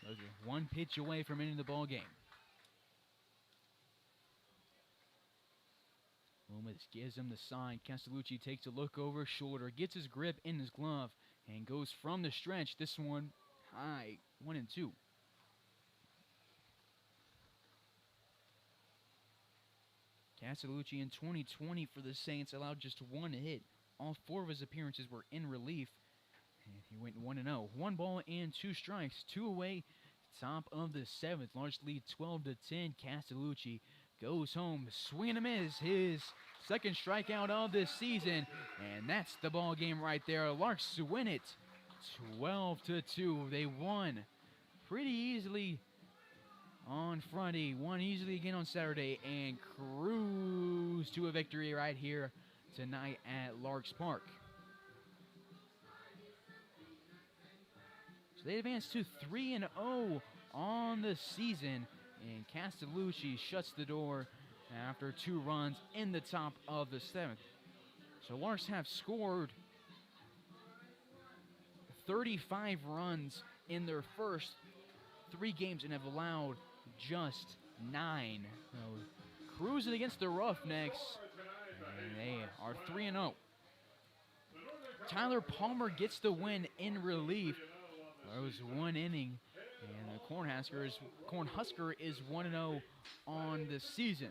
Those are 1 pitch away from ending the ball game. Loomis gives him the sign. Castellucci takes a look over his shoulder, gets his grip in his glove, and goes from the stretch. This one high, 1-2. Castellucci in 2020 for the Saints allowed just 1 hit. All 4 of his appearances were in relief. And he went 1-0. 1 ball and 2 strikes. 2 away. Top of the 7th. Large lead 12-10. Castellucci goes home. Swing and a miss. His second strikeout of this season. And that's the ball game right there. Larks win it 12-2. They won pretty easily on Friday, won easily again on Saturday, and cruise to a victory right here tonight at Larks Park. So they advance to 3-0 on the season, and Castellucci shuts the door after 2 runs in the top of the 7th. So Larks have scored 35 runs in their first 3 games and have allowed just 9. So cruising against the Roughnecks, and they are 3-0. Tyler Palmer gets the win in relief. There was 1 inning, and the Cornhusker is 1-0 on the season.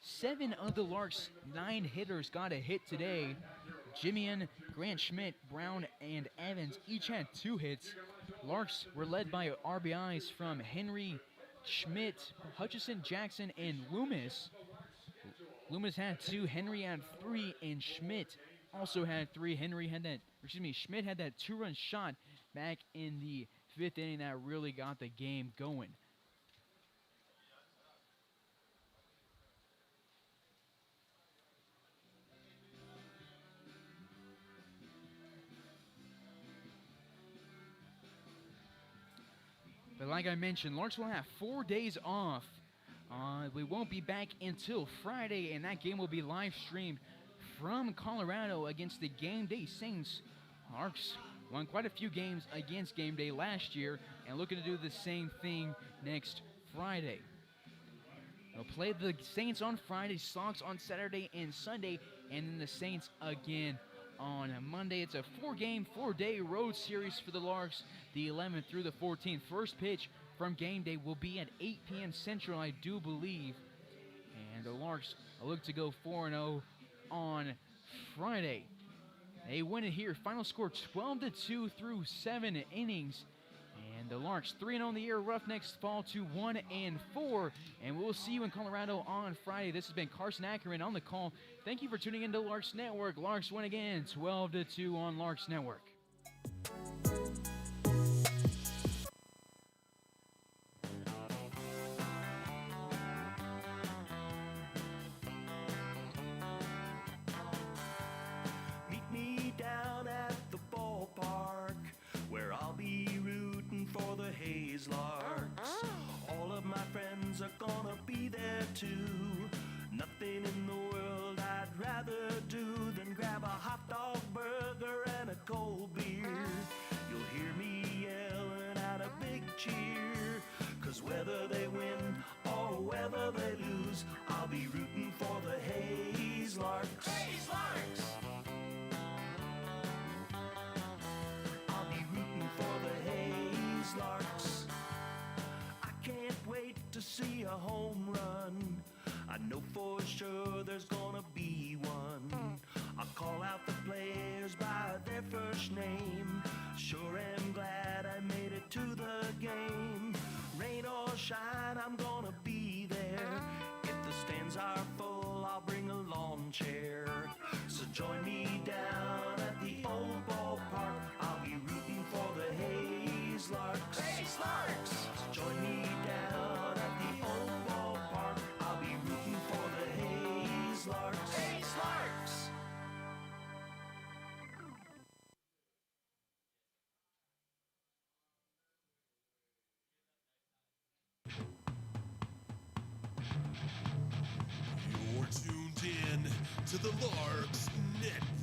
7 of the Larks' 9 hitters got a hit today. Jimian, Grant Schmidt, Brown, and Evans each had 2 hits. Larks were led by RBIs from Henry, Schmidt, Hutchison, Jackson, and Loomis. Loomis had 2, Henry had 3, and Schmidt also had 3. Schmidt had that 2-run shot back in the 5th inning that really got the game going. But like I mentioned, Larks will have 4 days off. We won't be back until Friday, and that game will be live streamed from Colorado against the Game Day Saints. Larks won quite a few games against Game Day last year and looking to do the same thing next Friday. They'll play the Saints on Friday, Sox on Saturday and Sunday, and then the Saints again on Monday. It's a 4-day road series for the Larks, the 11th through the 14th. First pitch from Game Day will be at 8 p.m. Central, I do believe. And the Larks look to go 4-0 on Friday. They win it here. Final score 12-2 through 7 innings. And the Larks 3-0 in the year. Roughnecks fall to 1-4. And we'll see you in Colorado on Friday. This has been Carson Ackerman on the call. Thank you for tuning in to Larks Network. Larks win again 12-2 on Larks Network. Meet me down at the ballpark where I'll be rooting for the Hayes Larks. All of my friends are gonna be there too. Nothing in the world I'd rather do than grab a hot dog burger and a cold beer. You'll hear me yelling out a big cheer, 'cause whether they win or whether they lose, I'll be rooting for the Hayes Larks. Hayes Larks! I'll be rooting for the Hayes Larks. I can't wait to see a home run. I know for sure there's gonna be one. I'll call out the players by their first name. Sure am glad I made it to the game. Rain or shine, I'm gonna be there. If the stands are full, I'll bring a lawn chair. So join me down at the old ballpark. I'll be rooting for the Hayes Larks. Hayes Larks! So join me down at the old ballpark. I'll be rooting for the Hayes Larks. Hayes Larks! You're tuned in to the Larks Network.